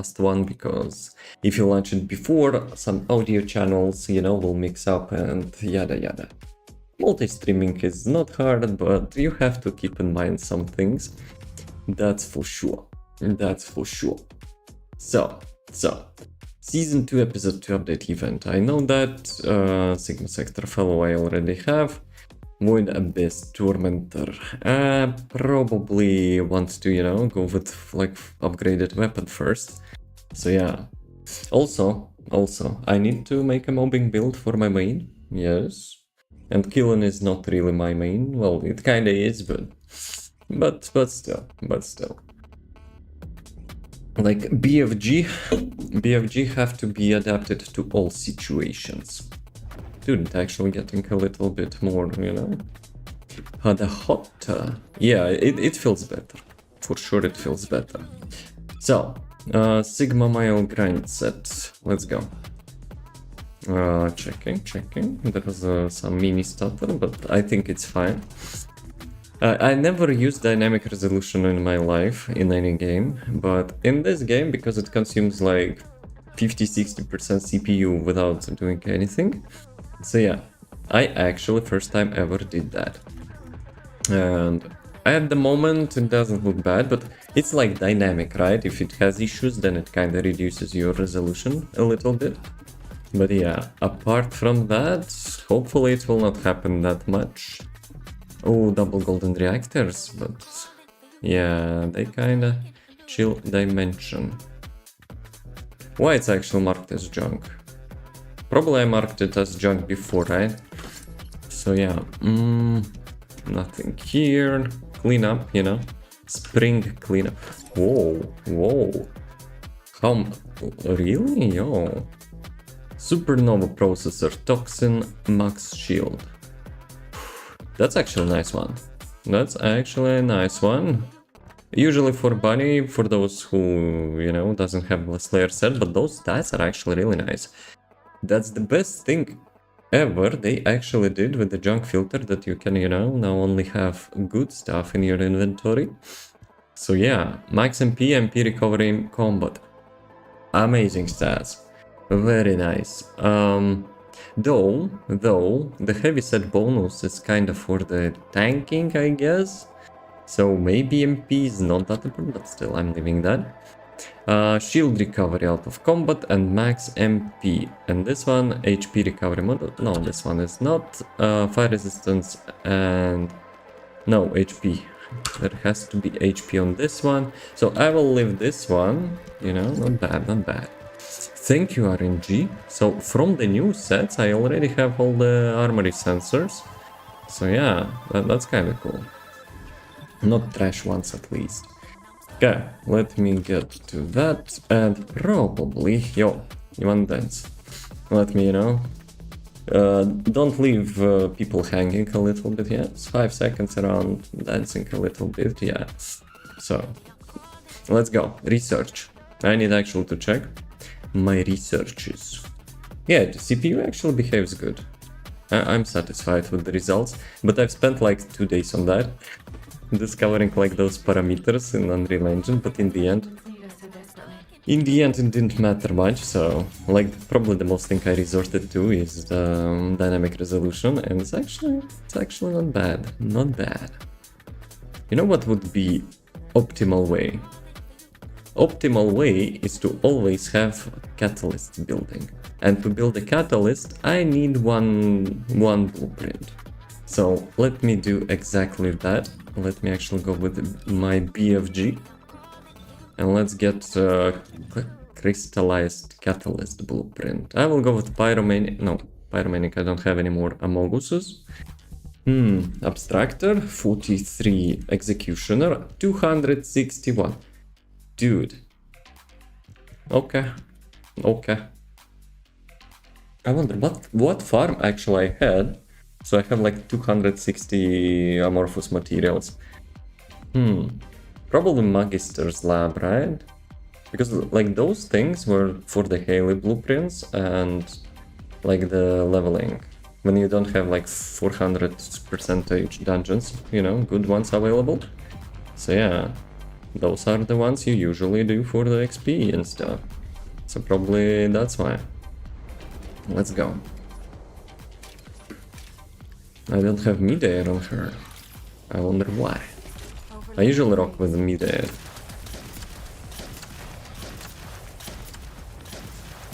last one, because if you launch it before, some audio channels, you know, will mix up and yada yada. Multi-streaming is not hard, but you have to keep in mind some things. That's for sure. That's for sure. So, Season 2, Episode 2 update event. I know that Sigma Sector Fellow I already have. Void Abyss Tormentor. Probably want to, you know, go with like upgraded weapon first. So yeah. Also, I need to make a mobbing build for my main. Yes. And killing is not really my main. Well, it kinda is, but still. Like BFG have to be adapted to all situations. Dude, actually getting a little bit more, you know. The hot, yeah, it feels better. For sure, it feels better. So, Sigma Mile grind set. Let's go. Checking. There was some mini stutter, but I think it's fine. I never used dynamic resolution in my life in any game, but in this game, because it consumes like 50-60% CPU without doing anything. So yeah, I actually first time ever did that. And at the moment it doesn't look bad, but it's like dynamic, right? If it has issues, then it kind of reduces your resolution a little bit. But yeah, apart from that, hopefully it will not happen that much. Oh, double golden reactors, but yeah, they kinda chill dimension. Why it's actually marked as junk? Probably I marked it as junk before, right? So yeah, nothing here. Clean up, you know, spring cleanup. Whoa. How, really? Yo. Supernova processor, toxin, max shield. That's actually a nice one. Usually for bunny, for those who, you know, doesn't have the Slayer set, but those stats are actually really nice. That's the best thing ever they actually did with the junk filter, that you can, you know, now only have good stuff in your inventory. So yeah, max MP recovery in combat. Amazing stats. Very nice. Though the heavy set bonus is kind of for the tanking, I guess. So maybe MP is not that important, but still I'm leaving that. Shield recovery out of combat and max MP. And this one, HP recovery mode. No, this one is not. Fire resistance and no HP. There has to be HP on this one. So I will leave this one. You know, not bad. Thank you, RNG. So from the new sets, I already have all the armory sensors. So yeah, that's kind of cool. Not trash ones at least. Okay, let me get to that, and probably, yo, you want to dance? Let me, you know, don't leave people hanging a little bit, yeah, it's 5 seconds around, dancing a little bit, yeah. So, let's go, research. I need actually to check my researches. Yeah, the CPU actually behaves good. I'm satisfied with the results, but I've spent like 2 days on that, discovering like those parameters in Unreal Engine, but in the end it didn't matter much. So like probably the most thing I resorted to is the dynamic resolution, and it's actually not bad. You know what would be optimal way? Optimal way is to always have catalyst building, and to build a catalyst I need one blueprint. So let me do exactly that. Let me actually go with my BFG. And let's get crystallized catalyst blueprint. I will go with Pyromaniac. No, Pyromaniac I don't have any more Amoguses. Abstractor, 43. Executioner, 261. Dude. Okay. I wonder what farm actually I had. So I have like 260 amorphous materials. Probably Magister's lab, right? Because like those things were for the Haley blueprints and like the leveling. When you don't have like 400% dungeons, you know, good ones available. So yeah. Those are the ones you usually do for the XP and stuff. So probably that's why. Let's go. I don't have mid-air on her. I wonder why. I usually rock with mid-air.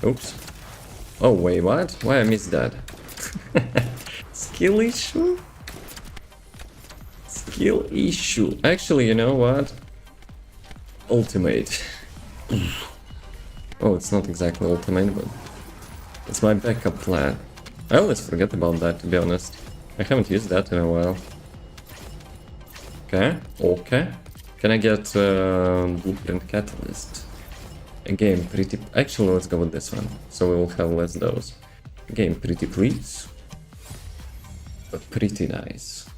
Oops. Oh wait, what? Why I missed that? Skill issue? Skill issue. Actually, you know what? Ultimate. Oh, it's not exactly ultimate, but it's my backup plan. I always forget about that, to be honest. I haven't used that in a while. Okay, okay. Can I get Blueprint Catalyst? Again, pretty... Actually, let's go with this one, so we will have less those. Again, pretty please. But pretty nice.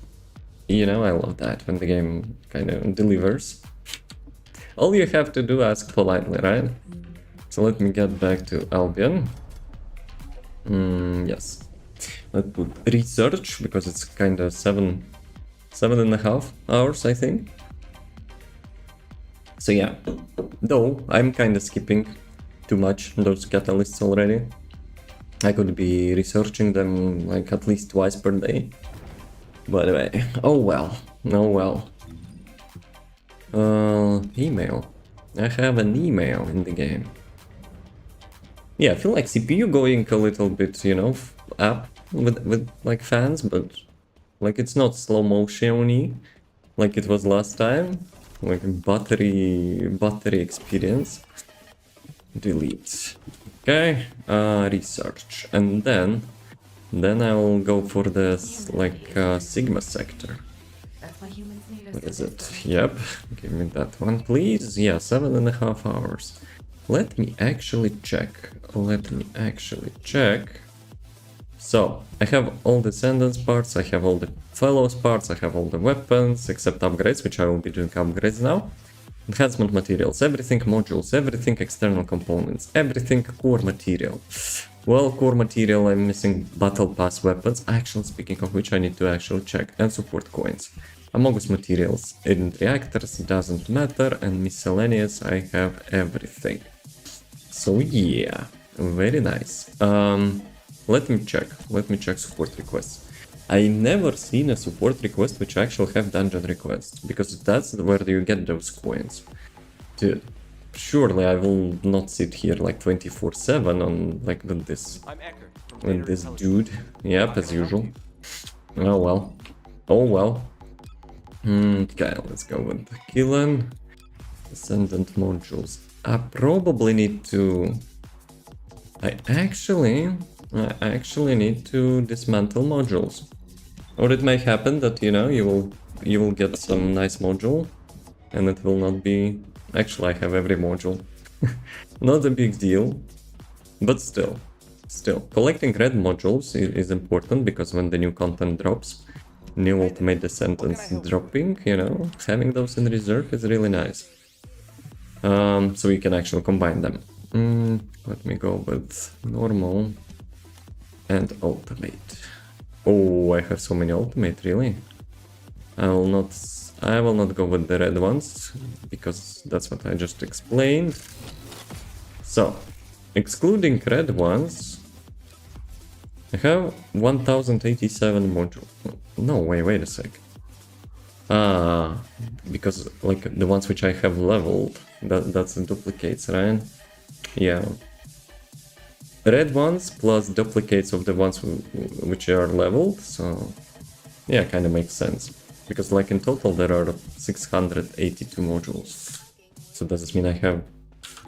You know, I love that when the game kind of delivers. All you have to do, ask politely, right? So let me get back to Albion. Yes. Let's put research, because it's kind of 7.5 hours, I think. So yeah, though I'm kind of skipping too much those catalysts already. I could be researching them like at least twice per day. By the way, oh well, oh well. Email. I have an email in the game. Yeah, I feel like CPU going a little bit, you know, up with like fans, but like it's not slow motion-y like it was last time. Like battery experience. Delete. Okay, research, and then I'll go for this like Sigma sector. What is it? Yep, give me that one, please. Yeah, 7.5 hours. Let me actually check. So, I have all the Descendants parts, I have all the Fellows parts, I have all the weapons, except upgrades, which I will be doing upgrades now. Enhancement materials, everything modules, everything external components, everything core material. Well, core material, I'm missing battle pass weapons, actually speaking of which I need to actually check, and support coins. Amogus materials, in reactors, doesn't matter, and miscellaneous, I have everything. So yeah, very nice. Let me check support requests. I never seen a support request which actually have dungeon requests, because that's where you get those coins. Dude, surely I will not sit here like 24/7 on like with this dude. Yep, as usual. Oh well. Oh well. Okay, let's go with the Killen. Descendant modules. I probably need to... I actually need to dismantle modules. Or it may happen that, you know, you will get some nice module and it will not be... Actually, I have every module. Not a big deal, but still. Collecting red modules is important, because when the new content drops, new ultimate Descendants dropping, you know, having those in reserve is really nice. So you can actually combine them. Let me go with normal and ultimate. Oh, I have so many ultimate, really? I will not go with the red ones, because that's what I just explained. So, excluding red ones, I have 1087 modules. No, wait a sec. Because like the ones which I have leveled, that's the duplicates, right? Yeah. Red ones plus duplicates of the ones which are leveled, so yeah, kind of makes sense. Because like in total there are 682 modules. So does this mean I have...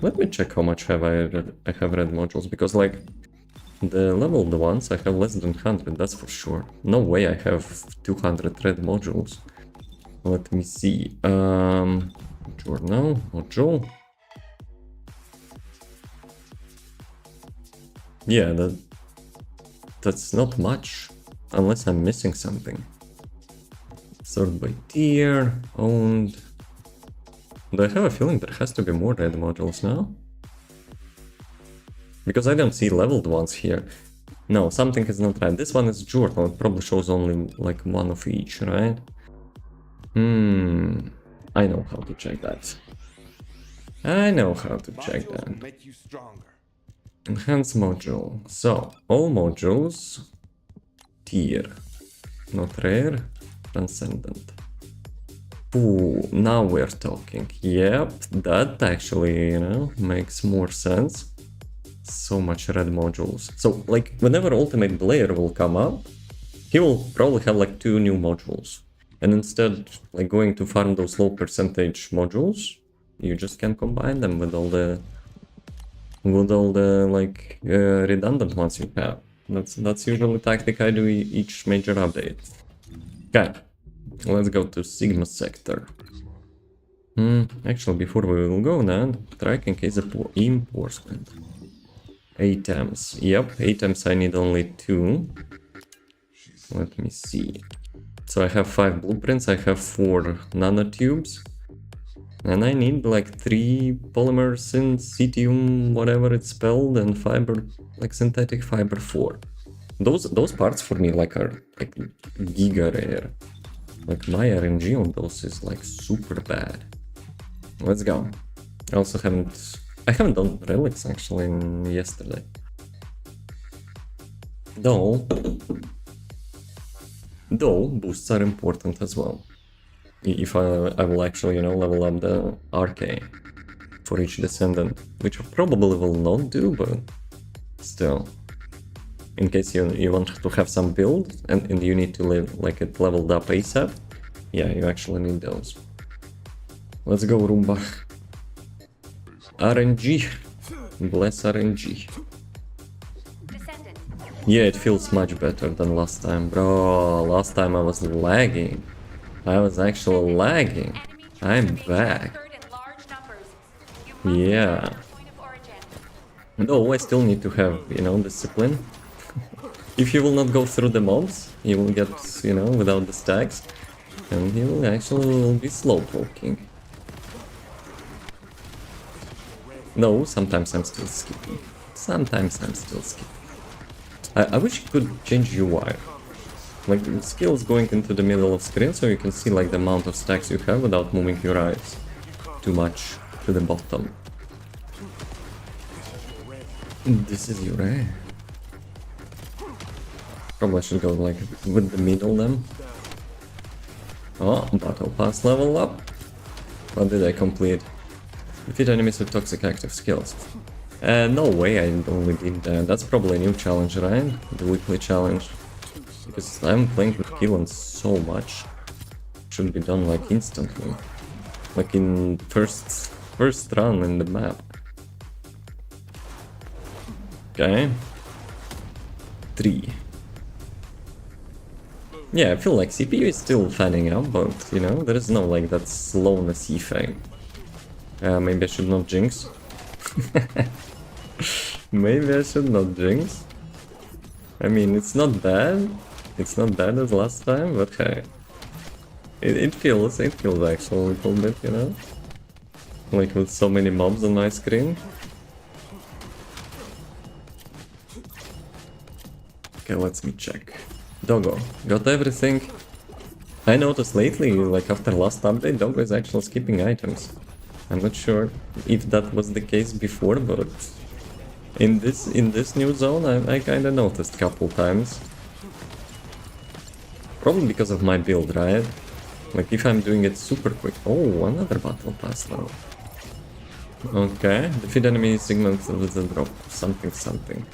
Let me check how much I have red modules, because like the leveled ones I have less than 100, that's for sure. No way I have 200 red modules. Let me see. Journal, module. Yeah, that's not much, unless I'm missing something. Sort by tier, owned. Do I have a feeling there has to be more red modules now? Because I don't see leveled ones here. No, something is not right. This one is journal, it probably shows only like one of each, right? I know how to check that. I know how to check that. Enhance module. So, all modules, tier, not rare, transcendent. Ooh, now we're talking. Yep, that actually, you know, makes more sense. So much red modules. So, like, whenever Ultimate Player will come up, he will probably have like 2 new modules. And instead, like, going to farm those low percentage modules, you just can combine them with all the like redundant ones you have. That's usually the tactic I do each major update. Okay, let's go to Sigma sector. Actually, before we will go then, tracking is important. Items. Yep, items I need only 2. Let me see. So I have 5 blueprints, I have 4 nanotubes. And I need like 3 polymer synthetium, whatever it's spelled, and fiber, like synthetic fiber 4. Those parts for me like are like giga rare. Like my RNG on those is like super bad. Let's go. I also I haven't done relics actually yesterday. Though boosts are important as well. If I will actually, you know, level up the RK for each Descendant, which I probably will not do, but still. In case you want to have some build and you need to live like it leveled up ASAP, yeah, you actually need those. Let's go, Roomba. RNG. Bless RNG. Yeah, it feels much better than last time, bro. Last time I was lagging. I was actually lagging. I'm back. Yeah. No, I still need to have, you know, discipline. If you will not go through the mobs, you will get, you know, without the stacks. And you will actually be slow poking. No, sometimes I'm still skipping. I wish you could change UI. Like skills going into the middle of screen so you can see like the amount of stacks you have without moving your eyes too much to the bottom. This is your eye. Probably I should go like with the middle then. Oh, battle pass level up. What did I complete? Defeat enemies with toxic active skills. No way I only did that. That's probably a new challenge, right? The weekly challenge. Because I'm playing with Keelan so much. Should be done like instantly. Like in first run in the map. Okay. 3. Yeah, I feel like CPU is still fanning out, but you know, there is no like that slowness effect. Maybe I should not jinx. Maybe I should not jinx. I mean, it's not bad. It's not bad as last time, but hey. It feels actually a little bit, you know? Like with so many mobs on my screen. Okay, let me check. Doggo, got everything? I noticed lately, like after last update, Doggo is actually skipping items. I'm not sure if that was the case before, but in this new zone I kinda noticed a couple times. Probably because of my build, right? Like if I'm doing it super quick. Oh, another battle pass now. Okay, defeat enemy segments with a drop. Something.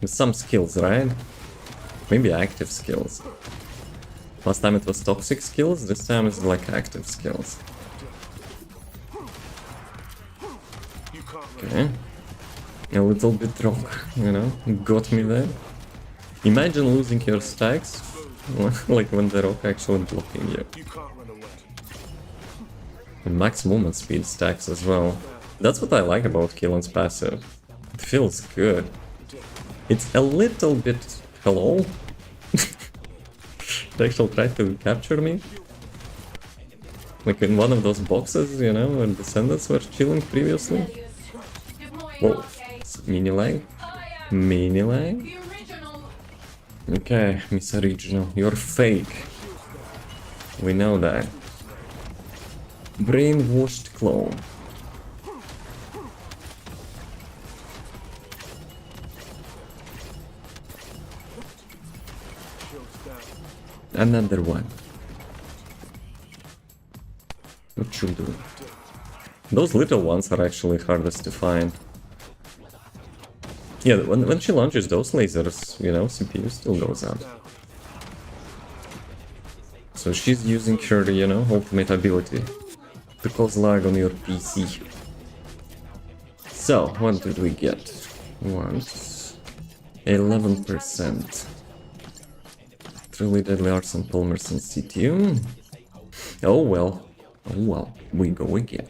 With some skills, right? Maybe active skills. Last time it was toxic skills, this time it's like active skills. Okay. A little bit wrong, you know? Got me there. Imagine losing your stacks, like when the rock actually blocking you. And max movement speed stacks as well. That's what I like about Keelan's passive. It feels good. It's a little bit... Hello? They actually tried to capture me. Like in one of those boxes, you know, where Descendants were chilling previously. Whoa. Mini lag? Mini lag? Okay, Miss Original, you're fake. We know that. Brainwashed clone. Another one. What you do? Those little ones are actually hardest to find. Yeah, when she launches those lasers, you know, CPU still goes up. So she's using her, you know, ultimate ability to cause lag on your PC. So, what did we get? Once. 11%. Truly deadly arson polymers and CTU. Oh well. Oh well. We go again.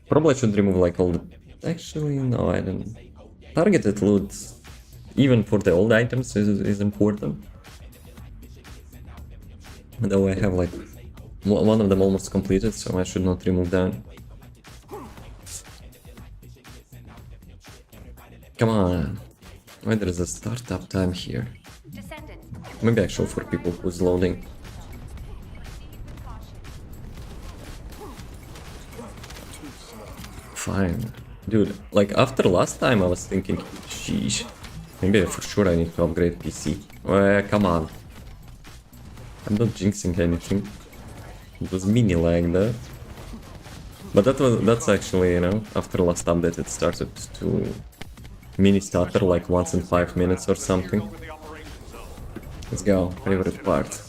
Probably I should remove like all the... Actually, no, I didn't. Targeted loot, even for the old items, is important. Though I have like one of them almost completed, so I should not remove that. Come on. Why there is a startup time here? Descendant. Maybe actually for people who's loading. Fine. Dude, like after last time I was thinking, sheesh, maybe for sure I need to upgrade PC. Come on. I'm not jinxing anything. It was mini lag there. But that's actually, you know, after last update it started to mini stutter like once in 5 minutes or something. Let's go, favorite part.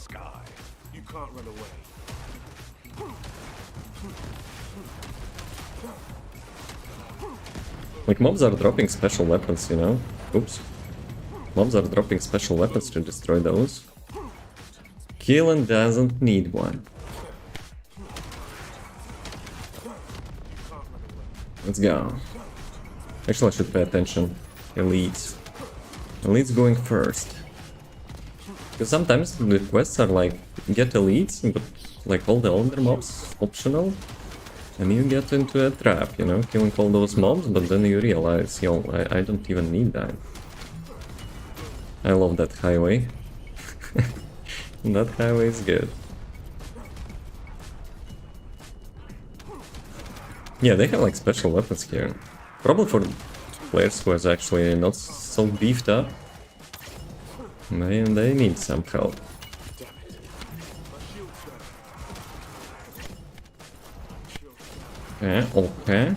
Like mobs are dropping special weapons, you know? Oops. Mobs are dropping special weapons to destroy those. Killing doesn't need one. Let's go. Actually, I should pay attention. Elites. Elites going first. Because sometimes the quests are like, get elites, but like all the older mobs optional. And you get into a trap, you know, killing all those mobs, but then you realize, yo, I don't even need that. I love that highway. That highway is good. Yeah, they have like special weapons here. Probably for players who is actually not so beefed up. They need some help. Okay, okay.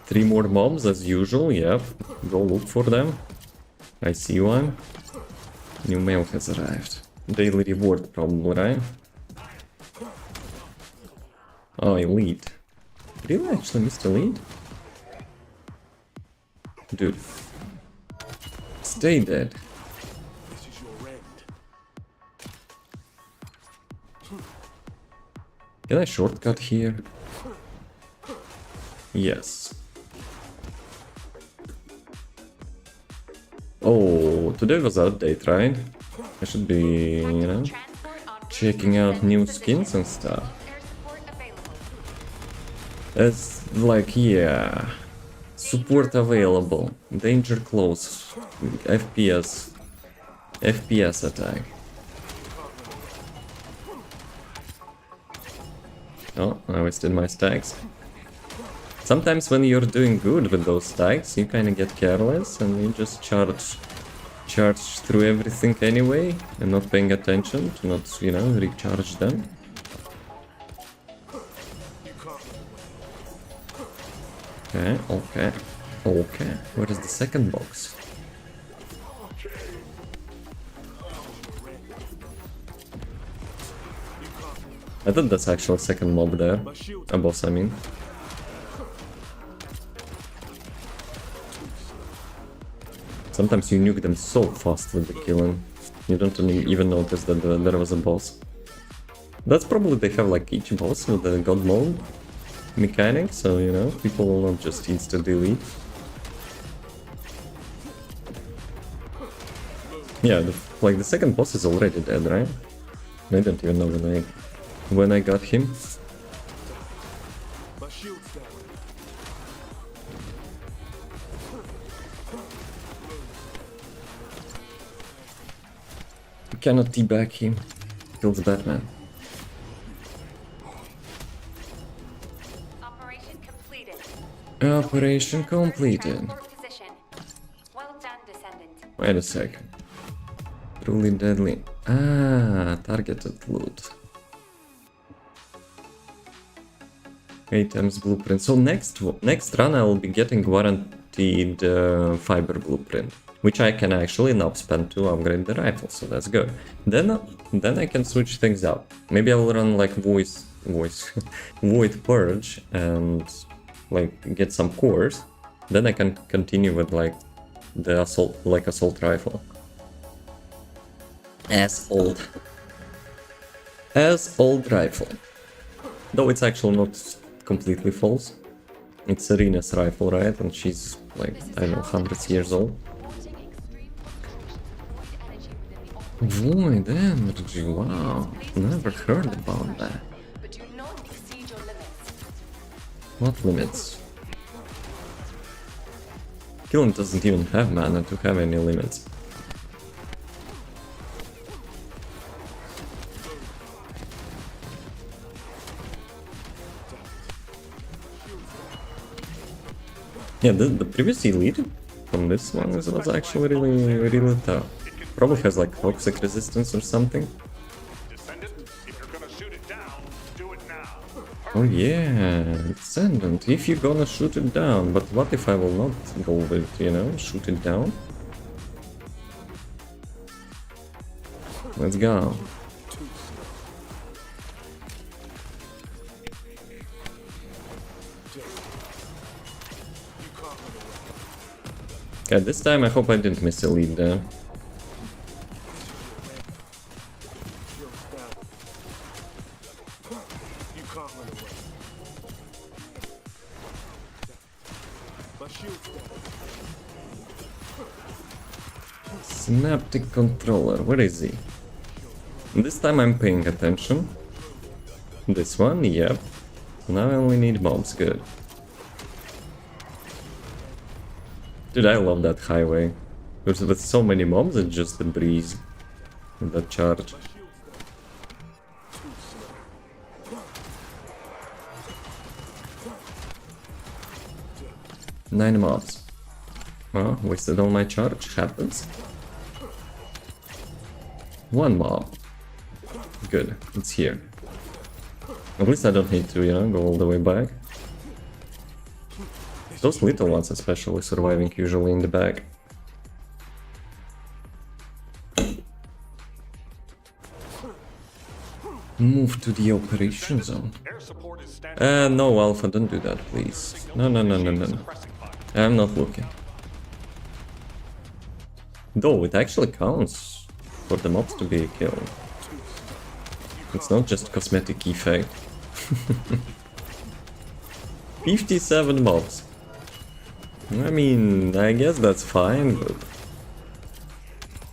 3 more mobs as usual, yep. Go look for them. I see one. New mail has arrived. Daily reward probably, right? Oh, elite. Really actually missed elite? Dude. Stay dead. Can I shortcut here? Yes. Oh, today was update, right? I should be, you know, checking out new skins and stuff. It's like, yeah. Support available. Danger close. FPS attack. Oh, I wasted my stacks. Sometimes when you're doing good with those stacks, you kinda get careless and you just charge through everything anyway and not paying attention to not, you know, recharge them. Okay, okay, okay. Where is the second box? I thought that's actually second mob there. A boss, I mean. Sometimes you nuke them so fast with the killing. You don't even notice that there was a boss. That's probably they have like each boss with the god mode mechanic, so you know, people will not just insta delete. Yeah, like the second boss is already dead, right? I don't even know when I got him. You cannot teabag him. Kills Batman. Operation completed. Well done, Descendant. Wait a second. Truly deadly. Ah, targeted loot. 8 times blueprint. So next run I will be getting guaranteed fiber blueprint, which I can actually now spend to upgrade the rifle. So that's good. Then I can switch things up. Maybe I will run like void purge and like get some cores. Then I can continue with like the assault rifle. Assault rifle. Though it's actually not completely false. It's Serena's rifle, right? And she's like, I don't know, hundreds of years old. Void energy, wow. Never heard about that. What limits? Killing doesn't even have mana to have any limits. Yeah, the previous elite from this one was actually really tough. Probably has like toxic resistance or something. Descendant, if you're gonna shoot it down, do it now. Oh yeah, Descendant, if you're gonna shoot it down, but what if I will not go with, you know, shoot it down? Let's go. Okay, this time I hope I didn't miss a lead there. Synaptic controller, where is he? This time I'm paying attention. This one, yep. Now I only need mobs, good. Dude, I love that highway. With so many mobs, it's just a breeze. With that charge. Nine mobs. Oh, wasted all my charge. Happens. One mob. Good, it's here. At least I don't need to, you know, go all the way back. Those little ones especially surviving usually in the back. Move to the operation zone. No, Alpha, don't do that, please. No. I'm not looking. Though, it actually counts for the mobs to be killed. It's not just cosmetic effect. 57 mobs. I mean, I guess that's fine, but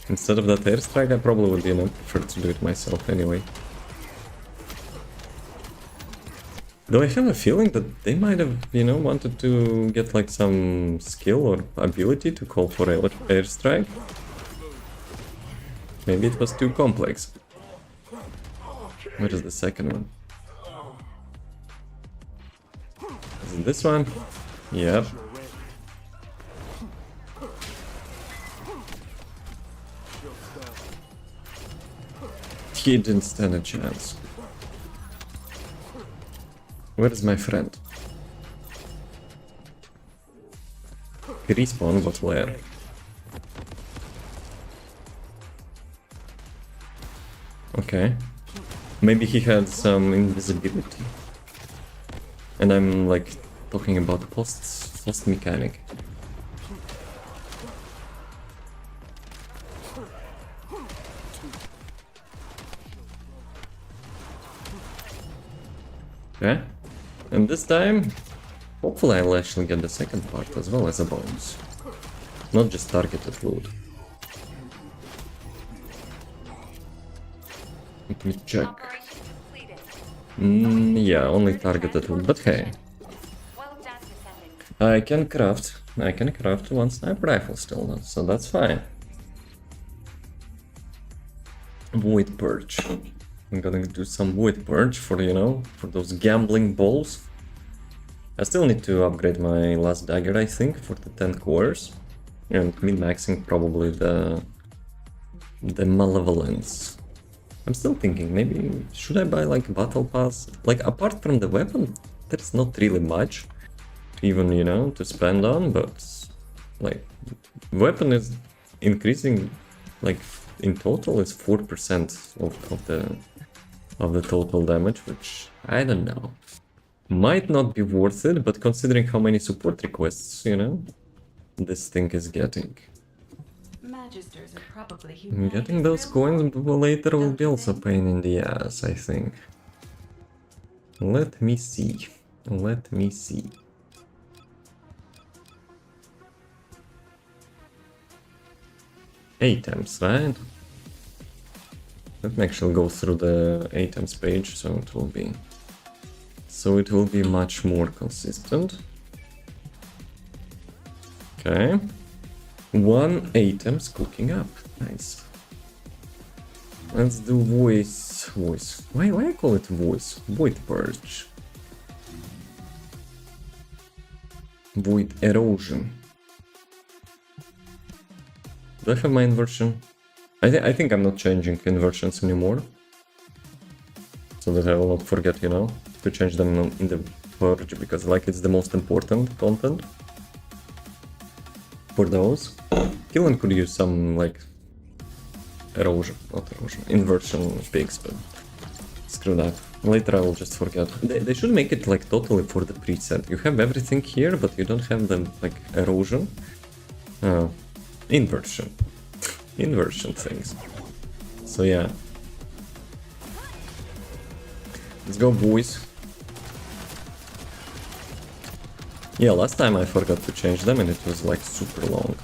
instead of that airstrike, I probably would, you know, prefer to do it myself anyway. Though I have a feeling that they might have, you know, wanted to get like some skill or ability to call for airstrike. Maybe it was too complex. Where is the second one? Is it this one? Yep. He didn't stand a chance. Where is my friend? He respawned, but where? Okay. Maybe he had some invisibility. And I'm like talking about post mechanic. Okay. And this time, hopefully I'll actually get the second part as well as a bonus. Not just targeted loot. Let me check. Yeah, only targeted loot, but hey. I can craft one sniper rifle still, so that's fine. Void Purge. I'm gonna do some Void Purge for, you know, for those gambling balls. I still need to upgrade my last dagger, I think, for the 10 cores. And min-maxing probably the Malevolence. I'm still thinking, maybe should I buy like a battle pass? Like apart from the weapon, there's not really much even, you know, to spend on, but like weapon is increasing, like in total is 4% of the total damage, which I don't know. Might not be worth it, but considering how many support requests, you know, this thing is getting. Magisters are probably Getting those coins later will be also a pain in the ass, I think. Let me see. Let me see. Items, right? Let me actually go through the items page, so it will be much more consistent. Okay. 1 items cooking up. Nice. Let's do voice. Why I call it voice? Void purge. Void erosion. Do I have my inversion? I think I'm not changing inversions anymore. So that I will not forget, you know, to change them in the purge, because like it's the most important content. For those, Killen could use some like erosion, not erosion, inversion pigs, but screw that. Later I will just forget. They should make it like totally for the preset. You have everything here, but you don't have the like erosion. Inversion. Inversion things. So yeah. Let's go, boys. Yeah, last time I forgot to change them and it was like super long.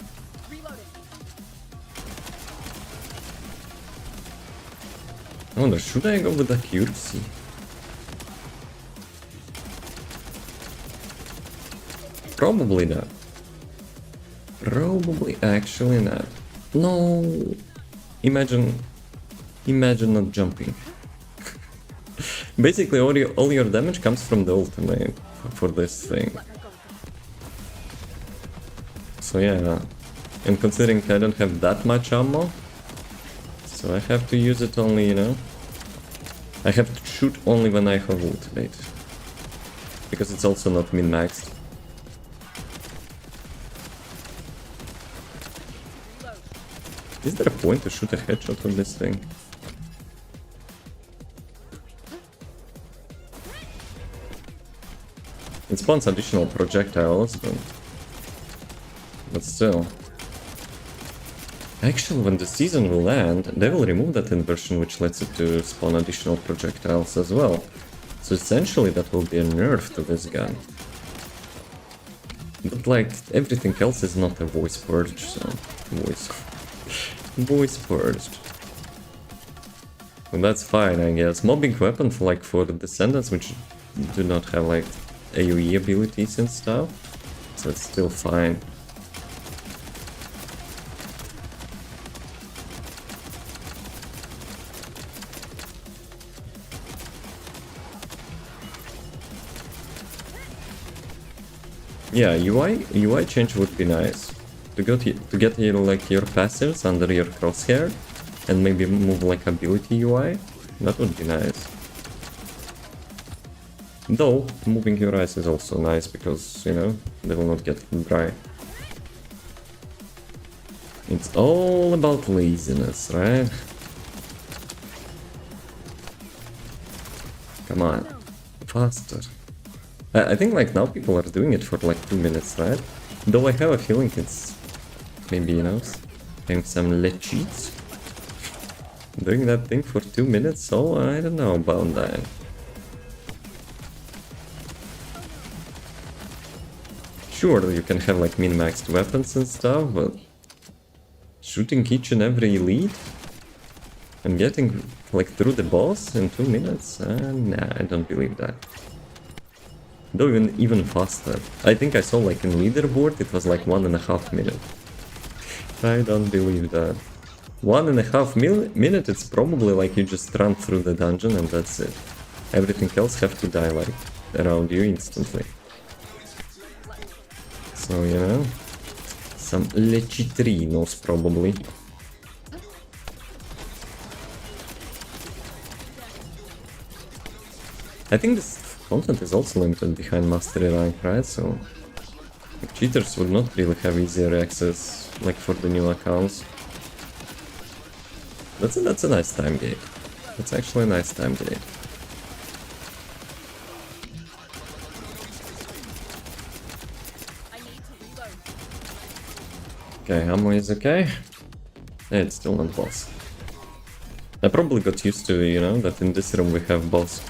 I wonder, should I go with accuracy? Probably not. Probably actually not. No. Imagine not jumping. Basically all your damage comes from the ultimate for this thing. So yeah, and considering I don't have that much ammo, so I have to use it only, you know, I have to shoot only when I have ultimate, because it's also not min-maxed. Is there a point to shoot a headshot on this thing? It spawns additional projectiles, but still. Actually, when the season will end, they will remove that inversion, which lets it to spawn additional projectiles as well. So essentially that will be a nerf to this gun. But like, everything else is not a voice purge, so... Voice purged. Well, that's fine, I guess. Mobbing weapon for like for the Descendants, which do not have like AoE abilities and stuff, so it's still fine. Yeah, UI change would be nice. To get your like your passives under your crosshair and maybe move like ability UI, that would be nice. Though moving your eyes is also nice because, you know, they will not get dry. It's all about laziness, right? Come on, faster. I think like now people are doing it for like 2 minutes, right? Though I have a feeling it's maybe, you know, having some lit cheats. Doing that thing for 2 minutes, so I don't know about that. Sure, you can have like min-maxed weapons and stuff, but shooting each and every elite and getting like through the boss in 2 minutes? Nah, I don't believe that. Though even faster. I think I saw like in leaderboard it was like 1.5 minutes. I don't believe that. 1.5 minutes, it's probably like you just run through the dungeon and that's it. Everything else have to die like around you instantly. So, you know, some lechitrinos probably. I think this content is also limited behind Mastery rank, right? So like, cheaters would not really have easier access like for the new accounts. That's a nice time gate. That's actually a nice time gate. Okay, ammo is okay. Yeah, it's still not boss. I probably got used to, you know, that in this room we have boss.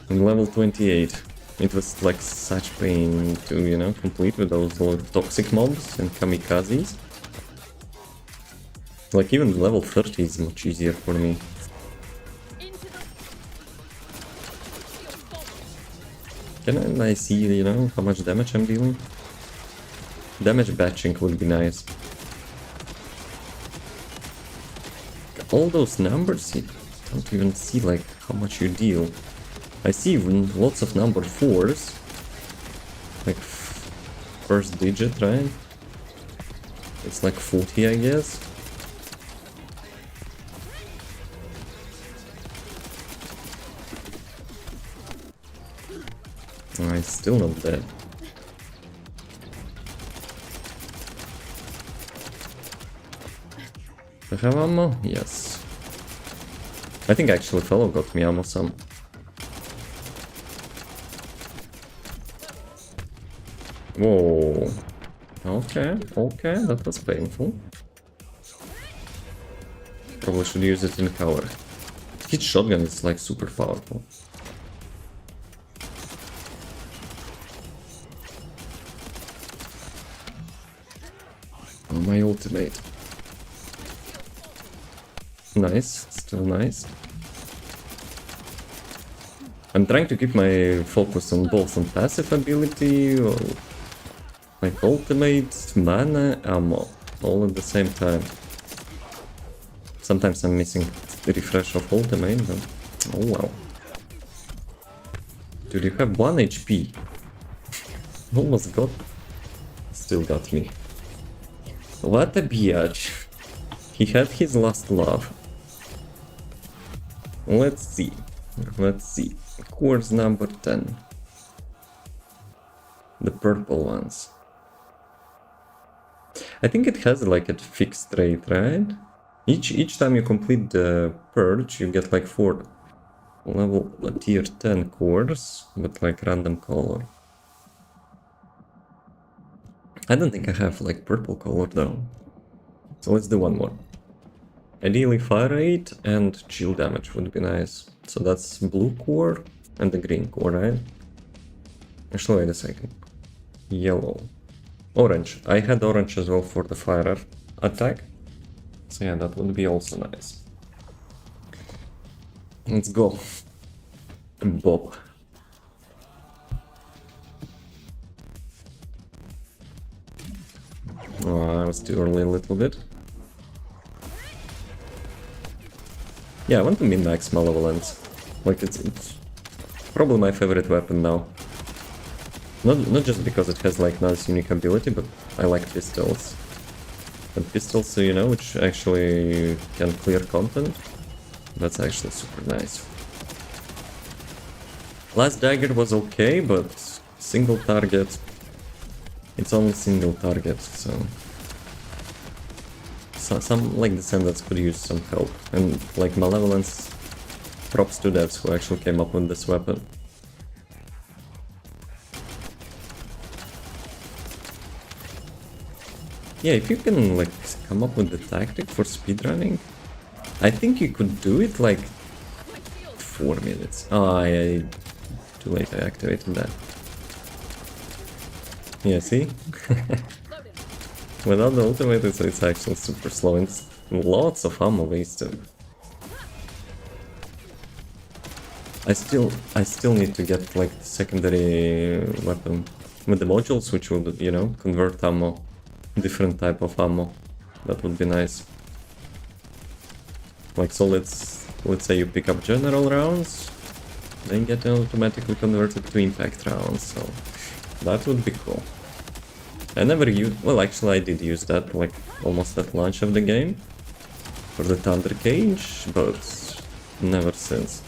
In level 28, it was like such pain to, you know, complete with those toxic mobs and kamikazes. Like even level 30 is much easier for me. Can I see, you know, how much damage I'm dealing? Damage batching would be nice. All those numbers, you don't even see like how much you deal. I see even lots of number 4s. Like first digit, right? It's like 40, I guess. Oh, it's still not dead. Do I have ammo? Yes. I think actually fellow got me ammo some. Whoa. Okay, okay, that was painful. Probably should use it in cover. His shotgun is like super powerful. Oh, my ultimate. Nice, still nice. I'm trying to keep my focus on both on passive ability, or like ultimate, mana, ammo, all at the same time. Sometimes I'm missing the refresh of ultimate, but oh well. Dude, you have 1 HP. Almost got... Still got me. What a biatch. He had his last love. Let's see. Let's see. Course number 10. The purple ones. I think it has like a fixed rate, right? Each time you complete the purge, you get like 4 level tier 10 cores with like random color. I don't think I have like purple color though. So let's do one more. Ideally fire rate and chill damage would be nice. So that's blue core and the green core, right? Actually, wait a second. Yellow. Orange. I had orange as well for the fire attack. So yeah, that would be also nice. Let's go. Bob. Oh, I was too early a little bit. Yeah, I want to min-max Malevolence. Like, it's probably my favorite weapon now. Not just because it has like nice unique ability, but I like pistols. And pistols, you know, which actually can clear content. That's actually super nice. Last dagger was okay, but single target. It's only single target, so some like Descendants could use some help. And like Malevolence, props to devs who actually came up with this weapon. Yeah, if you can like come up with the tactic for speedrunning, I think you could do it like 4 minutes. Oh, yeah, too late, I activated that. Yeah, see? Without the ultimate, it's actually super slow and lots of ammo wasted. I still need to get like the secondary weapon with the modules, which would, you know, convert ammo, different type of ammo. That would be nice. Like, so let's say you pick up general rounds, they get automatically converted to impact rounds, so that would be cool. I never used, well actually I did use that like almost at launch of the game for the Thunder Cage, but never since.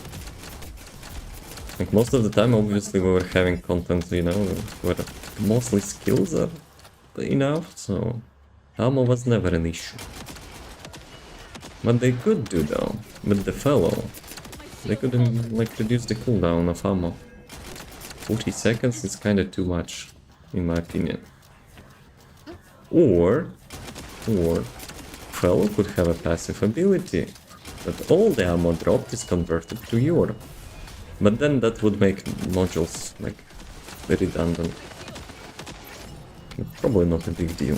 Like most of the time obviously we were having content, you know, where mostly skills are enough, so ammo was never an issue. What they could do though, with the fellow, they could like reduce the cooldown of ammo. 40 seconds is kinda too much, in my opinion. Or fellow could have a passive ability that all the ammo dropped is converted to your. But then that would make modules like redundant. Probably not a big deal.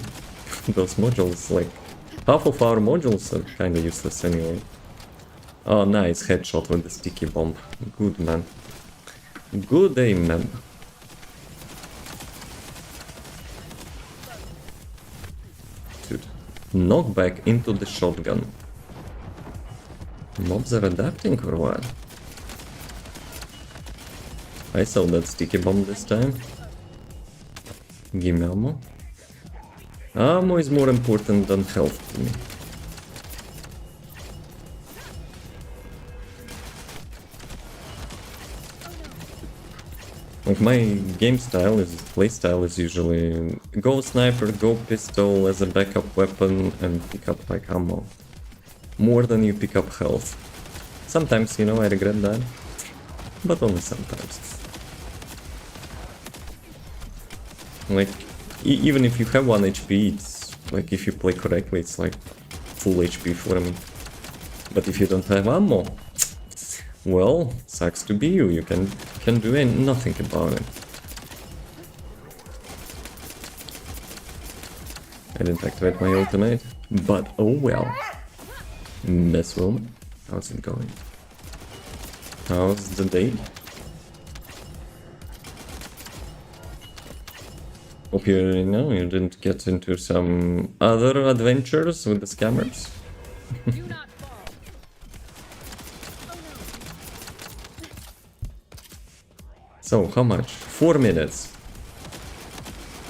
Those modules, like half of our modules are kinda useless anyway. Oh nice, headshot with the sticky bomb. Good man. Good aim, man. Dude, knockback into the shotgun. Mobs are adapting or what? I saw that sticky bomb this time. Give me ammo. Ammo is more important than health to me. Like my game style is, play style is usually go sniper, go pistol as a backup weapon and pick up like ammo. More than you pick up health. Sometimes, you know, I regret that, but only sometimes. Like, even if you have 1 HP, it's like if you play correctly, it's like full HP for me. But if you don't have ammo, well, sucks to be you. You can do nothing about it. I didn't activate my ultimate, but oh well. 𝑚𝒐𝒎𝒏, how's it going? How's the day? Hope you know you didn't get into some other adventures with the scammers. So, how much? 4 minutes.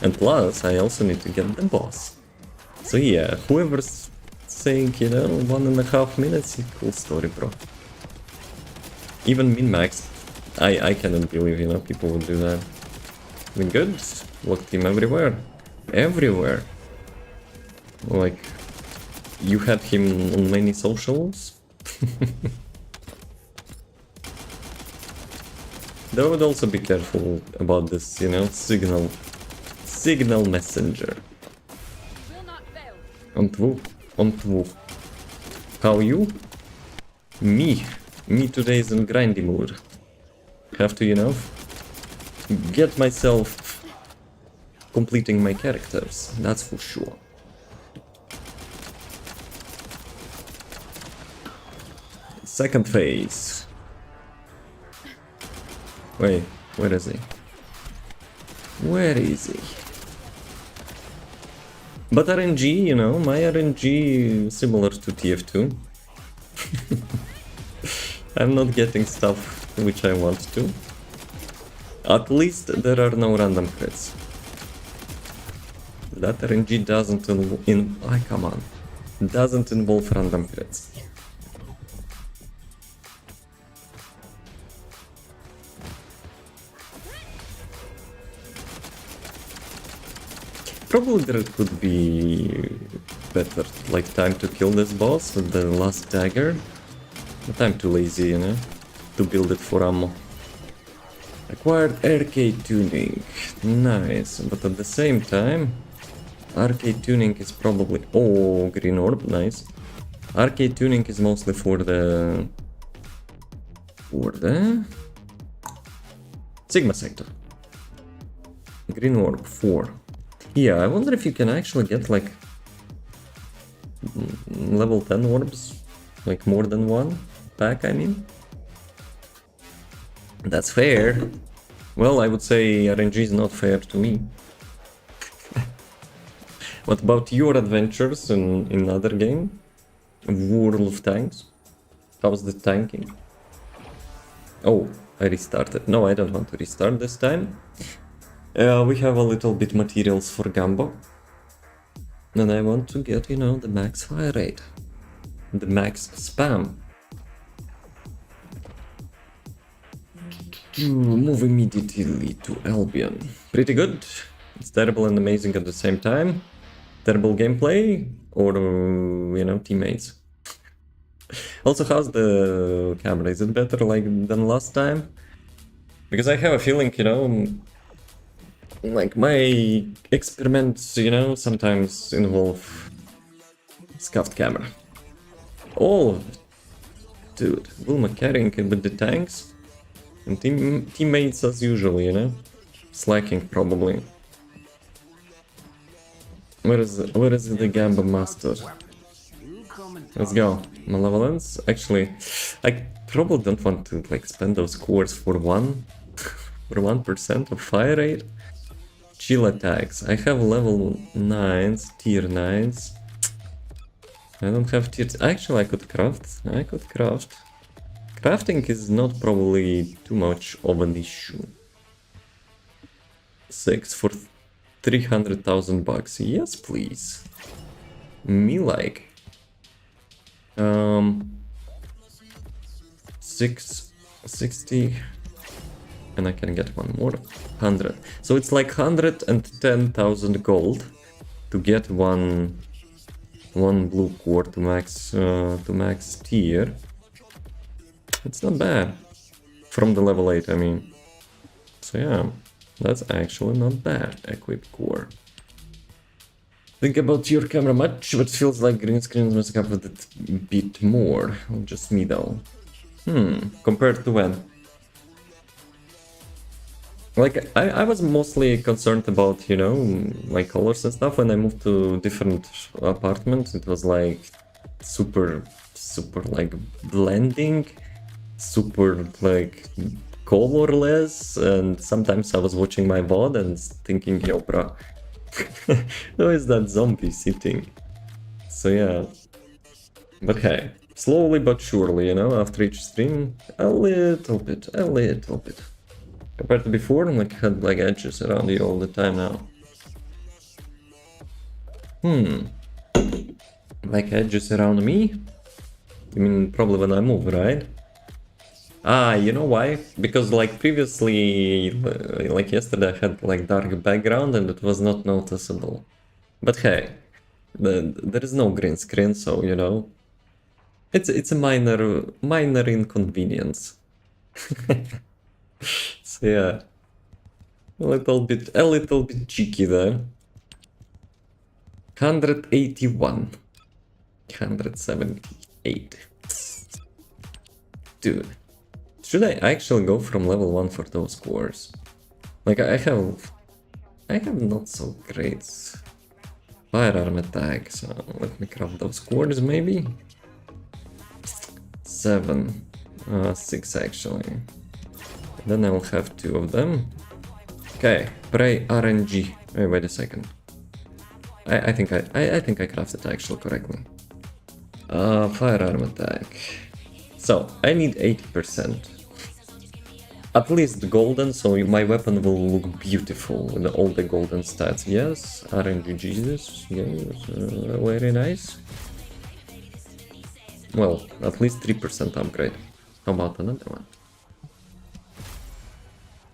And plus, I also need to get the boss. So yeah, whoever's saying, you know, 1.5 minutes, cool story, bro. Even min-max, I cannot believe, you know, people would do that. Been good? Lock team everywhere. Everywhere. Like, you had him on many socials? They would also be careful about this, you know, signal messenger. On two. How you? Me today is in grindy mood. Have to, you know, get myself completing my characters, that's for sure. Second phase. Wait, where is he? Where is he? But RNG, you know, my RNG similar to TF2. I'm not getting stuff which I want to. At least there are no random crits. That RNG doesn't doesn't involve random crits. Probably there could be better, like, time to kill this boss with the last dagger. But I'm too lazy, you know, to build it for ammo. Acquired arcade tuning. Nice, but at the same time, arcade tuning is probably... Oh, green orb, nice. Arcade tuning is mostly for the... Sigma sector. Green orb, 4. Yeah, I wonder if you can actually get, like, level 10 orbs, like more than one pack, I mean. That's fair. Well, I would say RNG is not fair to me. What about your adventures in another game? World of Tanks? How's the tanking? Oh, I restarted. No, I don't want to restart this time. We have a little bit materials for Gambo. And I want to get, you know, the max fire rate. The max spam. Move immediately to Albion. Pretty good. It's terrible and amazing at the same time. Terrible gameplay or, you know, teammates. Also, how's the camera? Is it better like than last time? Because I have a feeling, you know, like my experiments, you know, sometimes involve scuffed camera. All of it. Dude, Bulma carrying it with the tanks. And teammates as usual, you know? Slacking, probably. Where is the Gamba Master? Let's go. Malevolence? Actually, I probably don't want to, like, spend those cores for 1% of fire rate. Chill attacks. I have level 9s, tier 9s. I don't have tier... Actually, I could craft. Crafting is not probably too much of an issue. 6 for 300,000 bucks. Yes, please. Me like. 660. And I can get one more. 100. So it's like 110,000 gold to get one blue core to max tier. It's not bad. From the level 8, I mean. So yeah, that's actually not bad. Equip core. Think about your camera much, but feels like green screens must have it a bit more. Just me though. Compared to when? Like, I was mostly concerned about, you know, like colors and stuff. When I moved to different apartments, it was like super like blending. Super like colorless, and sometimes I was watching my VOD and thinking, yo bro, who is that zombie sitting? So yeah, but hey, slowly but surely, you know, after each stream, a little bit. Compared to before, like I had like edges around you all the time now. Like edges around me? You mean probably when I move, right? Ah, you know why? Because like previously, like yesterday, I had like dark background and it was not noticeable. But hey, there is no green screen, so you know, it's a minor inconvenience. So yeah, a little bit cheeky there. 181, 178. Dude. Should I actually go from level 1 for those cores? Like I have not so great firearm attack, so let me craft those cores maybe. 7, 6 actually. Then I will have 2 of them. Okay, pray RNG. Wait a second. I think I crafted actually correctly. Firearm attack. So I need 80%. At least golden, so my weapon will look beautiful with all the golden stats. Yes, RNG Jesus, yes, very nice. Well, at least 3% upgrade. How about another one?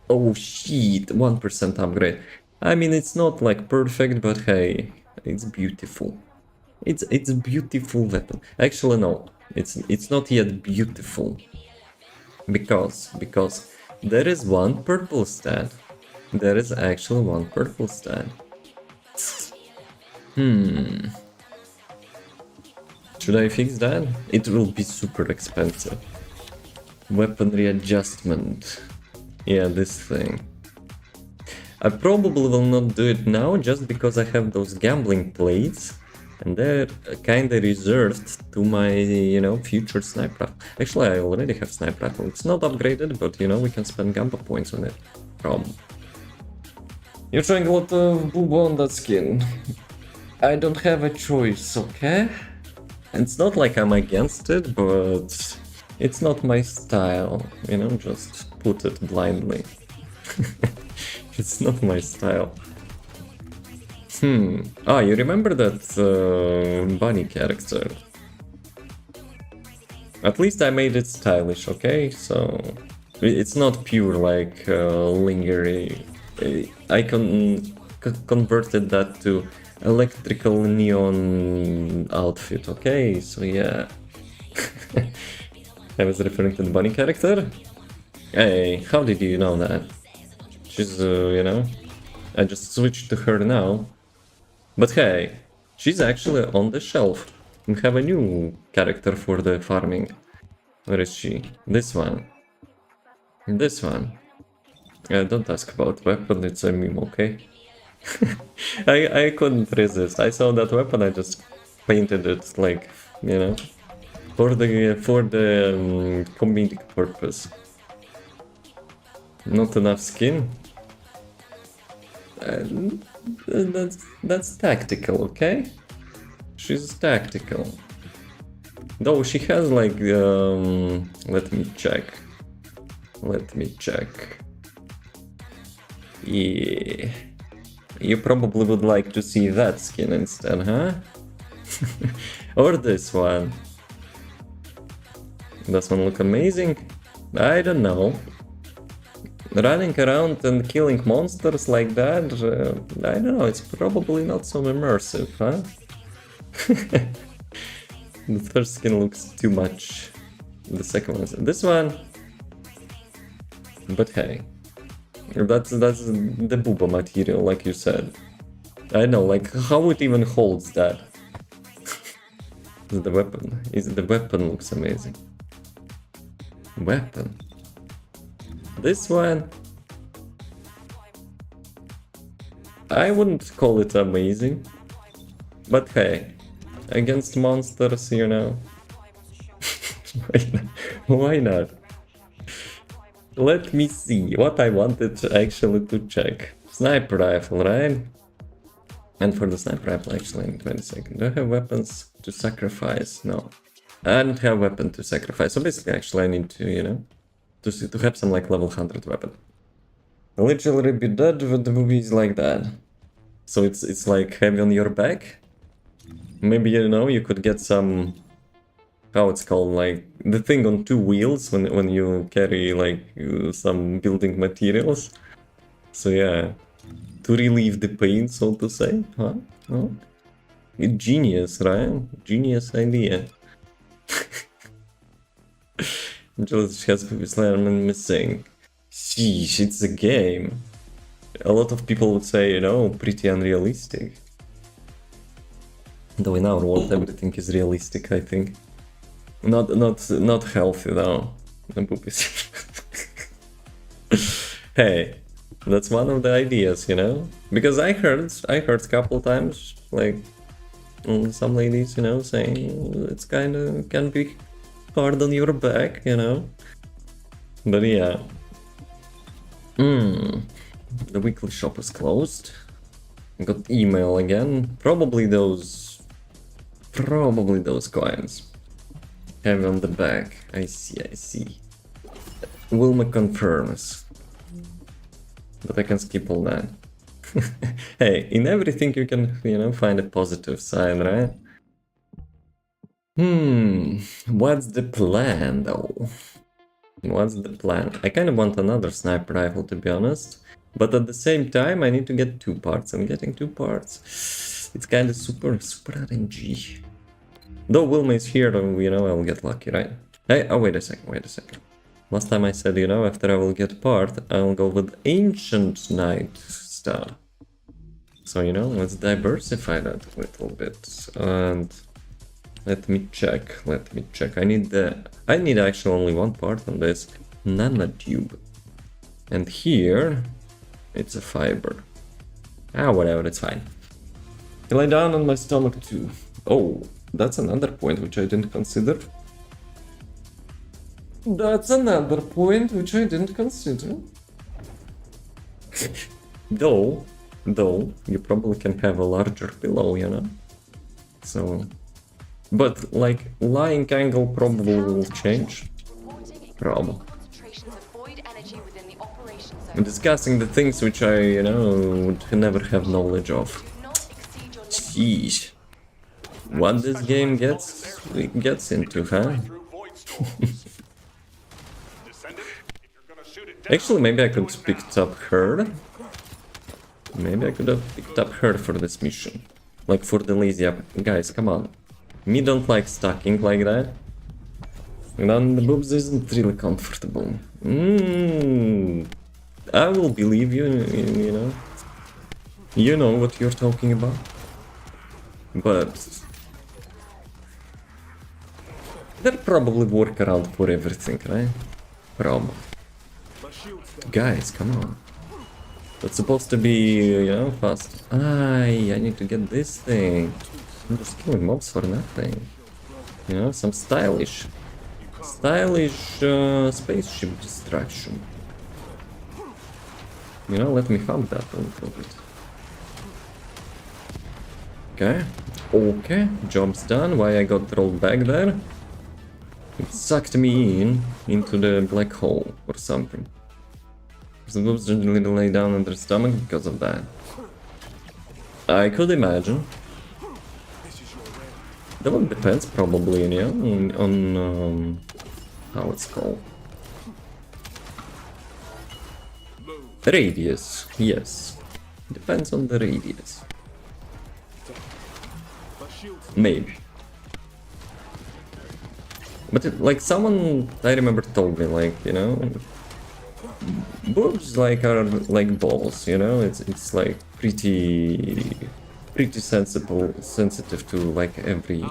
Oh shit, 1% upgrade. I mean, it's not like perfect, but hey, it's beautiful. It's a beautiful weapon. Actually, no, it's not yet beautiful. Because there is one purple stat. There is actually one purple stat. Should I fix that? It will be super expensive. Weaponry adjustment. Yeah, this thing. I probably will not do it now just because I have those gambling plates. And they're kinda reserved to my, you know, future sniper rifle. Actually, I already have sniper rifle. It's not upgraded, but you know, we can spend Gamba points on it. You're trying a lot of boob on that skin. I don't have a choice, okay? And it's not like I'm against it, but It's not my style, you know, just put it blindly. It's not my style. Ah, you remember that bunny character? At least I made it stylish, okay? So it's not pure like lingerie. I converted that to electrical neon outfit, okay? So yeah. I was referring to the bunny character. Hey, how did you know that? She's, you know, I just switched to her now. But hey, she's actually on the shelf. We have a new character for the farming. Where is she? This one. This one. Don't ask about weapon, it's a meme, okay? I couldn't resist. I saw that weapon, I just painted it like, you know, for the comedic purpose. Not enough skin? That's tactical, okay? She's tactical. Though she has like, let me check. Let me check. Yeah. You probably would like to see that skin instead, huh? Or this one. Does one look amazing? I don't know. Running around and killing monsters like that, I don't know, it's probably not so immersive, huh? The first skin looks too much. The second one is this one. But hey, that's the 𝑮𝑮 material, like you said. I know, like how it even holds that. The weapon looks amazing. Weapon. This one, I wouldn't call it amazing, but hey, against monsters, you know, why not? Let me see what I wanted actually to check. Sniper rifle, right? And for the sniper rifle, actually, in 20 seconds. Do I have weapons to sacrifice? No. I don't have weapon to sacrifice, so basically, actually, I need to, you know, to have some like level 100 weapon. I'll literally be dead with the movies like that. So it's like heavy on your back. Maybe, you know, you could get some, how it's called, like the thing on two wheels when you carry like some building materials. So yeah, to relieve the pain, so to say, huh? Oh. Genius, right? Genius idea. Just has Slenderman missing. Sheesh, it's a game. A lot of people would say, you know, pretty unrealistic. Though in our world everything is realistic, I think. Not healthy though. Hey, that's one of the ideas, you know? Because I heard a couple times, like some ladies, you know, saying it's can be hard on your back, you know. But yeah. The weekly shop is closed. Got email again. Probably those coins. Heavy on the back. I see. Wilma confirms. But I can skip all that. Hey, in everything you can, you know, find a positive side, right? What's the plan though? What's the plan? I kind of want another sniper rifle, to be honest. But at the same time, I need to get 2 parts. I'm getting 2 parts. It's kind of super RNG. Though Wilma is here, you know, I'll get lucky, right? Hey, oh, wait a second. Last time I said, you know, after I will get part, I'll go with Ancient Knight stuff. So, you know, let's diversify that a little bit. And let me check. I need actually only 1 part on this nanotube. And here, it's a fiber. Whatever, it's fine. I lie down on my stomach too. Oh, that's another point which I didn't consider. Though, you probably can have a larger pillow, you know? So... But, like, lying angle probably will change. Problem. Concentrations of void energy within the operation I'm zone. discussing the things which I, would never have knowledge of. Do not exceed your limit. Jeez. What this game gets into, huh? Through void storms. Descendant, if you're gonna shoot it down, Actually, maybe I could do it pick now. up her. Maybe I could have picked up her for this mission. Like for the lazy up. Guys, come on. Me don't like stacking like that. And on the boobs isn't really comfortable. I will believe you, you know. You know what you're talking about. But there probably work around for everything, right? Probably. Guys, come on. That's supposed to be, fast. I need to get this thing. I'm just killing mobs for nothing. Some stylish spaceship distraction. Let me hug that a little bit. Okay, job's done. Why I got rolled back there? It sucked me into the black hole or something. The boobs generally lay down on their stomach because of that. I could imagine. That one depends probably, on how it's called. Radius, yes. Depends on the radius. Maybe. But like someone I remember told me, like, boobs like are like balls, it's like pretty sensitive to like every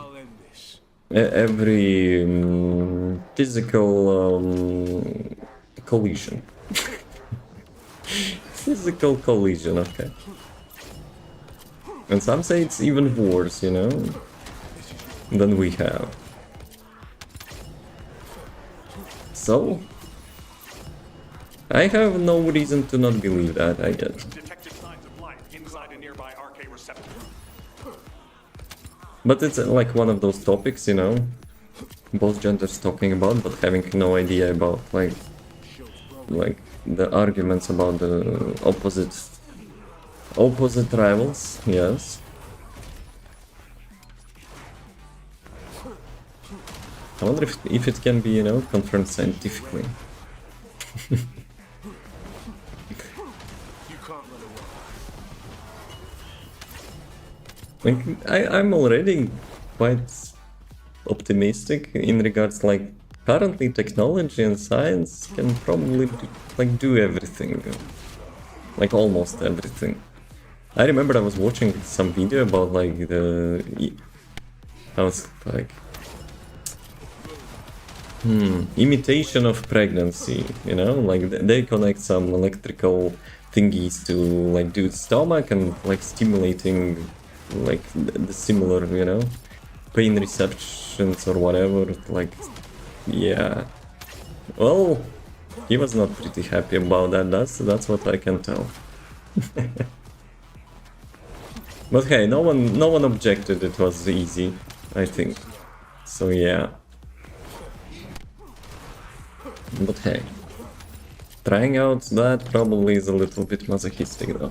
physical collision. Physical collision, okay. And some say it's even worse, than we have. So I have no reason to not believe that, I guess. Detected signs of life inside a nearby RK receptor. But it's like one of those topics, both genders talking about, but having no idea about like the arguments about the opposite rivals. Yes. I wonder if it can be, confirmed scientifically. Like, I'm already quite optimistic in regards, like, currently technology and science can probably do everything. Like, almost everything. I remember I was watching some video about, like, imitation of pregnancy, like they connect some electrical thingies to like dude's stomach and like stimulating like the similar, pain receptions or whatever, like, yeah. Well, he was not pretty happy about that, that's what I can tell. But hey, no one objected, it was easy, I think. So yeah. But hey, trying out that probably is a little bit masochistic though.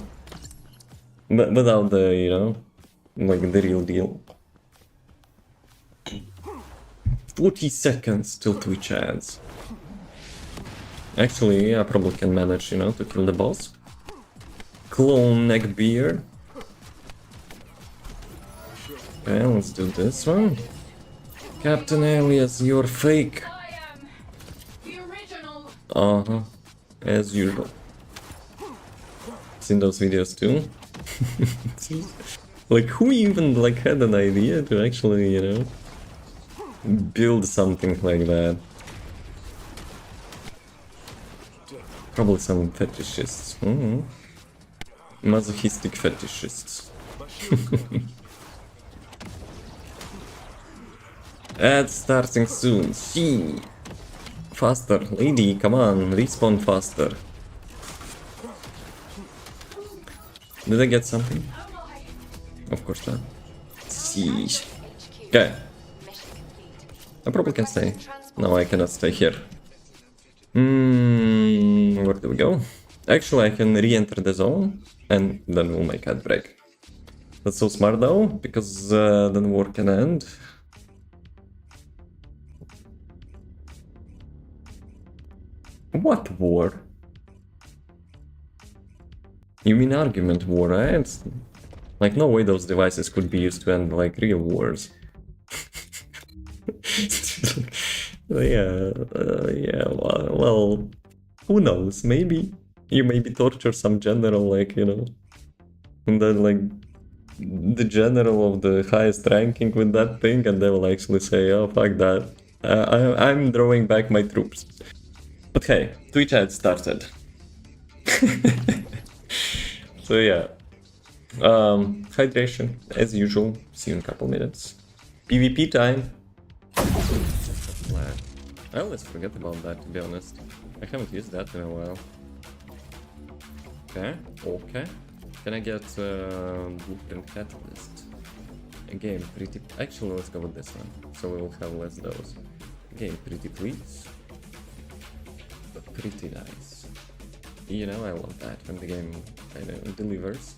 But without the, like the real deal. 40 seconds till Twitch ads. Actually, I probably can manage, to kill the boss. Clone neckbeard. Okay, let's do this one. Captain Alias, you're fake. Uh-huh, as usual. Seen those videos too. Like, who even like had an idea to actually, build something like that? Probably some fetishists. Masochistic fetishists. Ads starting soon. See. Faster, lady, come on, respawn faster. Did I get something? Of course not. Sheesh. Okay. I probably can stay. No, I cannot stay here. Where do we go? Actually, I can re-enter the zone, and then we'll make ad break. That's so smart though, because then war can end. What war? You mean argument war, right? Like, no way those devices could be used to end, like, real wars. Yeah, well, who knows? Maybe. You maybe torture some general, like, you know, and then, like, the general of the highest ranking with that thing, and they will actually say, oh, fuck that. I'm drawing back my troops. But hey, Twitch ad started. So yeah. Hydration, as usual. See you in a couple minutes. PvP time. I always forget about that, to be honest. I haven't used that in a while. Okay, okay. Can I get Blueprint Catalyst? Again, pretty... Actually, let's go with this one, so we will have less dose. Again, pretty please. But pretty nice. You know, I love that when the game kind of delivers.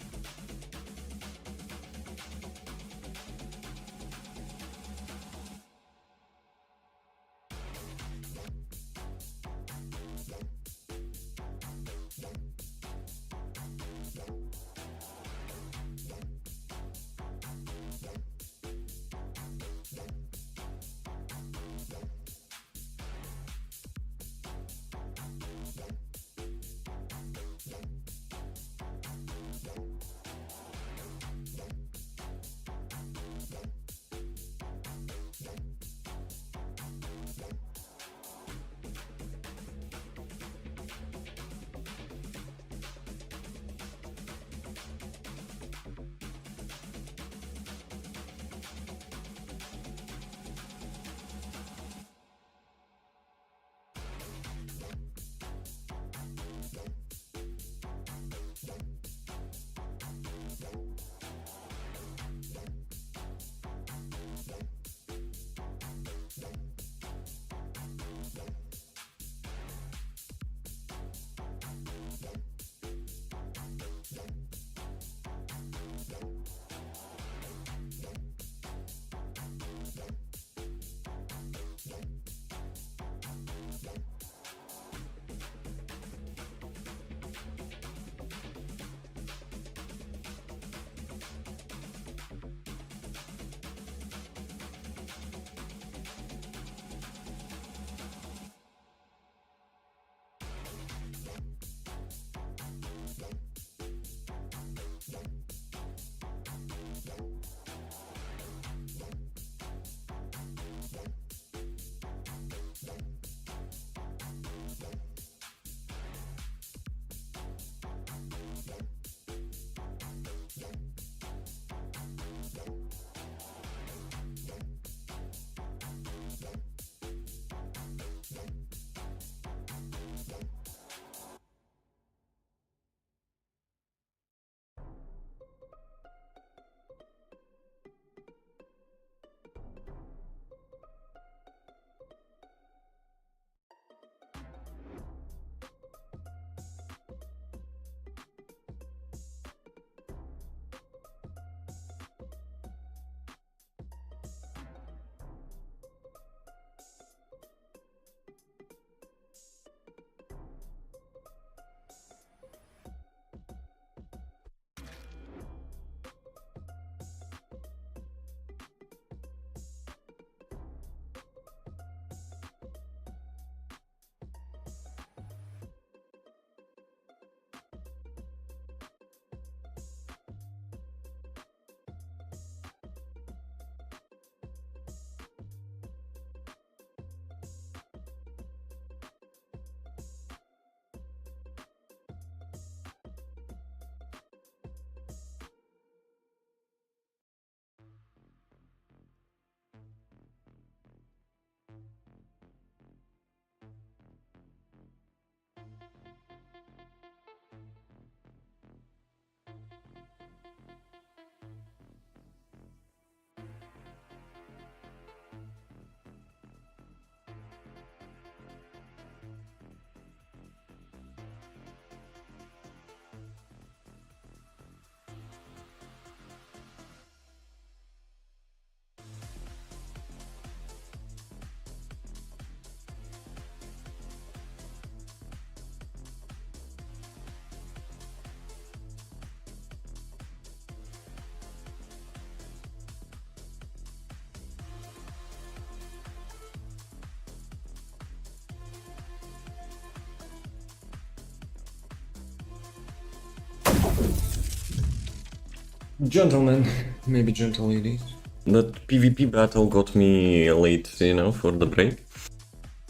Gentlemen, maybe gentle ladies. That PvP battle got me late, you know, for the break.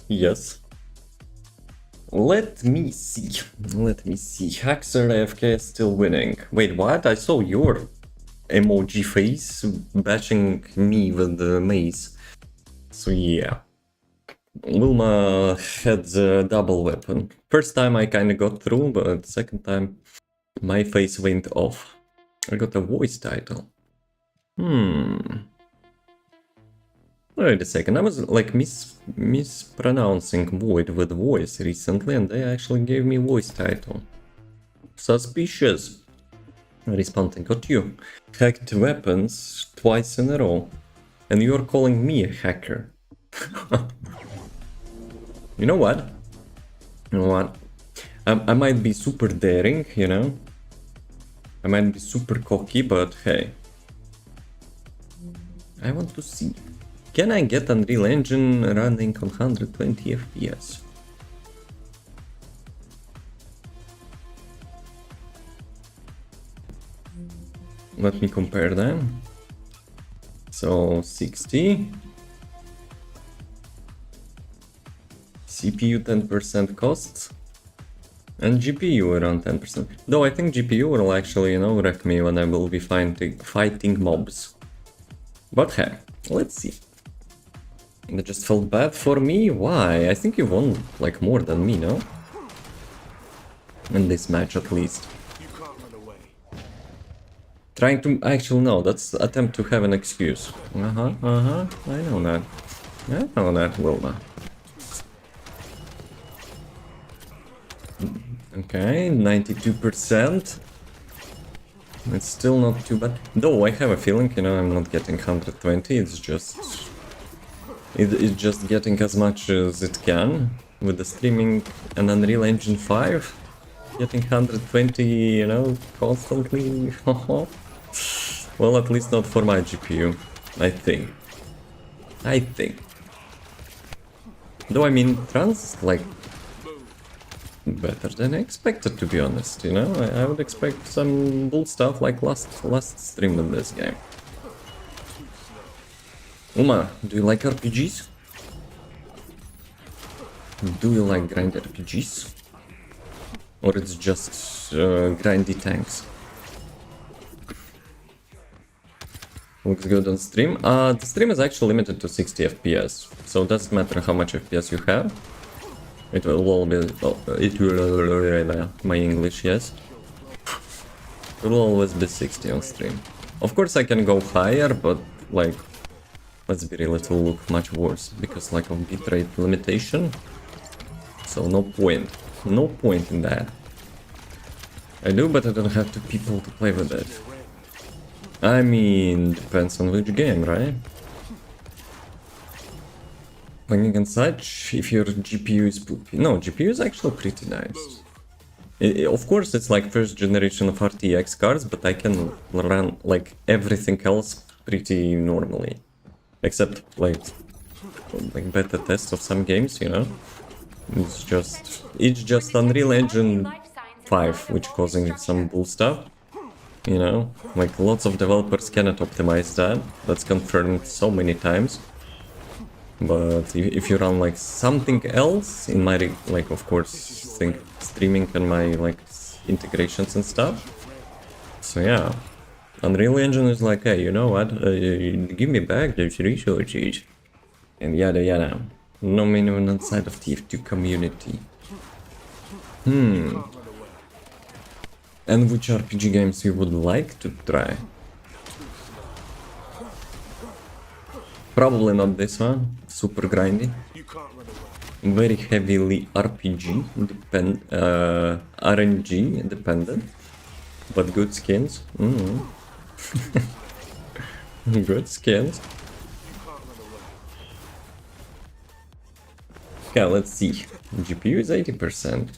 Yes. Let me see. Let me see. Haxer AFK is still winning. Wait, what? I saw your emoji face bashing me with the mace. So yeah. Wilma had the double weapon. First time I kinda got through, but second time my face went off. I got a voice title. Wait a second, I was like mispronouncing void with voice recently and they actually gave me voice title. Suspicious. Responding got you. Hacked weapons twice in a row. And you're calling me a hacker. You know what? You know what? I might be super daring, you know? I might be super cocky, but hey. I want to see. Can I get Unreal Engine running on 120 FPS? Let me compare them. So 60. CPU 10% costs. And GPU around 10%. Though I think GPU will actually, you know, wreck me when I will be fighting mobs. But hey, let's see. It just felt bad for me? Why? I think you won like more than me, no? In this match at least. Trying to... Actually no, that's attempt to have an excuse. I know that. I know that, Wilma. Okay, 92%. It's still not too bad. Though I have a feeling, you know, I'm not getting 120, it's just... It's just getting as much as it can. With the streaming and Unreal Engine 5. Getting 120, you know, constantly. Well, at least not for my GPU. I think. Though I mean, trans, like... better than I expected, to be honest, you know? I would expect some bull stuff like last stream in this game. Uma, do you like RPGs? Do you like grind RPGs? Or it's just grindy tanks? Looks good on stream. The stream is actually limited to 60 FPS, so it doesn't matter how much FPS you have. It will all be... my English, yes. It will always be 60 on stream. Of course I can go higher, but like... let's be real, it will look much worse, because like of bitrate limitation. So no point. No point in that. I do, but I don't have two people to play with it. I mean, depends on which game, right? Playing and such, if your GPU is poopy. No, GPU is actually pretty nice. Of course, it's like first generation of RTX cards, but I can run like everything else pretty normally. Except like beta tests of some games, you know? It's just Unreal Engine 5, which causing some bull stuff. You know? Like lots of developers cannot optimize that. That's confirmed so many times. But if you run like something else in my, like of course, think streaming and my like integrations and stuff. So yeah, Unreal Engine is like, hey, you know what, give me back those resources. And yada yada. No minimum outside of TF2 community. And which RPG games you would like to try? Probably not this one. Super grindy. Very heavily RPG RNG dependent. But good skins. Good skins. Yeah, let's see. GPU is 80%.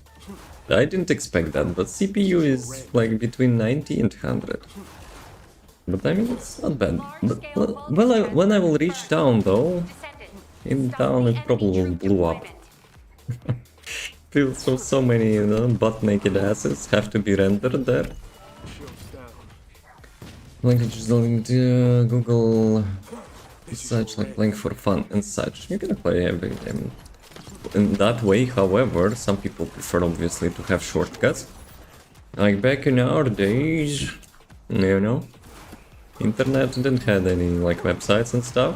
I didn't expect that, but CPU is like between 90 and 100. But I mean, it's not bad. But, well, when I will reach town though, in town it probably will blow up. Feels so many, you know, butt naked asses have to be rendered there. Languages like Google such like playing for fun and such. You can play every game in that way. However, some people prefer obviously to have shortcuts. Like back in our days, you know, internet didn't have any like websites and stuff.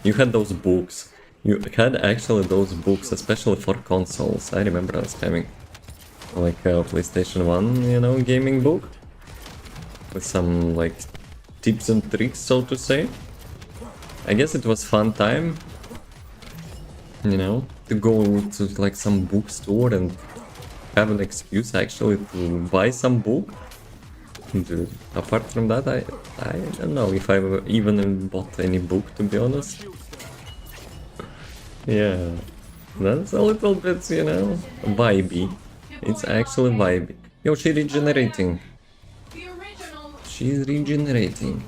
You had those books. You had actually those books, especially for consoles. I remember I was having like a PlayStation 1, you know, gaming book with some like tips and tricks, so to say. I guess it was fun time, you know, to go to like some bookstore and have an excuse actually to buy some book. And, apart from that, I don't know if I even bought any book, to be honest. Yeah, that's a little bit, you know, vibey. It's actually vibey. Yo, she's regenerating. She's regenerating.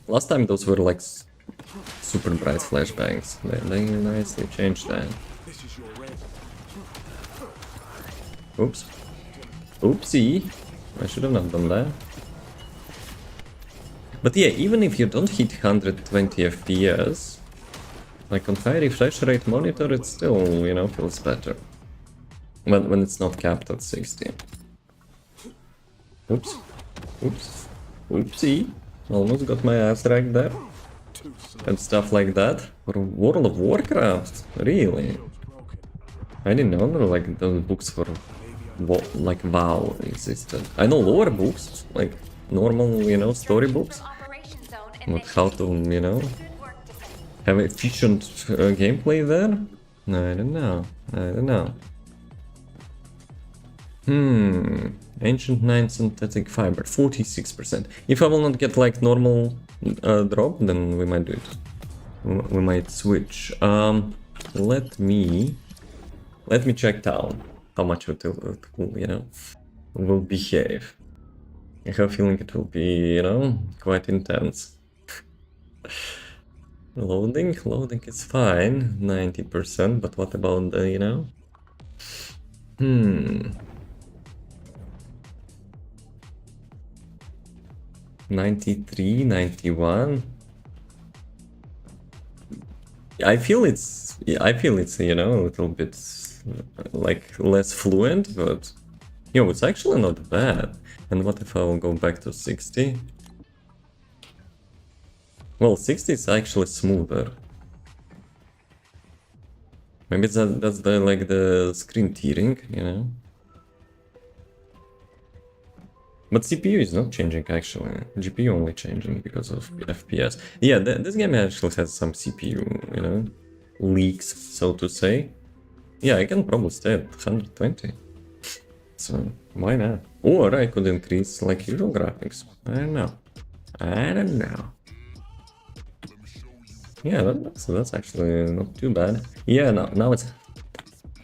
Last time those were like super bright flashbangs. They nicely changed that. Oops. Oopsie. I should have not done that. But yeah, even if you don't hit 120 FPS, like on high refresh rate monitor, it still, you know, feels better. When it's not capped at 60. Oops. Oops. Oopsie. Almost got my ass racked there. And stuff like that. For World of Warcraft? Really? I didn't know like those books for like WoW existed. I know lore books, like normal, you know, storybooks. Like how to, you know, have efficient gameplay there? I don't know. I don't know. Ancient 9 synthetic fiber, 46%. If I will not get like normal drop, then we might do it. We might switch. Let me check down how much it will, you know, will behave. I have a feeling it will be, you know, quite intense. Loading is fine, 90%, but what about the, you know? 93, 91. I feel it's, you know, a little bit like less fluent, but yo, it's actually not bad. And what if I will go back to 60? Well, 60 is actually smoother. Maybe that's the like the screen tearing, you know. But CPU is not changing actually. GPU only changing because of FPS. Yeah, this game actually has some CPU, you know, leaks, so to say. Yeah, I can probably stay at 120. So why not? Or I could increase like usual graphics. I don't know. I don't know. Yeah, that's actually not too bad. Yeah, now it's...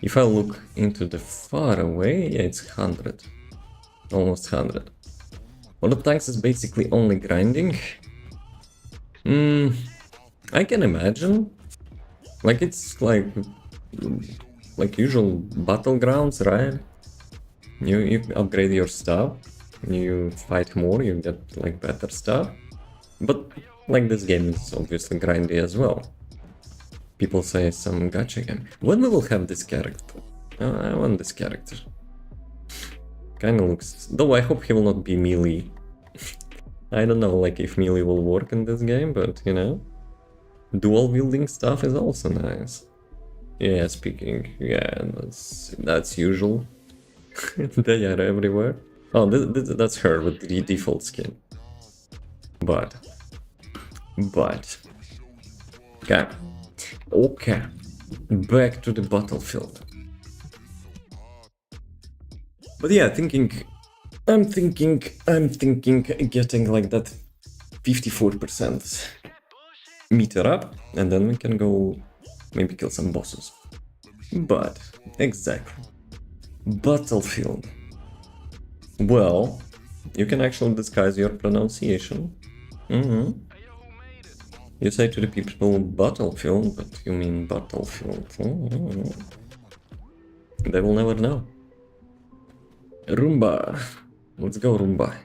If I look into the far away, yeah, it's 100. Almost 100. Well, the tanks is basically only grinding. I can imagine. Like, it's like usual battlegrounds, right? You upgrade your stuff, you fight more, you get like better stuff. But like this game is obviously grindy as well. People say some gacha game. When we will have this character? I want this character. Kinda looks... Though I hope he will not be melee. I don't know like if melee will work in this game, but you know. Dual wielding stuff is also nice. Yeah, speaking, yeah, that's usual. They are everywhere. Oh, that's her with the default skin. But... Okay. Back to the battlefield. But yeah, I'm thinking getting like that 54% meter up, and then we can go maybe kill some bosses. But, exactly. Battlefield. Well, you can actually disguise your pronunciation. You say to the people battlefield, but you mean battlefield. They will never know. Roomba. Let's go, Roomba.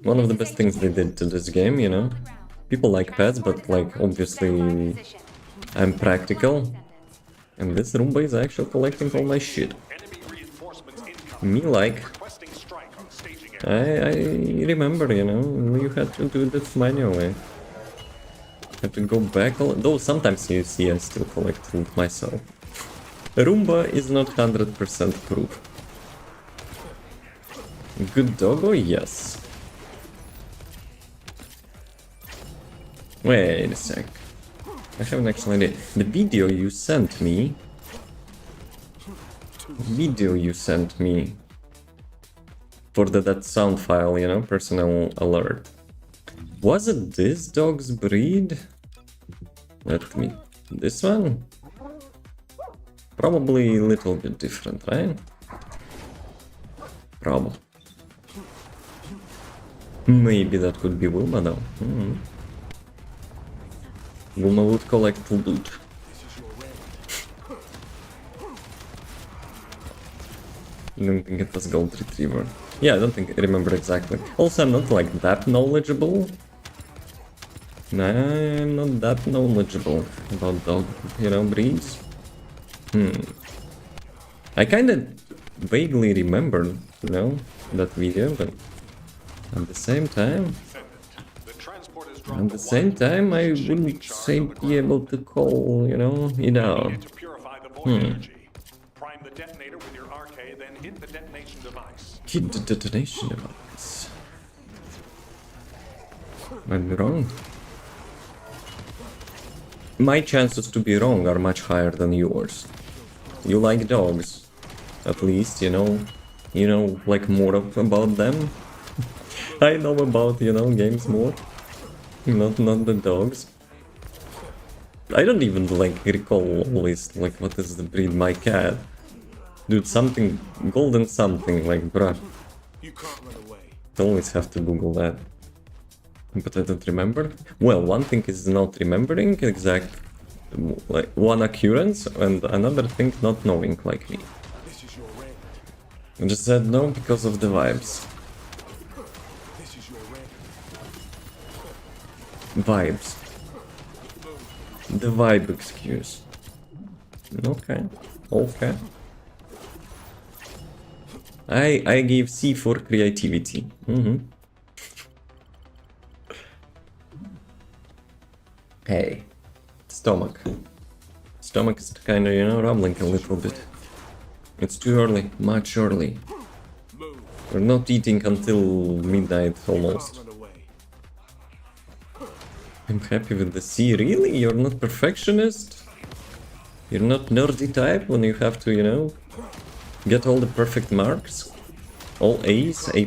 One of the best things they did to this game, you know? People like pets, but like, obviously, I'm practical. And this Roomba is actually collecting all my shit. Enemy reinforcements incoming. Me like. Requesting strike on staging area. I remember, you know, you had to do this manually. Have to go back, though sometimes you see I still collect loot myself. Roomba is not 100% proof. Good doggo, yes. Wait a sec. I have an actual idea. The video you sent me... For that sound file, you know, personal alert. Was it this dog's breed? Let me... This one? Probably a little bit different, right? Probably. Maybe that could be Wilma though. Wilma would collect loot. I don't think it was Gold Retriever. Yeah, I don't think I remember exactly. Also, I'm not like that knowledgeable. I'm not that knowledgeable about dog, you know, breeds. I kinda vaguely remember, you know, that video, but at the same time... The transport is At the same time, I wouldn't say be able to call, you know, it out. to purify the void energy. Prime the detonator with your RK, then hit the detonation device. Hit the detonation device. Might be wrong. My chances to be wrong are much higher than yours. You like dogs. At least, you know like more about them. I know about, you know, games more. Not the dogs. I don't even like recall always like what is the breed my cat. Dude, something golden something, like bruh. You can't run away. Always have to Google that. But I don't remember. Well, one thing is not remembering exact like one occurrence, and another thing not knowing like me. This is your end. I just said no because of the vibes. This is your end. Vibes. The vibe excuse. Okay. Okay. I gave C for creativity. Hey. Stomach. Stomach is kinda, you know, rumbling a little bit. It's too early. Much early. Move. We're not eating until midnight almost. Run away. I'm happy with the C. Really? You're not perfectionist? You're not nerdy type when you have to, you know, get all the perfect marks? All A's, A+.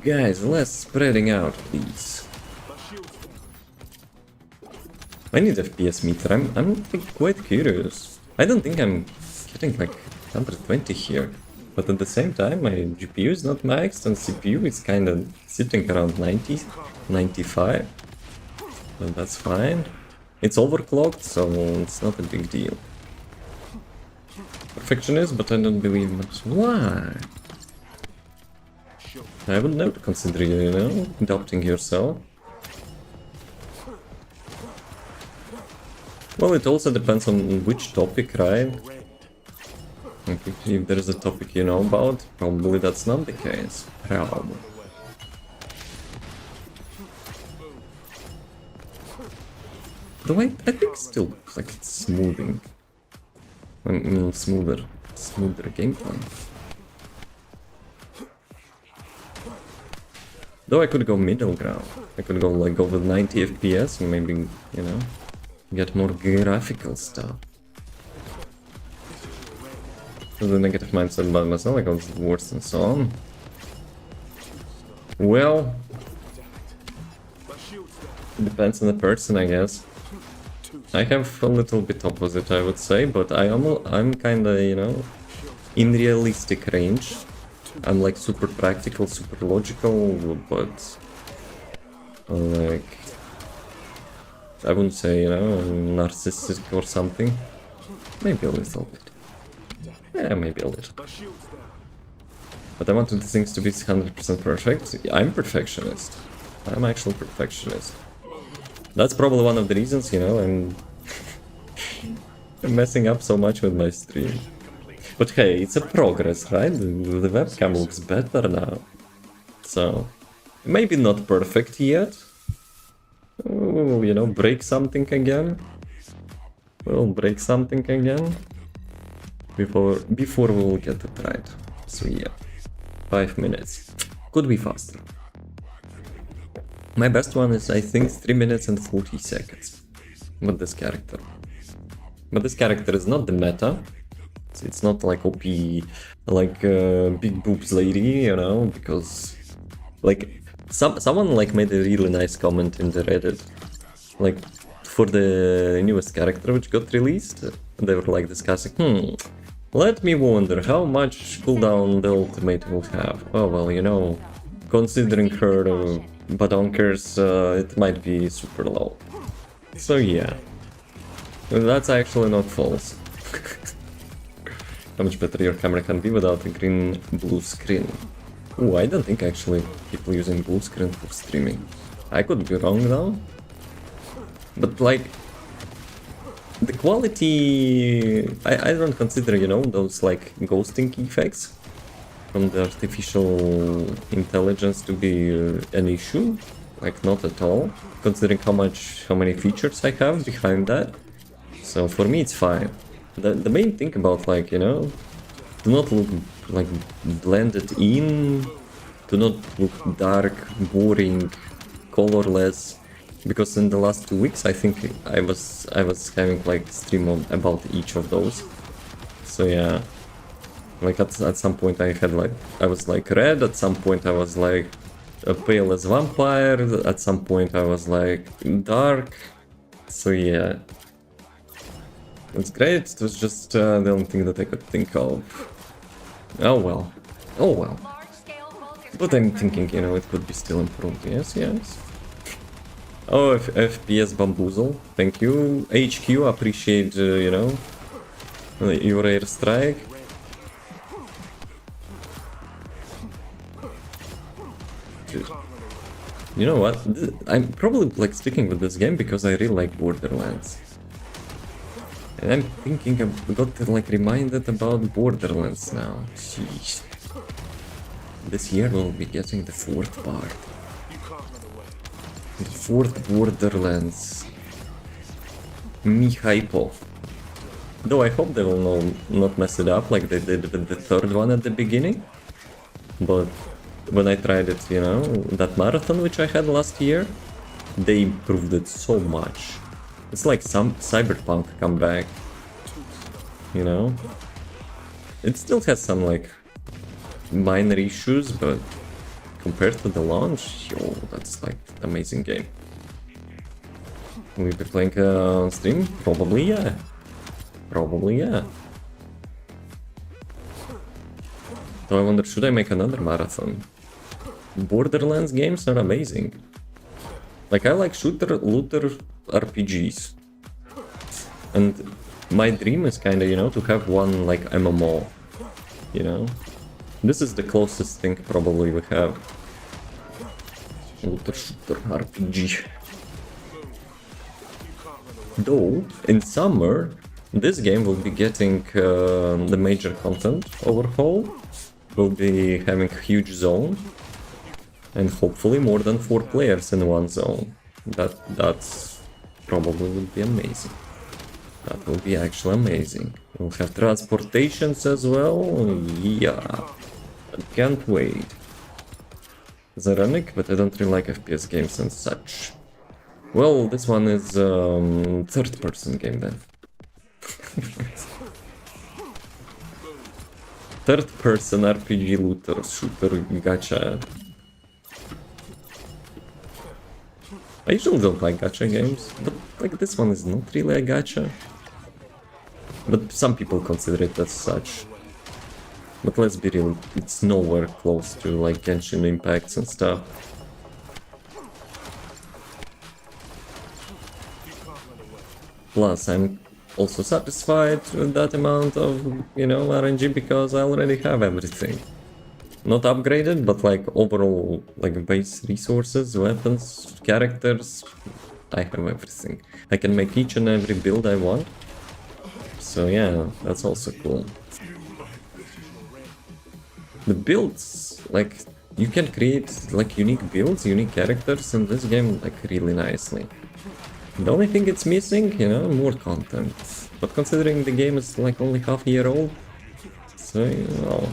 Guys, less spreading out, please. I need FPS meter. I'm like, quite curious. I don't think I'm getting like 120 here. But at the same time, my GPU is not maxed and CPU is kind of sitting around 90, 95. But that's fine. It's overclocked, so it's not a big deal. Perfectionist, but I don't believe much. Why? I would never consider you, you know, adopting yourself. Well, it also depends on which topic, right? Like if there's a topic you know about, probably that's not the case. Probably. Though I think still looks like it's smoothing. I mean, smoother gameplay. Though I could go middle ground. I could go like over 90 FPS and maybe, you know, get more graphical stuff. So the negative mindset about myself, like I was worse and so on. Well, depends on the person, I guess. I have a little bit opposite, I would say, but I'm kinda, you know, in realistic range. I'm like super practical, super logical, but like, I wouldn't say, you know, narcissistic or something. Maybe a little bit. Yeah, maybe a little. My shield's down. But I wanted things to be 100% perfect. I'm perfectionist. I'm actually perfectionist. That's probably one of the reasons, you know, I'm messing up so much with my stream. But hey, it's a progress, right? The webcam looks better now. So, maybe not perfect yet. We'll, you know, break something again. We'll break something again. Before we will get it right. So yeah, 5 minutes. Could be faster. My best one is, I think, 3 minutes and 40 seconds with this character. But this character is not the meta. It's not like OP, like big boobs lady, you know, because like someone like made a really nice comment in the Reddit, like for the newest character which got released. They were like discussing, let me wonder how much cooldown the ultimate will have. Oh well, you know, considering her badonkers, it might be super low. So yeah, that's actually not false. How much better your camera can be without a green-blue screen. Ooh, I don't think actually people using blue screen for streaming. I could be wrong though. But like, the quality, I don't consider, you know, those like ghosting effects from the artificial intelligence to be an issue. Like, not at all, considering how many features I have behind that. So for me it's fine. The main thing about, like, you know, do not look like blended in, do not look dark, boring, colorless, because in the last 2 weeks I think I was having like stream about each of those. So yeah, like at some point I was like red, at some point I was like a pale as vampire, at some point I was like dark. So yeah. It's great, it was just the only thing that I could think of. Oh well. Oh well. But I'm thinking, you know, it could be still improved. Yes, yes. Oh, FPS Bamboozle, thank you. HQ, appreciate, you know, your airstrike. You know what? I'm probably like sticking with this game because I really like Borderlands. And I'm thinking I've got like reminded about Borderlands now. Jeez. This year we'll be getting the 4th part. The 4th Borderlands. Me hypo. Though I hope they will not mess it up like they did with the 3rd one at the beginning. But when I tried it, you know, that marathon which I had last year, they improved it so much. It's like some Cyberpunk comeback, you know? It still has some like minor issues, but compared to the launch, yo, that's like an amazing game. Will we be playing on stream? Probably yeah. Probably yeah. So I wonder, should I make another marathon? Borderlands games are amazing. Like, I like looter RPGs. And my dream is kinda, you know, to have one like MMO. You know? This is the closest thing probably we have. Looter shooter RPG. Though, in summer, this game will be getting the major content overhaul. We'll be having a huge zone. And hopefully more than 4 players in one zone. That's probably will be amazing. That will be actually amazing. We'll have transportations as well. Yeah. I can't wait. Zaranic, but I don't really like FPS games and such. Well, this one is 3rd-person game then. 3rd-person RPG looter shooter gacha. I usually don't like gacha games, but like this one is not really a gacha. But some people consider it as such. But let's be real, it's nowhere close to like Genshin Impacts and stuff. Plus, I'm also satisfied with that amount of, you know, RNG because I already have everything. Not upgraded, but like overall, like base resources, weapons, characters, I have everything. I can make each and every build I want. So yeah, that's also cool. The builds, like, you can create like unique builds, unique characters in this game like really nicely. The only thing it's missing, you know, more content. But considering the game is like only half a year old, so you know,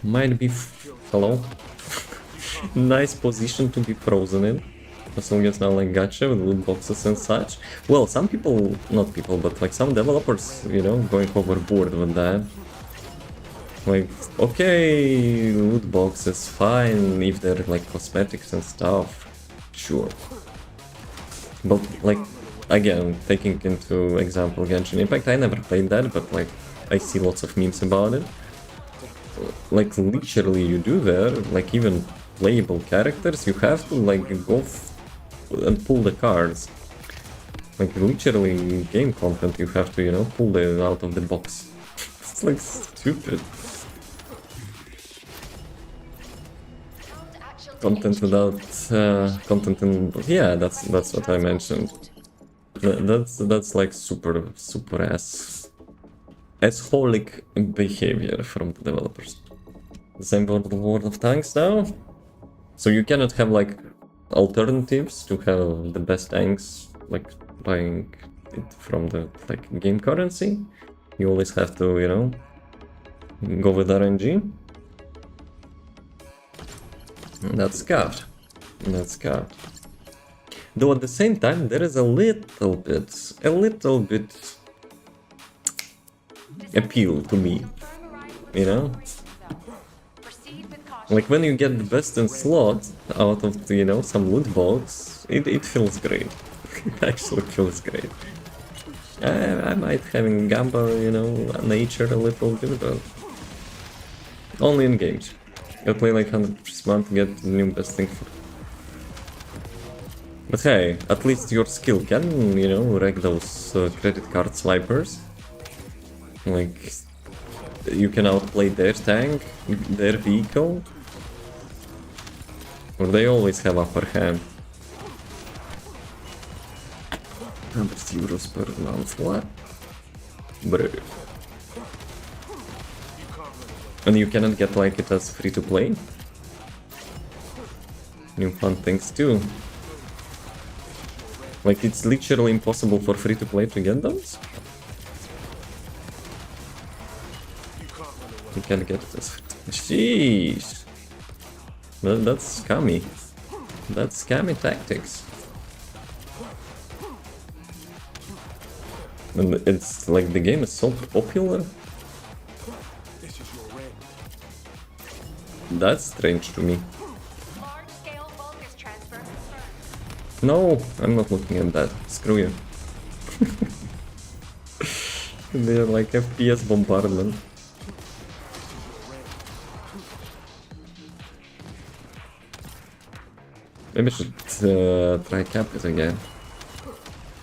might be hello. Nice position to be frozen in. As long as now like gacha with loot boxes and such. Well, some people, not people, but like some developers, you know, going overboard with that. Like, okay, loot boxes, fine, if they're like cosmetics and stuff, sure. But like, again, taking into example Genshin Impact, I never played that, but like, I see lots of memes about it. Like, literally you do there, like even playable characters, you have to like go and pull the cards. Like, literally game content, you have to, you know, pull it out of the box. It's like stupid. Content without content in, yeah, that's what I mentioned. That's like super assholic behavior from the developers. The same for the World of Tanks now. So you cannot have like alternatives to have the best tanks, like buying it from the like game currency. You always have to, you know, go with RNG. That's scuffed. That's scuffed. Though at the same time, there is a little bit appeal to me, you know? Like when you get the best in slot out of, you know, some loot box, it feels great. It actually feels great. I might having gamble, you know, nature a little bit, but only in games. You play like 100% to get the new best thing for. But hey, at least your skill can, you know, wreck those credit card swipers. Like, you can outplay their tank, their vehicle. Or they always have upper hand. 100 euros per month, what? Bro. And you cannot get like it as free to play? New fun things too. Like, it's literally impossible for free to play to get those? You can't get it as free to play. Sheesh! That's scammy. That's scammy tactics. And it's like the game is so popular. That's strange to me. Large-scale focus transfer confirmed. No, I'm not looking at that. Screw you. They're like FPS bombardment. Maybe I should try cap it again.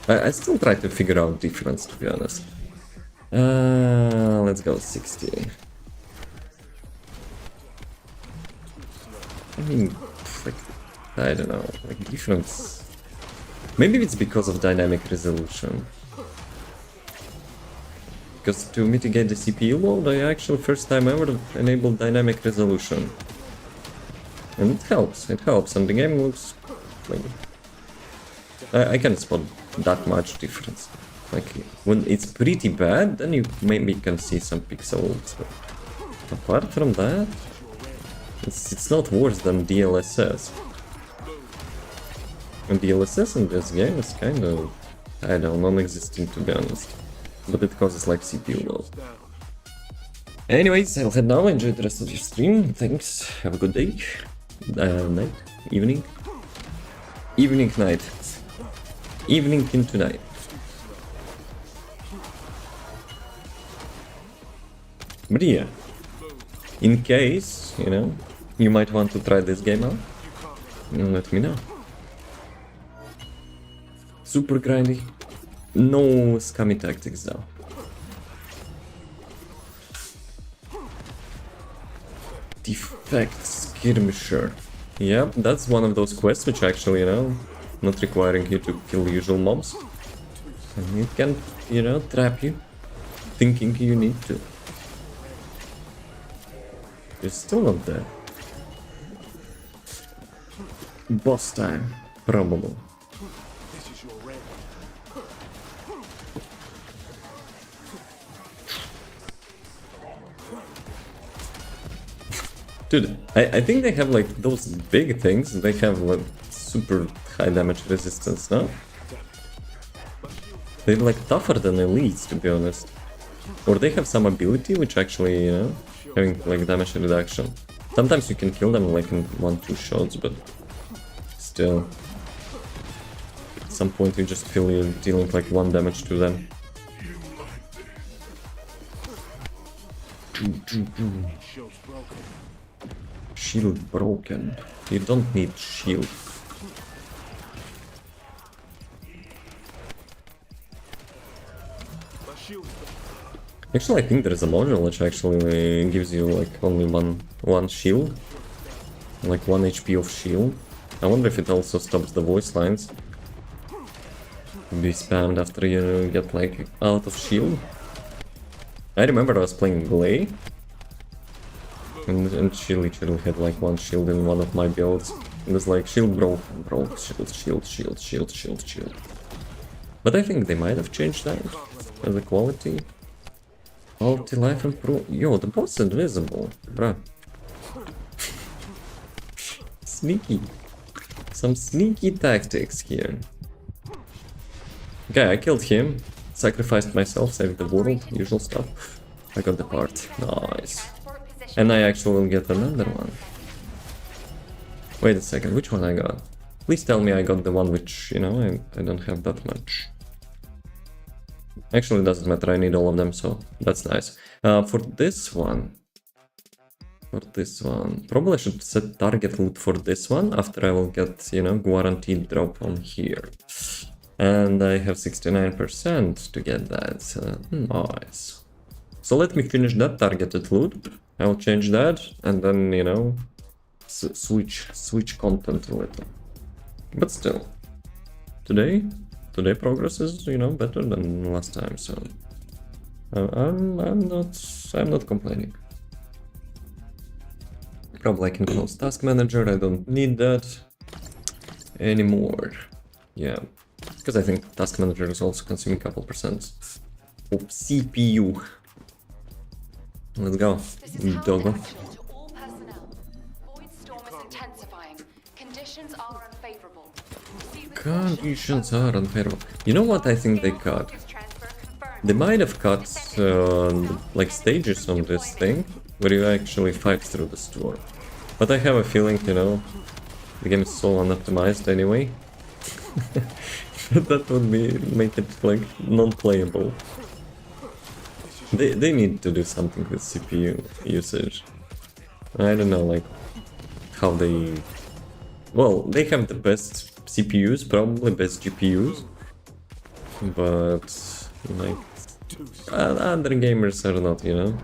I still try to figure out difference, to be honest. Let's go 60. I mean, like, I don't know, like difference. Maybe it's because of dynamic resolution. Because to mitigate the CPU load, I actually first time ever enabled dynamic resolution. And it helps, and the game looks like... I can't spot that much difference. Like, when it's pretty bad, then you maybe can see some pixels. But apart from that, it's not worse than DLSS. And DLSS in this game is kind of, I don't know, non-existent to be honest. But it causes like CPU load. Anyways, I'll head now, enjoy the rest of your stream, thanks, have a good day. Night? Evening? Evening, night. Evening into night. But yeah, in case, you know, you might want to try this game out, let me know. Super grindy, No scummy tactics though. Defect skirmisher. Yep, that's one of those quests which actually, you know, not requiring you to kill usual mobs. And it can, you know, trap you, thinking you need to. You're still not there. Boss time, probably. This is your rent. Dude, I think they have like those big things, they have like super high damage resistance, no? They're like tougher than elites, to be honest. Or they have some ability which actually, you know, having like damage reduction. Sometimes you can kill them like in 1-2 shots, but still. At some point you just feel you're dealing like 1 damage to them. Shield's broken. Shield broken. You don't need shield. My shield's Actually, I think there is a module which actually gives you like only one shield, like 1 HP of shield. I wonder if it also stops the voice lines to be spammed after you get like out of shield. I remember I was playing Glay, and she literally had like 1 shield in one of my builds. It was like shield broke, shield. But I think they might have changed that as a quality. Quality life improve. Yo, the boss is invisible, bruh. Sneaky. Some sneaky tactics here. Okay, I killed him, sacrificed myself, saved the world, usual stuff. I got the part. Nice. Transport position. And I actually will get another one. Wait a second, which one I got? Please tell me I got the one which, you know, I don't have that much. Actually, it doesn't matter, I need all of them, so that's nice. For this one, probably I should set target loot for this one, after I will get, you know, guaranteed drop on here. And I have 69% to get that, so nice. So let me finish that targeted loot, I'll change that, and then, you know, switch content a little. But still, today progress is, you know, better than last time, so I'm not complaining. Probably I can close task manager, I don't need that anymore. Yeah, because I think task manager is also consuming a couple percent of CPU. Let's go, This is house doggo. action to all personnel. Void storm is intensifying. Conditions are unfavorable. See the Conditions are unfavorable. You know what I think they cut? focus transfer confirmed. They might have cut like stages on this thing where you actually fight through the store. But I have a feeling, you know, the game is so unoptimized anyway. That would make it like non-playable. They need to do something with CPU usage. I don't know, like how they. Well, they have the best CPUs, probably best GPUs, but like other gamers are not, you know,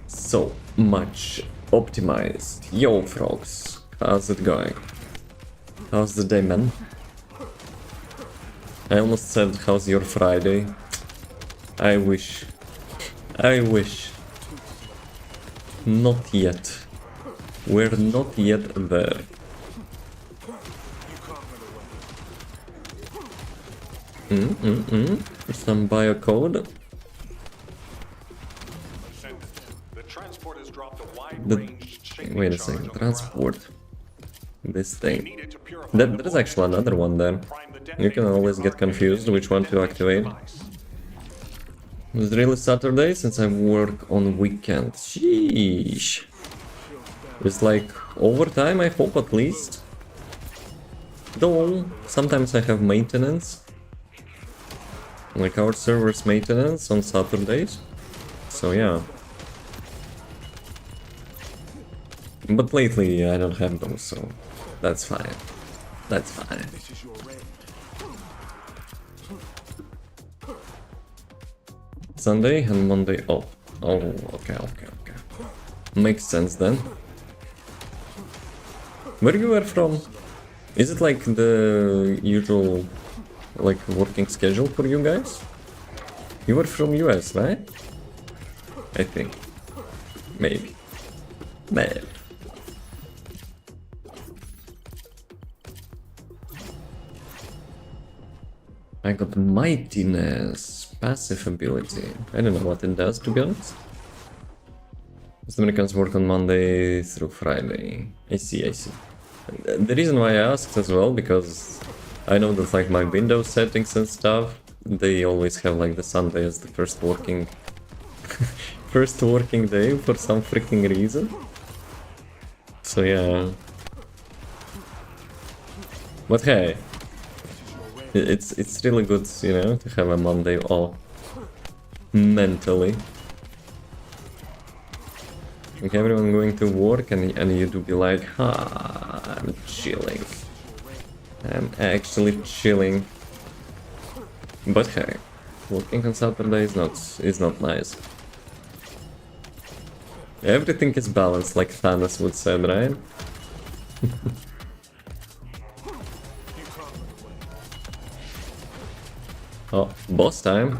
so much optimized. Yo, frogs, how's it going? How's the day, man? I almost said, how's your Friday? I wish. Not yet. We're not yet there. Some biocode. Descendant. The transport has dropped a The, wide-range wait a charge second, on the transport. This thing. Needed to purify There the is void actually another one there. prime the You can detonator always with get your confused which one to detonation activate. device. It's really Saturday since I work on weekends. Sheesh. It's like overtime, I hope, at least. Though, sometimes I have maintenance. Like our server's maintenance on Saturdays. So yeah. But lately I don't have those, so that's fine. That's fine. This is your rent. Sunday and Monday off. Oh, okay. Makes sense then. Where you were from? Is it like the usual like working schedule for you guys? You were from US, right? I think. Maybe. I got mightiness, passive ability. I don't know what it does, to be honest. Most Americans work on Monday through Friday. I see. The reason why I asked as well, because I know that like my Windows settings and stuff, they always have like the Sunday as the first working day for some freaking reason. So yeah. But hey, it's really good, you know, to have a Monday off mentally. Like everyone going to work and you do be like, I'm chilling. I'm actually chilling. But hey, working on Saturday is not nice. Everything is balanced, like Thanos would say, right? Oh, boss time.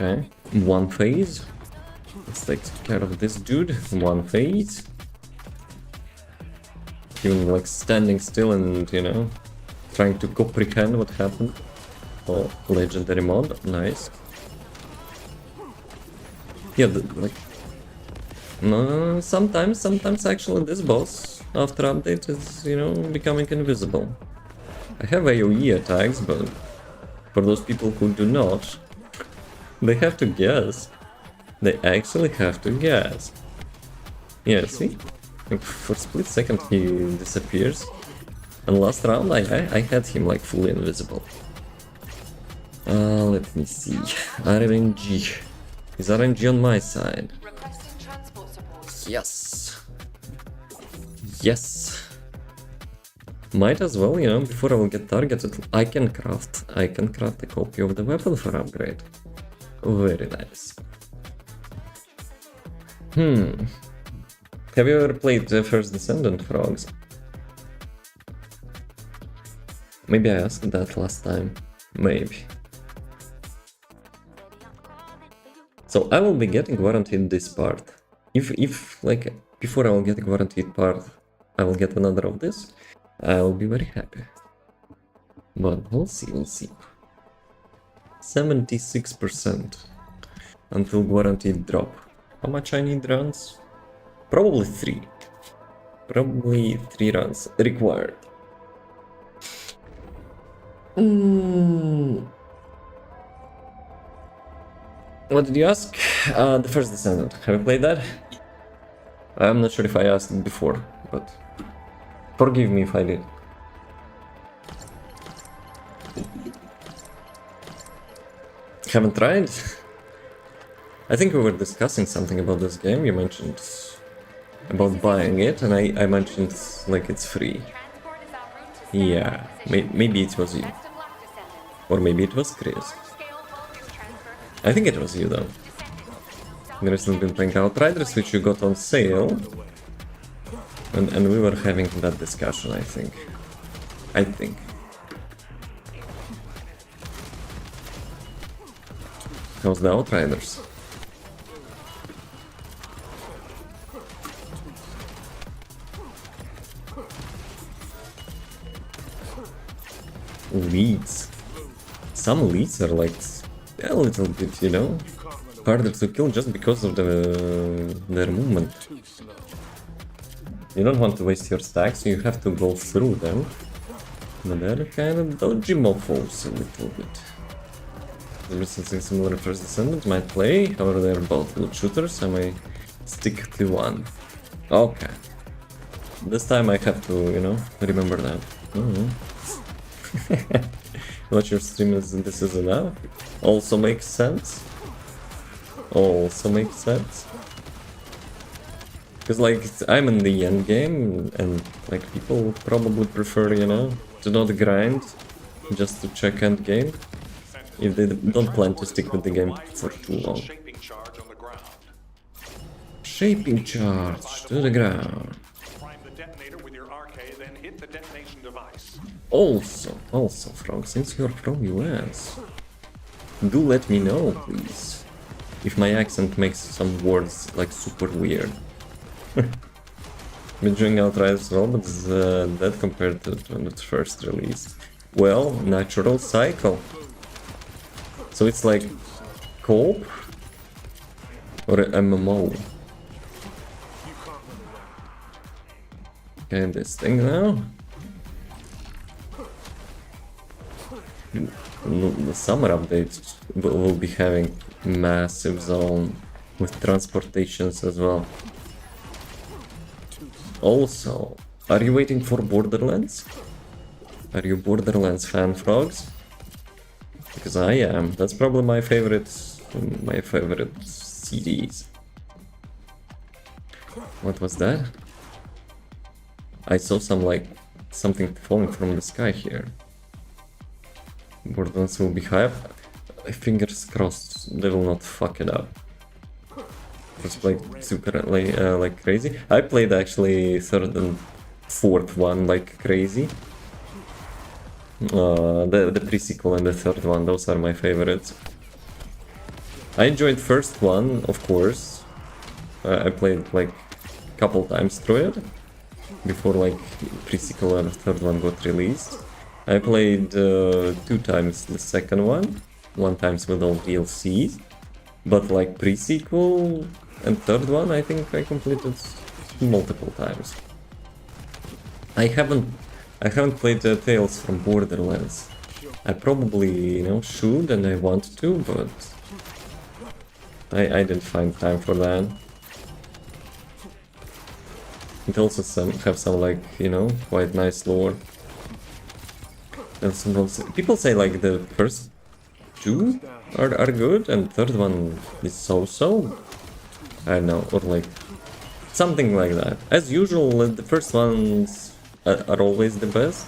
Okay, one phase. Let's take care of this dude. One phase. Even like standing still and, you know, trying to comprehend what happened. Oh, legendary mod. Nice. Yeah, like... No, sometimes actually this boss, after update, is, you know, becoming invisible. I have AoE attacks, but for those people who do not, they have to guess. They actually have to guess. Yeah, see? Like, for a split second he disappears. And last round I had him like fully invisible. Let me see. RNG. Is RNG on my side? Requesting transport support. Yes. Yes. Might as well, you know, before I will get targeted, I can craft a copy of the weapon for upgrade. Very nice. Have you ever played the first Descendant, frogs? Maybe I asked that last time. Maybe. So I will be getting guaranteed this part. If like before I will get a guaranteed part, I will get another of this, I will be very happy. But we'll see. 76% until guaranteed drop. How much I need runs? Probably 3. Probably 3 runs required. What did you ask? The first Descendant. Have you played that? I'm not sure if I asked it before, but forgive me if I did. Haven't tried? I think we were discussing something about this game. You mentioned about buying it, and I mentioned like it's free. Transport is en route to Yeah, maybe it was you. Best of luck, Descendants. Or maybe it was Chris. Large-scale volume transfer. I think it was you though. The rest has been playing Outriders, which you got on sale. And we were having that discussion, I think. How's the Outriders? Leads. Some leads are like a little bit, you know, harder to kill just because of their movement. You don't want to waste your stacks, so you have to go through them. But they're kind of dodgy mofos a little bit. There's something similar to First Descendant might play, however they're both good shooters, I may stick to one. Okay. This time I have to, you know, remember that. Watch your stream as this is enough. Also makes sense. Because like I'm in the end game and like people probably prefer, you know, to not grind just to check end game. If they don't plan to stick with the game for too long. Shaping charge on the ground. Shaping charge to the ground. Prime the detonator with your RK, then hit the detonation device. Also, Frog, since you're from US, do let me know, please, if my accent makes some words like super weird. Been doing outright as well, but it's dead compared to when it first released. Well, natural cycle. So it's like co-op or a MMO. Okay, this thing now. The summer update will be having massive zone with transportations as well. Also, are you waiting for Borderlands? Are you Borderlands fan, Frogs? Because I am. That's probably my favorite series. What was that? I saw something falling from the sky here. Borderlands will be hype. Fingers crossed they will not fuck it up. Just like super like crazy. I played actually third and fourth one like crazy. The pre-sequel and the third one, those are my favorites. I enjoyed first one, of course. I played like a couple times through it before like pre-sequel and the third one got released. I played 2 times the second one times with all DLCs, but like pre-sequel and third one I think I completed multiple times. I haven't played Tales from Borderlands. I probably, should and I want to, but I didn't find time for that. It also have some like, quite nice lore. And people say like the first 2 are good and third one is so. I don't know, or like something like that. As usual, the first ones are always the best,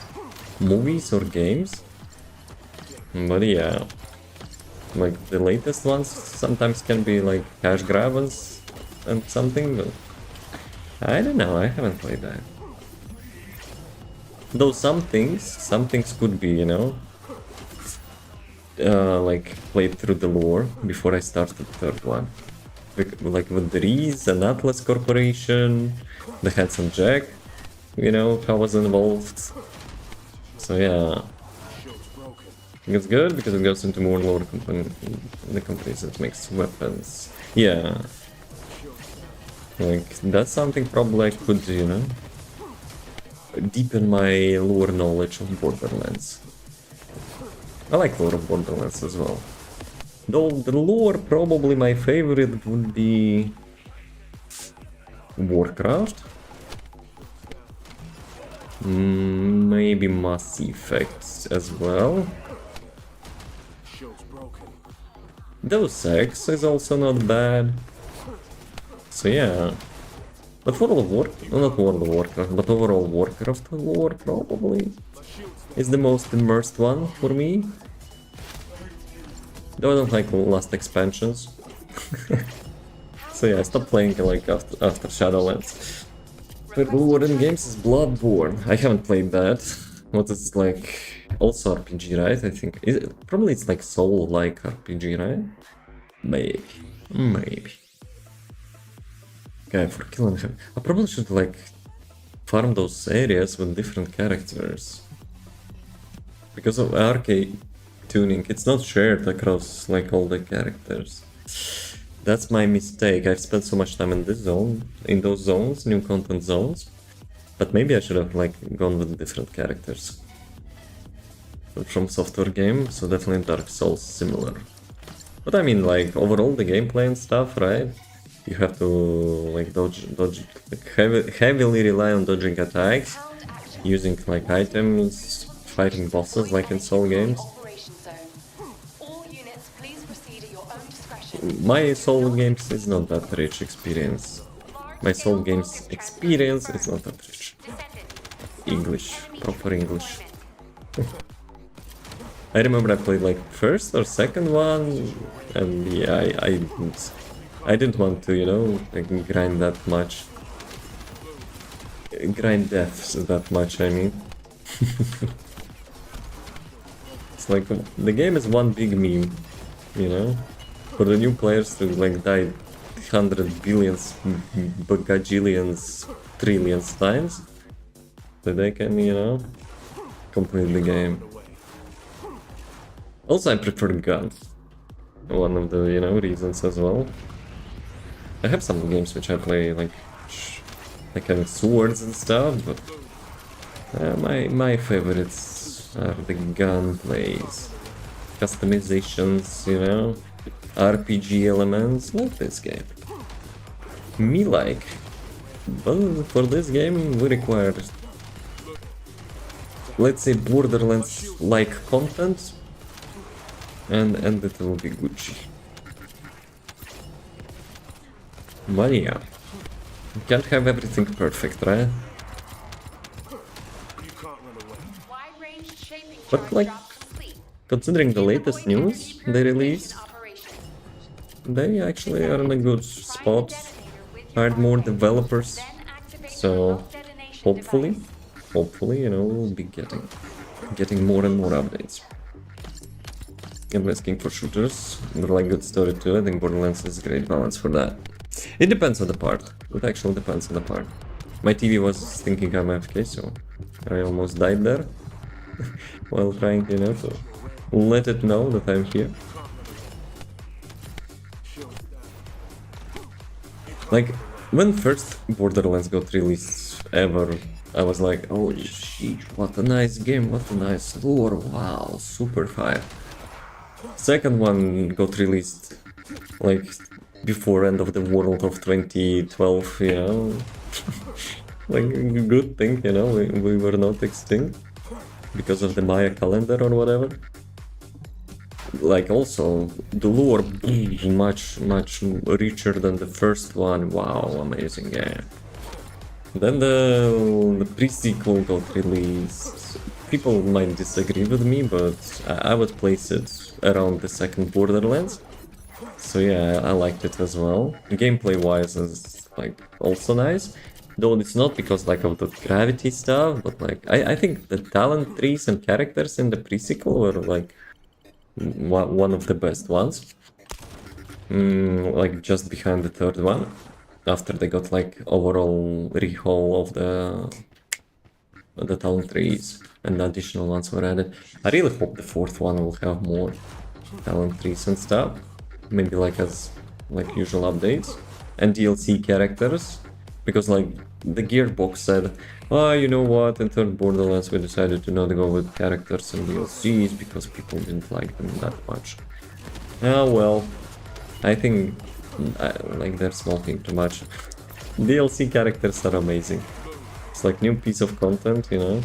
movies or games. But yeah, like the latest ones sometimes can be like cash grabs and something, but I don't know, I haven't played that. Though some things could be, like played through the lore before I started the third one. Like with the Reese and Atlas Corporation, the Handsome Jack, how was involved. So yeah, it's good because it goes into more lore the companies that makes weapons. Yeah, like that's something probably I could, deepen my lore knowledge of Borderlands. I like lore of Borderlands as well. Though the lore, probably my favorite would be Warcraft. Maybe Mass Effect as well. Deus Ex is also not bad. So yeah. But World of Warcraft, not World of Warcraft, but overall Warcraft lore probably is the most immersed one for me. Though I don't like last expansions. So yeah, I stopped playing like after Shadowlands. But lore in games is Bloodborne. I haven't played that. What is like also RPG, right? I think probably it's like Soul-like RPG, right? Maybe. Okay, for killing him. I probably should like farm those areas with different characters. Because of arcade tuning, it's not shared across like all the characters. That's my mistake. I've spent so much time in this zone, in those zones, new content zones. But maybe I should have like gone with different characters. But from software game, so definitely Dark Souls similar. But I mean like overall the gameplay and stuff, right? You have to like dodge, like heavily rely on dodging attacks, using like items, fighting bosses like in Soul games. My Soul games is not that rich experience. My Soul games experience is not that rich. English, proper English. I remember I played like first or second one, and yeah, I didn't want to, you know, like grind that much. Grind deaths that much, I mean. It's like the game is one big meme, you know? For the new players to like die 100 billions, bagajillions, trillions times, so they can, you know, complete the game. Also, I prefer guns. One of the, you know, reasons as well. I have some games which I play like having swords and stuff, but my favorites are the gunplays, customizations, you know, RPG elements, like this game. Me like, but for this game we require, let's say, Borderlands-like content, and it will be Gucci. But yeah, you can't have everything perfect, right? Wide-range shaping But charge like, drops complete. considering the latest Deploy news energy they purification released, operation. they actually are in a good Find spot. the detonator with your Hired more RK, developers, then activate the so remote detonation hopefully, device. you know, we'll be getting more and more updates. I'm asking for shooters. They're like good story too. I think Borderlands is a great balance for that. It depends on the part. It actually depends on the part. My TV was thinking I'm AFK, so I almost died there while trying, you know, to let it know that I'm here. Like, when first Borderlands got released ever, I was like, oh shit, what a nice game, what a nice lore, wow, super fire. Second one got released like before end of the world of 2012, you know. Like a good thing, you know, we were not extinct because of the Maya calendar or whatever. Like also the lore much richer than the first one. Wow, amazing, yeah. Then the pre-sequel got released. People might disagree with me, but I would place it around the second Borderlands. So yeah, I liked it as well. Gameplay wise is like also nice. Though it's not because like of the gravity stuff, but like I think the talent trees and characters in the pre-sequel were like one of the best ones. Like just behind the third one. After they got like overall rehaul of the talent trees and the additional ones were added. I really hope the fourth one will have more talent trees and stuff. Maybe like as like usual updates and DLC characters, because like the Gearbox said, oh, you know what, in third Borderlands we decided to not go with characters and DLCs because people didn't like them that much. Oh well, I think like they're smoking too much. DLC characters are amazing. It's like new piece of content, you know.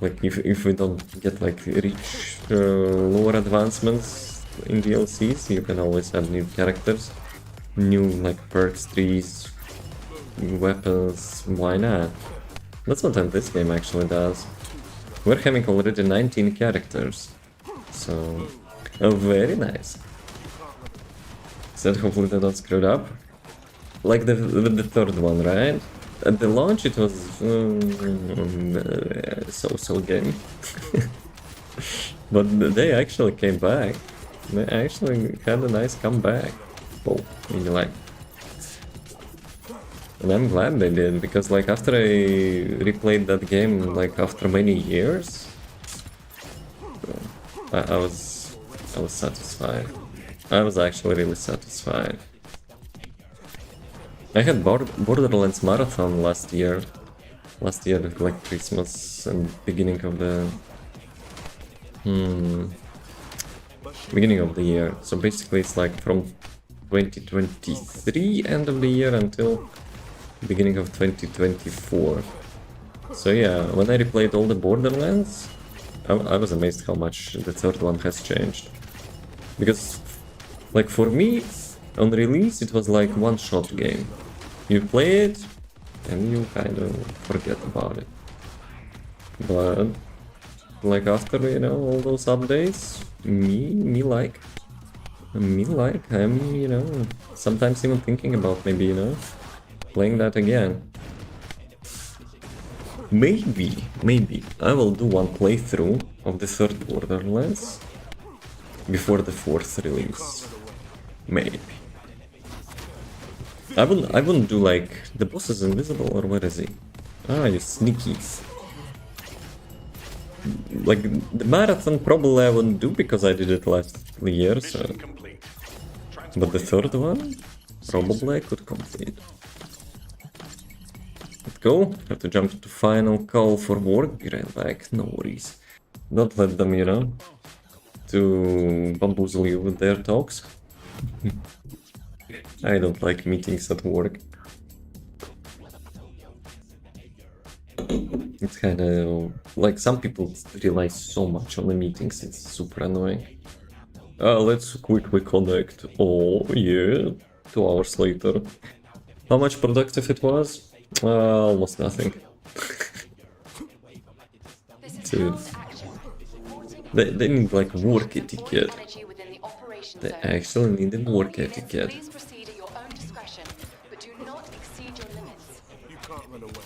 Like if we don't get like rich lore advancements in DLCs, you can always add new characters, new like perks, trees, weapons. Why not? That's what this game actually does. We're having already 19 characters, so very nice. So hopefully they don't screw it up. Like the third one, right? At the launch it was so game. But they actually came back. They actually had a nice comeback. Oh, you like. And I'm glad they did, because like after I replayed that game like after many years, I was satisfied. I was actually really satisfied. I had Borderlands Marathon last year like Christmas and beginning of the year. So basically it's like from 2023 end of the year until beginning of 2024. So yeah, when I replayed all the Borderlands, I was amazed how much the third one has changed. Because like for me, on release it was like one-shot game. You play it and you kind of forget about it. But like after, you know, all those updates, me like, I'm, you know, sometimes even thinking about maybe, you know, playing that again. Maybe I will do one playthrough of the third Borderlands before the fourth release. Maybe. I wouldn't do like the boss is invisible, or where is he? Ah, you sneaky. Like the marathon probably I wouldn't do because I did it last year, so. Mission complete. But the third one probably I could complete. Let's go. Have to jump to final call for work. Be right back. No worries. Don't let them, you know, to bamboozle you with their talks. I don't like meetings at work. It's kind of like some people rely so much on the meetings, it's super annoying. Let's quickly connect. Oh yeah, 2 hours later. How much productive it was? Almost nothing. This is Dude. house action. Reporting They need like work etiquette. energy within the operation They zone. actually need a work Units, etiquette. please proceed at your own discretion, but do not exceed your limits. You can't run away.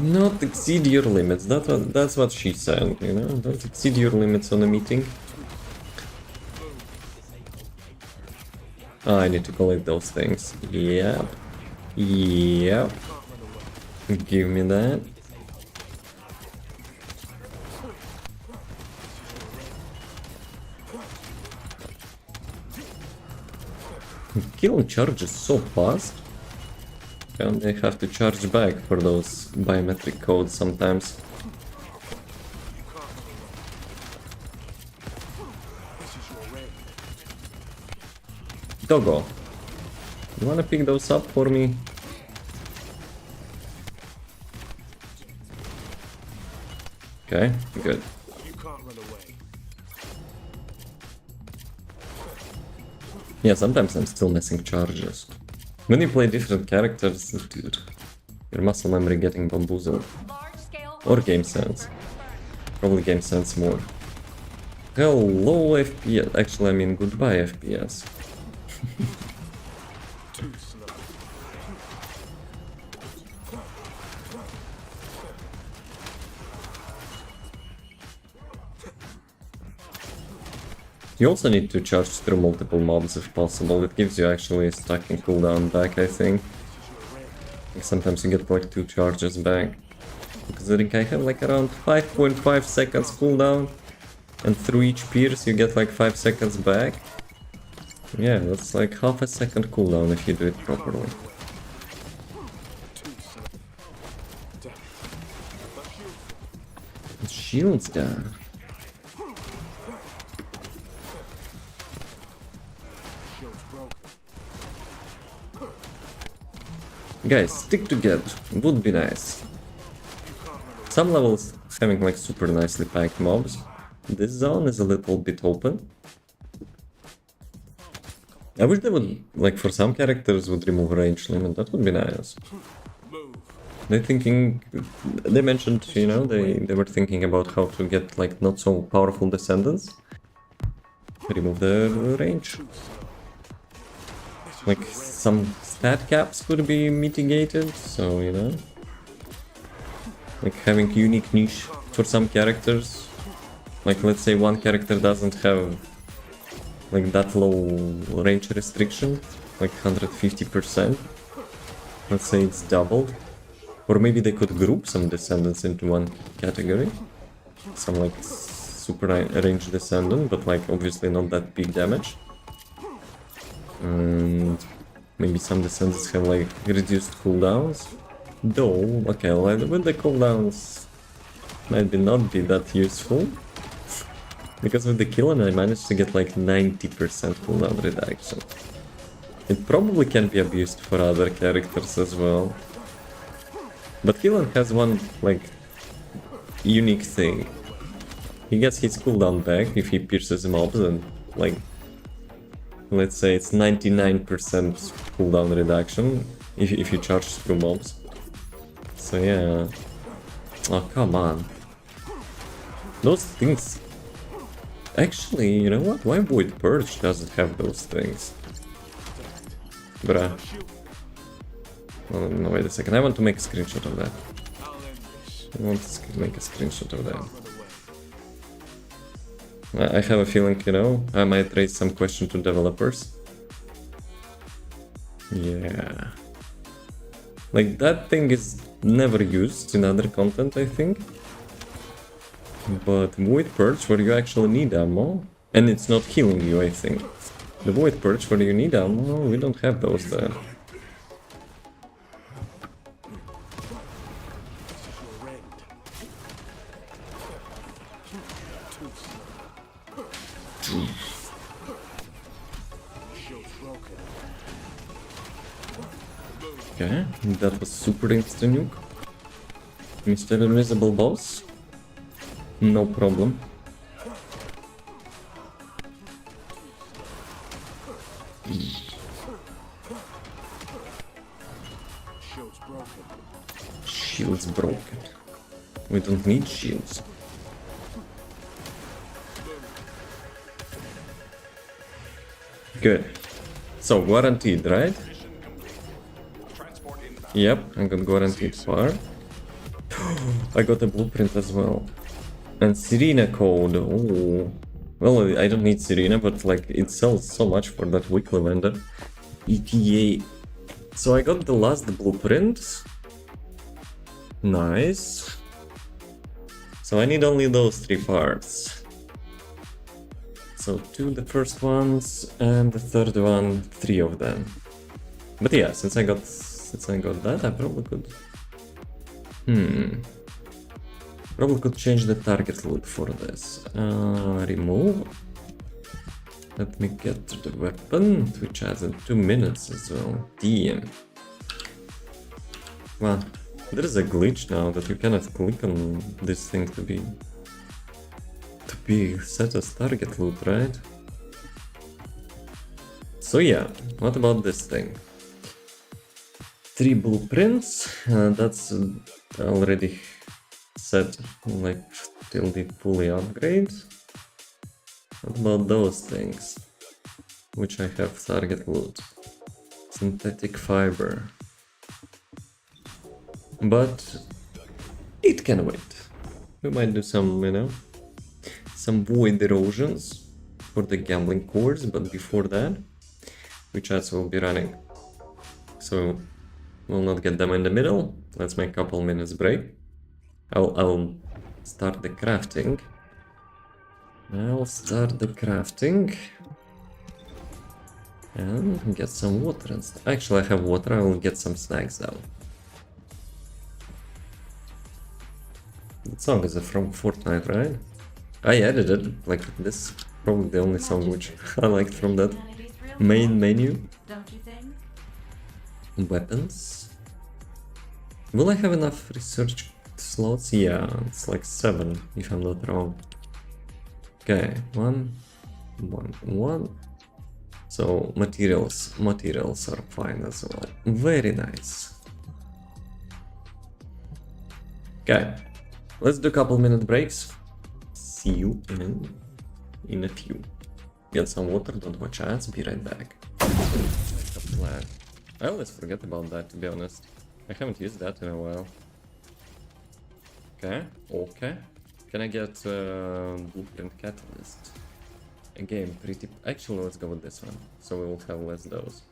Not exceed your limits. That's what she said, you know? Don't exceed your limits on a meeting. I need to collect those things. Yep. Yep. Give me that. Kill charges so fast. And they have to charge back for those biometric codes sometimes. This is your end. Doggo, you wanna pick those up for me? Okay, good. You can't run away. Yeah, sometimes I'm still missing charges. When you play different characters, dude, your muscle memory getting bamboozled. Large scale Or game sense. Probably game sense more. Hello FPS. Actually, I mean goodbye FPS. Too slow. You also need to charge through multiple mobs if possible. It gives you actually a stacking cooldown back, I think. Like sometimes you get like 2 charges back. Because I think I have like around 5.5 seconds cooldown. And through each pierce you get like 5 seconds back. Yeah, that's like half a second cooldown if you do it properly. Too slow. Damn. But you Shields down. shield's broken. Guys, stick together. Would be nice. Some levels having like super nicely packed mobs. This zone is a little bit open. I wish they would, like for some characters, would remove range limit. That would be nice. Move. They mentioned, you know, they were thinking about how to get like not so powerful descendants. Remove the range. Like some stat caps could be mitigated, so you know. Like having unique niche for some characters. Like let's say one character doesn't have like that low range restriction, like 150%. Let's say it's doubled. Or maybe they could group some descendants into one category. Some like super range descendant, but like obviously not that big damage. And maybe some descendants have like reduced cooldowns. Though, okay, like with the cooldowns might not be that useful. Because with the Killen I managed to get like 90% cooldown reduction. It probably can be abused for other characters as well. But Killen has one like unique thing. He gets his cooldown back if he pierces mobs and like let's say it's 99% cooldown reduction if you charge through mobs. So yeah. Oh come on. Those things... Actually, you know what? Why Void Purge doesn't have those things? Bruh. Oh, no, wait a second. I want to make a screenshot of that. I'll end this. I want to make a screenshot of that. Run away. I have a feeling, you know, I might raise some question to developers. Yeah. Like, that thing is never used in other content, I think. But Void Purge, where you actually need ammo, and it's not healing you, I think. The Void Purge, where you need ammo, we don't have those there. Your end. Too slow. Shield's broken. Okay, that was super insta-nuke. Mr. Invisible Boss? No problem. Shield's broken. Shield's broken. We don't need shields. Good. So, guaranteed, right? Transport inbound. Yep, I got guaranteed part. I got a blueprint as well. And Serena code. Oh. Well, I don't need Serena, but like it sells so much for that weekly vendor. ETA. So I got the last blueprint. Nice. So I need only those 3 parts. So 2 the first ones, and the third one, 3 of them. But yeah, since I got that, I probably could. Probably could change the target loot for this. Remove. Let me get to the weapon, which has in 2 minutes as well. Damn. Well, there is a glitch now that you cannot click on this thing to be set as target loot, right? So yeah, what about this thing? 3 blueprints, that's already set like till the fully upgrade. What about those things? Which I have target loot. Synthetic fiber. But it can wait. We might do some, you know, some void erosions for the gambling cores, but before that, which ads will be running. So we'll not get them in the middle. Let's make a couple minutes break. I'll start the crafting. And get some water and stuff. Actually, I have water. I will get some snacks though. That song is from Fortnite, right? I added it. Like this, probably the only song which I liked from that main menu. Don't you think? Weapons. Will I have enough research slots? Yeah, it's like 7 if I'm not wrong. Okay, one. So materials are fine as well. Very nice. Okay, let's do a couple minute breaks. See you in a few. Get some water, don't watch ads, be right back. Like a plan. I always forget about that, to be honest. I haven't used that in a while. Okay. Can I get blueprint catalyst? Again, pretty... Actually, let's go with this one. So we will have less those.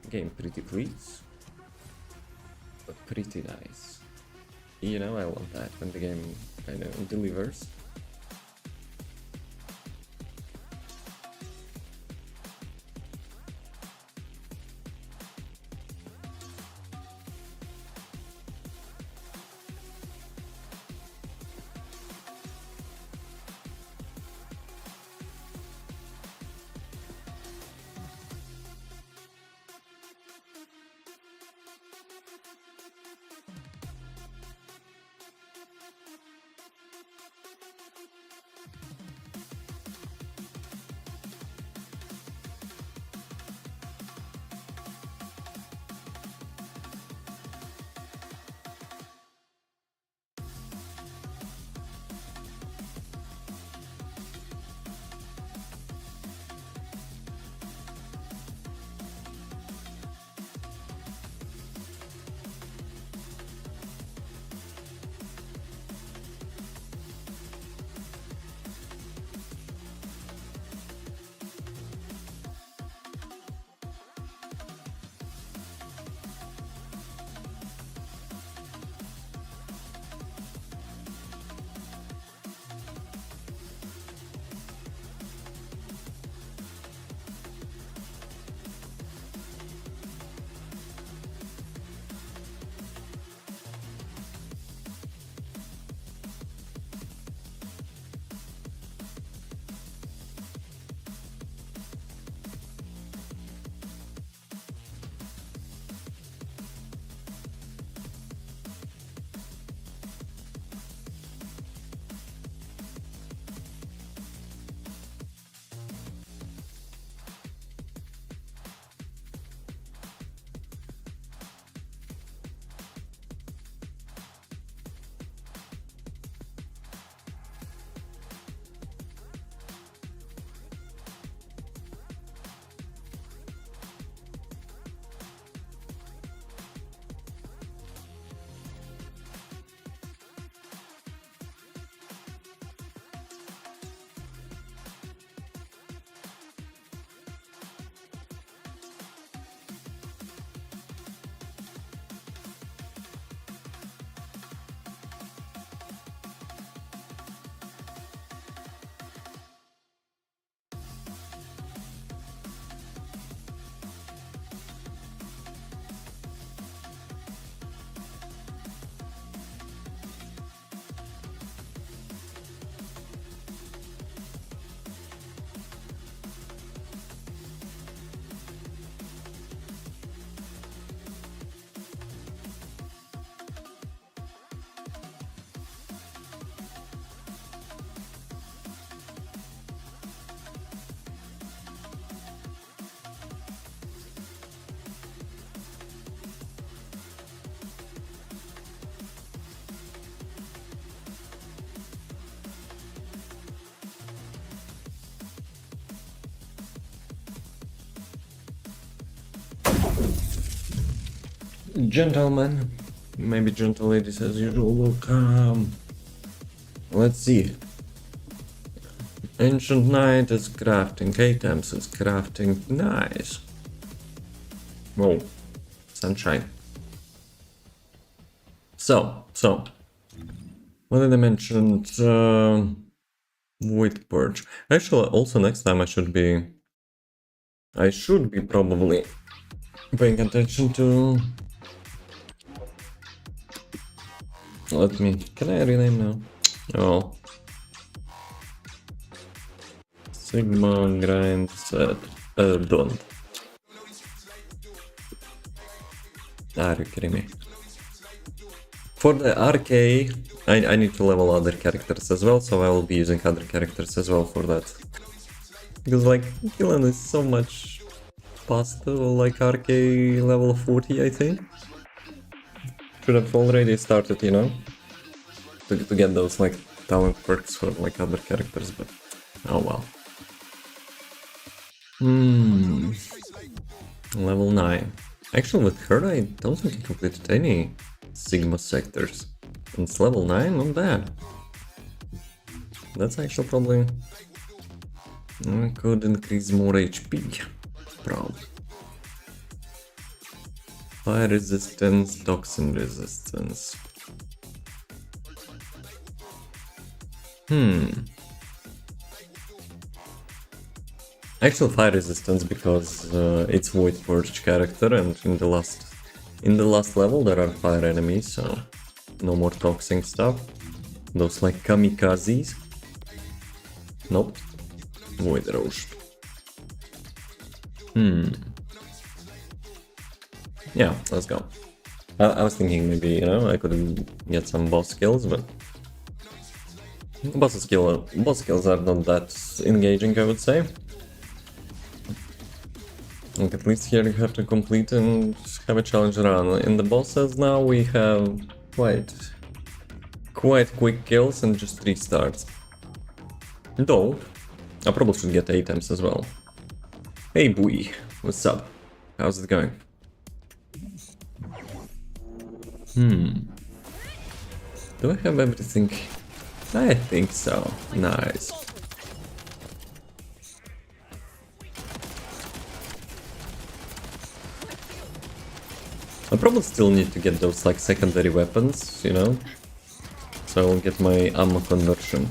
Again, pretty please. But pretty nice. You know, I want that when the game kind of delivers. Gentlemen, maybe gentle ladies as usual will come. Let's see. Ancient Knight is crafting, items is crafting, nice. Whoa, sunshine. So, what did I mention? Void Purge. Actually, also next time I should be probably paying attention to. Can I rename now? Oh. Sigma grind set. Don't. Are you kidding me? For the RK, I need to level other characters as well, so I will be using other characters as well for that. Because like, Killen is so much past like RK level 40, I think. Should have already started, you know, to get those like talent perks for like other characters, but oh well. Level 9. Actually, with her, I don't think I completed any Sigma sectors. And it's level 9, not bad. That's actually probably... I could increase more HP. Proud. Fire resistance, toxin resistance. Actual fire resistance because it's Void Purge character, and in the last level there are fire enemies, so no more toxic stuff. Those like kamikazes. Nope. Void Roche. Yeah, let's go. I was thinking maybe, you know, I could get some boss skills, but boss skills are not that engaging, I would say. Like at least here you have to complete and have a challenge run. In the bosses now we have quite quick kills and just 3 starts. Though, I probably should get items as well. Hey boy, what's up? How's it going? Do I have everything? I think so. Nice. I probably still need to get those like secondary weapons, you know? So I'll get my ammo conversion.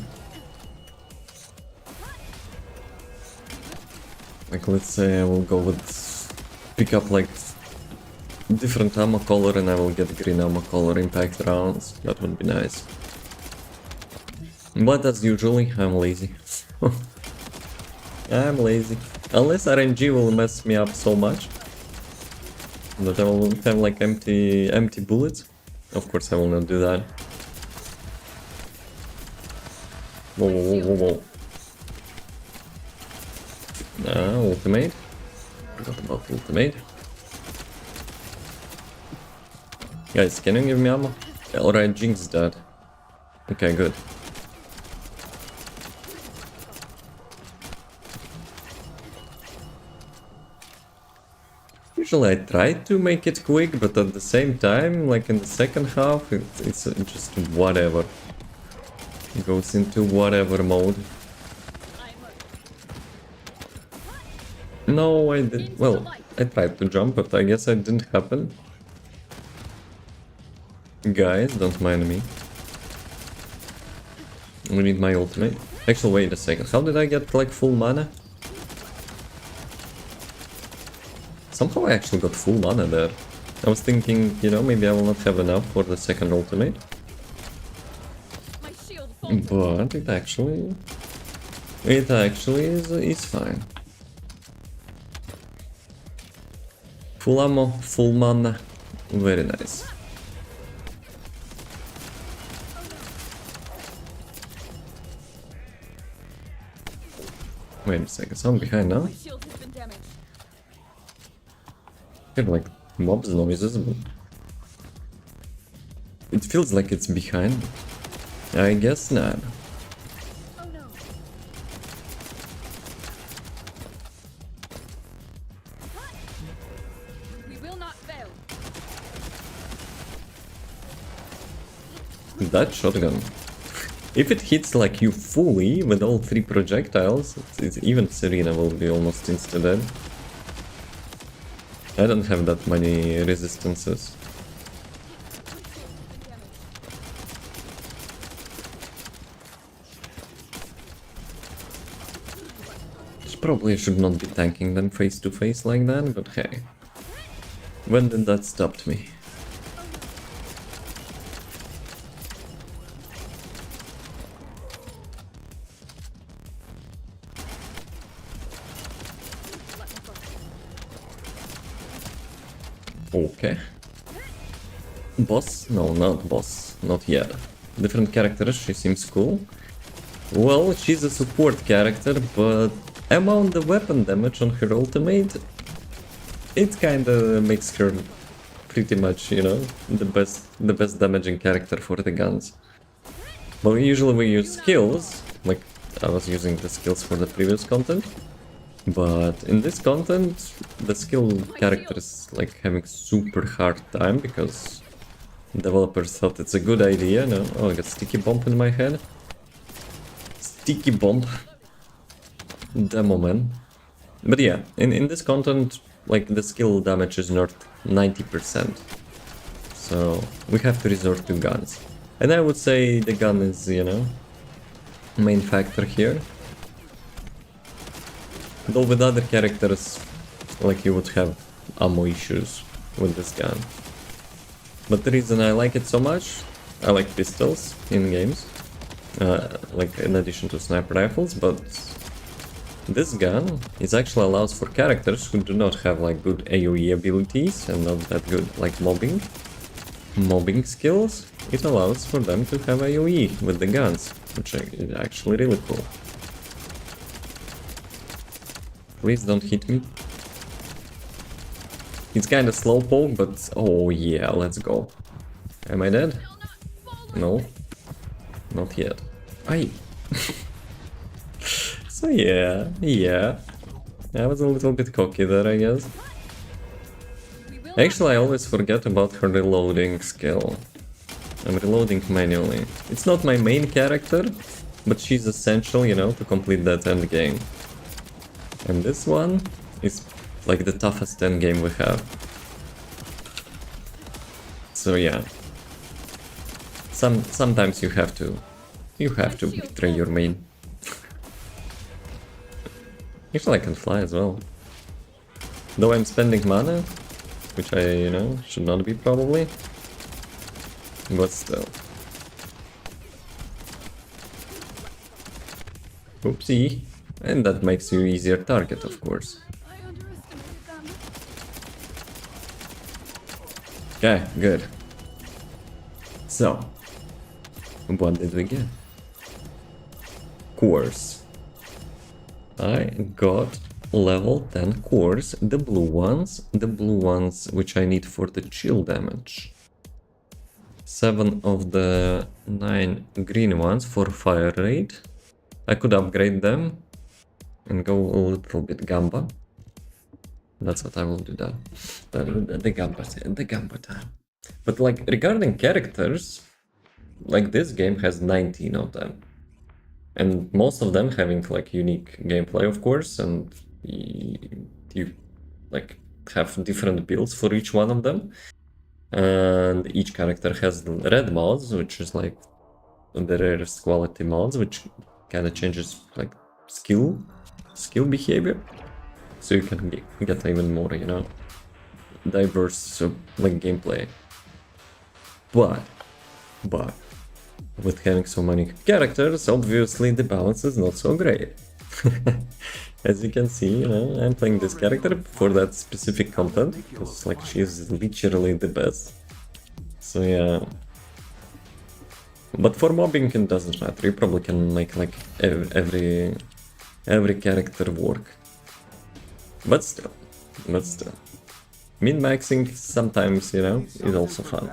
Like let's say I will go with... pick up like different ammo color and I will get green ammo color impact rounds. That would be nice. But as usually, I'm lazy. I'm lazy. Unless RNG will mess me up so much that I will have like empty bullets. Of course I will not do that. Whoa, whoa, whoa, whoa, whoa. Ultimate. Forgot about ultimate. Guys, can you give me ammo? Alright, Jinx is dead. Okay, good. Usually I try to make it quick, but at the same time, like in the second half, it's just whatever. It goes into whatever mode. No, I did. Well, I tried to jump, but I guess it didn't happen. Guys, don't mind me. We need my ultimate. Actually, wait a second. How did I get like full mana? Somehow I actually got full mana there. I was thinking, you know, maybe I will not have enough for the second ultimate. But it actually is fine. Full ammo, full mana, very nice. Wait a second, someone behind now? I hear like mobs noises, but it feels like it's behind. I guess not. that shotgun. If it hits like you fully with all 3 projectiles, even Serena will be almost insta-dead. I don't have that many resistances. Probably should not be tanking them face to face like that, but hey. When did that stop me? Okay. Boss? No, not boss. Not yet. Different characters, she seems cool. Well, she's a support character, but amount the weapon damage on her ultimate, it kinda makes her pretty much, you know, the best damaging character for the guns. But usually we use skills, like I was using the skills for the previous content. But in this content, the skill character is like having super hard time because developers thought it's a good idea. No, oh, I got sticky bomb in my head. Sticky bomb. Demo man. But yeah, in this content, like the skill damage is not 90%. So we have to resort to guns. And I would say the gun is, you know, main factor here. Though with other characters, like you would have ammo issues with this gun. But the reason I like it so much, I like pistols in games, like in addition to sniper rifles, but this gun is actually allows for characters who do not have like good AoE abilities and not that good like mobbing skills. It allows for them to have AoE with the guns, which is actually really cool. Please don't hit me. It's kinda slowpoke, but oh yeah, let's go. Am I dead? No. Not yet. Aye. So yeah. I was a little bit cocky there, I guess. Actually, I always forget about her reloading skill. I'm reloading manually. It's not my main character, but she's essential, you know, to complete that end game. And this one is like the toughest end game we have. So yeah. Sometimes you have to betray your main. Actually I can fly as well. Though I'm spending mana, which I, you know, should not be probably. But still. Oopsie. And that makes you easier target, of course. Okay, good. So, what did we get? Cores. I got level 10 cores, the blue ones which I need for the chill damage. 7 of the 9 green ones for fire rate. I could upgrade them and go a little bit Gamba. That's what I will do that. The Gamba time. But like regarding characters, like this game has 19 of them. And most of them having like unique gameplay, of course, and you like have different builds for each one of them. And each character has the red mods, which is like the rarest quality mods, which kind of changes like skill behavior, so you can get even more, you know, diverse like gameplay. But with having so many characters, obviously the balance is not so great. As you can see, you know, I'm playing this character for that specific content because like she's literally the best. So yeah. But for mobbing it doesn't matter. You probably can make like every character work. But still. Min-maxing sometimes, you know, is also fun.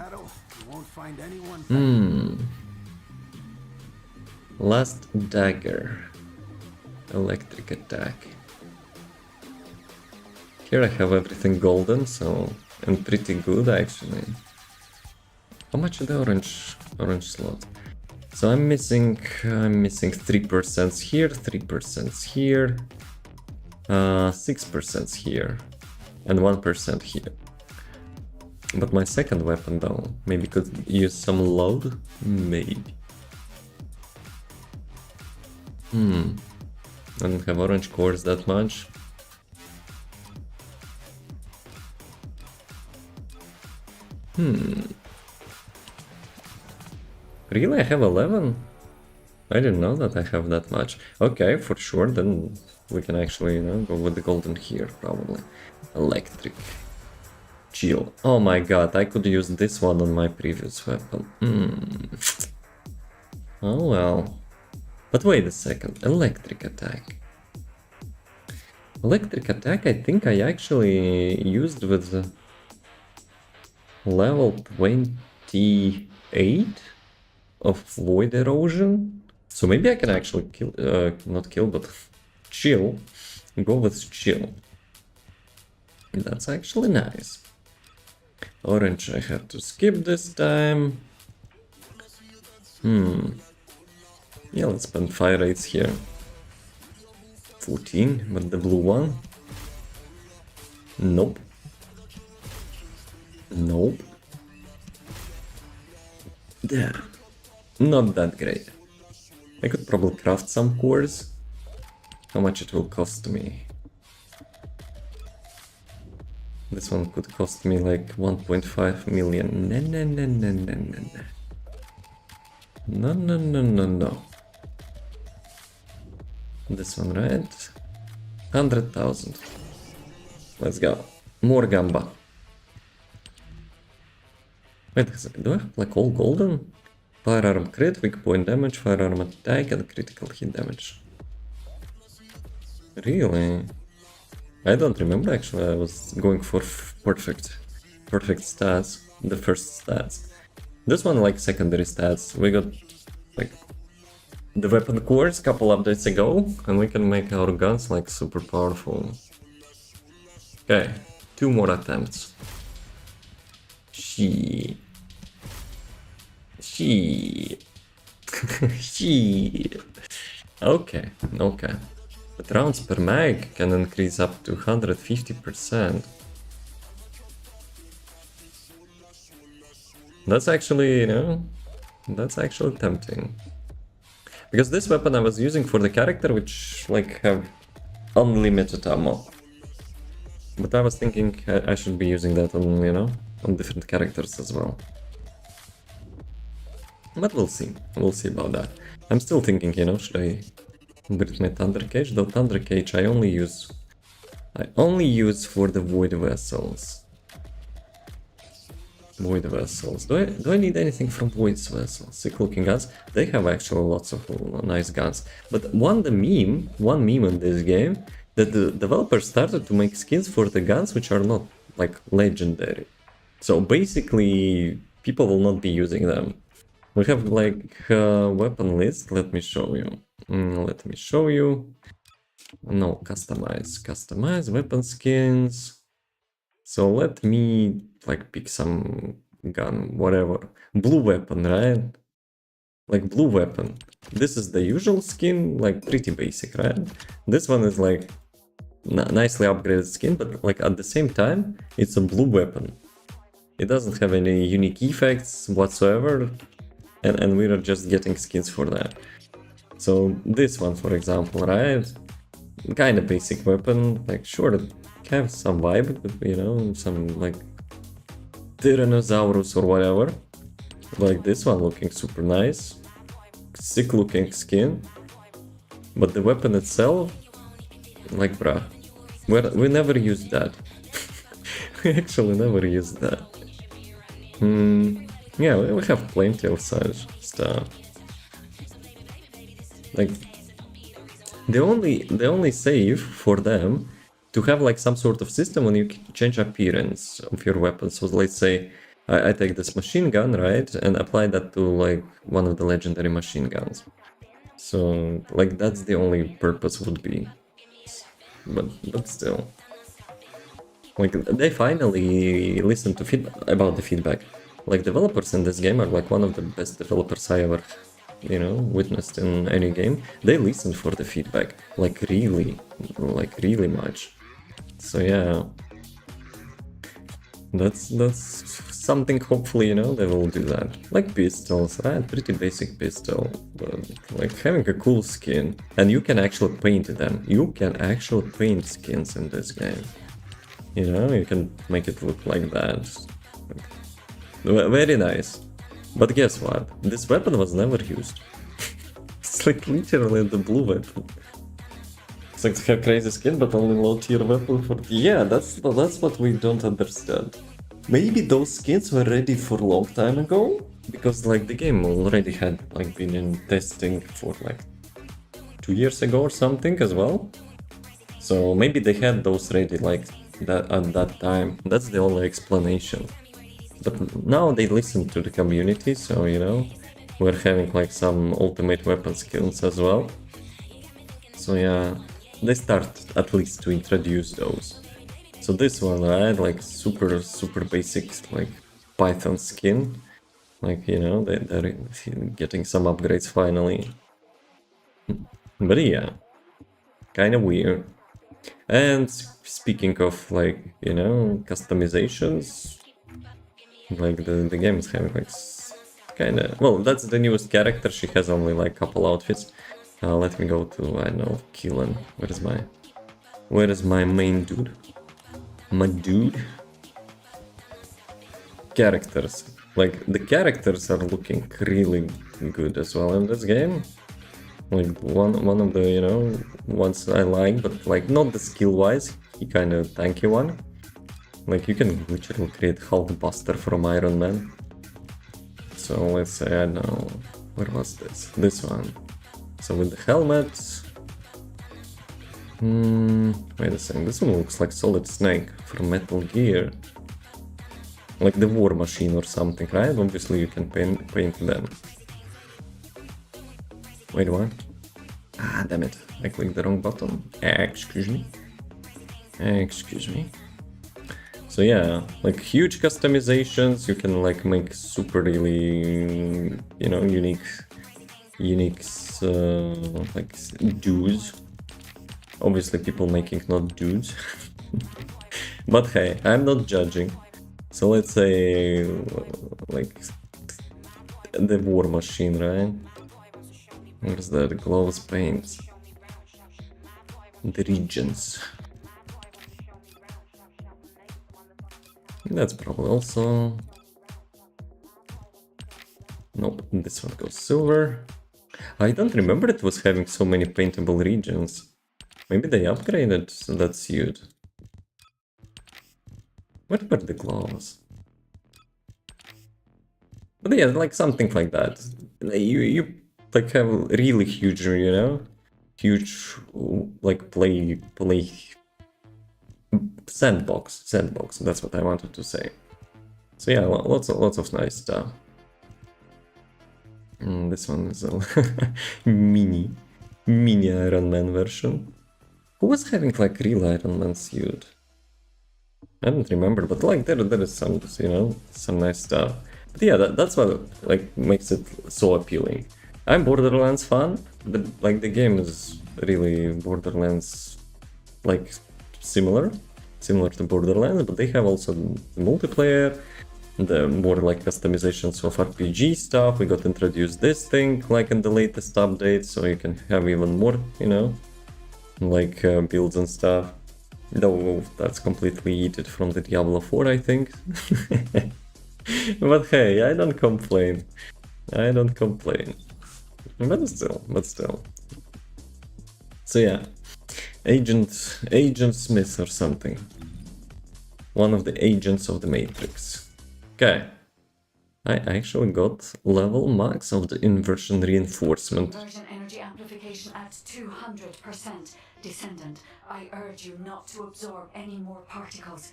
Last dagger. Electric attack. Here I have everything golden, so I'm pretty good actually. How much the orange Orange slot. So I'm missing 3% here, 3% here, 6% here, and 1% here. But my second weapon though, maybe could use some load? Maybe. I don't have orange cores that much. Really? I have 11? I didn't know that I have that much. Okay, for sure, then we can actually, you know, go with the golden here, probably. Electric. Chill. Oh my god, I could use this one on my previous weapon. Oh well. But wait a second, electric attack. Electric attack I think I actually used with the level 28 of void erosion. So maybe I can actually kill, not kill, but chill. Go with chill. That's actually nice. Orange I have to skip this time. Yeah, let's spend fire rates here. 14, but the blue one? Nope. Nope. There. Not that great. I could probably craft some cores. How much it will cost me? This one could cost me like 1.5 million. No. This one, right? 100,000. Let's go. More gamba. Wait a second, do I have like all golden? Firearm crit, weak point damage, firearm attack, and critical hit damage. Really? I don't remember actually, I was going for perfect stats, the first stats. This one like secondary stats, we got like the weapon cores a couple updates ago, and we can make our guns like super powerful. Okay, 2 more attempts. Shit. Okay. But rounds per mag can increase up to 150%. That's actually, you know, that's actually tempting. Because this weapon I was using for the character which like have unlimited ammo. But I was thinking I should be using that on, you know, on different characters as well. But we'll see about that. I'm still thinking, you know, should I build my Thunder Cage? Though Thunder Cage I only use for the void vessels. Void vessels. Do I need anything from void vessels? Sick looking guns. They have actually lots of nice guns. But one meme in this game that the developers started to make skins for the guns which are not like legendary. So basically people will not be using them. We have like a weapon list. Let me show you. No, customize weapon skins. So let me like pick some gun, whatever. Blue weapon, right? Like blue weapon. This is the usual skin, like pretty basic, right? This one is like nicely upgraded skin, but like at the same time, it's a blue weapon. It doesn't have any unique effects whatsoever, and we are just getting skins for that. So this one, for example, right? Kind of basic weapon, like sure, it have some vibe, you know, some like Tyrannosaurus or whatever. Like this one looking super nice, sick looking skin, but the weapon itself, like bruh, we never used that. We actually never used that. Yeah, we have plenty of such stuff. Like the only save for them to have like some sort of system when you change appearance of your weapon. So let's say I take this machine gun, right, and apply that to like one of the legendary machine guns. So like that's the only purpose would be, but still, like they finally listened to about the feedback. like developers in this game are like one of the best developers I ever, you know, witnessed in any game. They listen for the feedback, like really much. So yeah, that's something. Hopefully, you know, they will do that. Like pistols, right? Pretty basic pistol, but like having a cool skin, and you can actually paint them. You can actually paint skins in this game. You know, you can make it look like that. Very nice. But guess what? This weapon was never used. It's like literally the blue weapon. It's like to have crazy skin, but only low tier weapon for... Yeah, that's what we don't understand. Maybe those skins were ready for a long time ago? Because like the game already had like been in testing for like 2 years ago or something as well. So maybe they had those ready like that at that time. That's the only explanation. But now they listen to the community, so you know, we're having like some ultimate weapon skills as well. So yeah, they start at least to introduce those. So this one, right, like super basic like Python skin. Like, you know, they're getting some upgrades finally. But yeah, kind of weird. And speaking of like, you know, customizations, like the game is having like kind of, well, that's the newest character. She has only like a couple outfits. Let me go to, I don't know, Killen. Where is my main dude? My dude? Characters. Like the characters are looking really good as well in this game. Like one of the, you know, ones I like, but like not the skill wise, he kind of tanky one. Like you can literally create Hulkbuster from Iron Man. So let's say, I don't know, where was this? This one. So with the helmet... wait a second, this one looks like Solid Snake from Metal Gear. Like the War Machine or something, right? Obviously you can paint them. Wait, what? Ah, damn it. I clicked the wrong button. Excuse me. Excuse me. So yeah, like huge customizations. You can like make super really, you know, unique like dudes. Obviously people making not dudes. But hey, I'm not judging. So let's say like the War Machine, right? Where's that? Gloves, paints. The regions. That's probably also... Nope, this one goes silver. I don't remember it was having so many paintable regions. Maybe they upgraded that suit. What were the gloves? But yeah, like something like that. You like have really huge, you know, huge like play sandbox. That's what I wanted to say. So yeah, lots of nice stuff. This one is a mini Iron Man version. Who was having like real Iron Man suit? I don't remember, but like there is some, you know, some nice stuff. But yeah, that's what like makes it so appealing. I'm Borderlands fan, but like the game is really Borderlands like similar to Borderlands, but they have also the multiplayer, the more like customizations of RPG stuff. We got introduced this thing like in the latest update, so you can have even more, you know, like builds and stuff. Though that's completely eaten from the Diablo 4, I think. But hey, I don't complain. But still. So yeah, Agent Smith or something. One of the agents of the Matrix. Okay. I actually got level max of the inversion reinforcement. Conversion energy amplification at 200%. Descendant, I urge you not to absorb any more particles.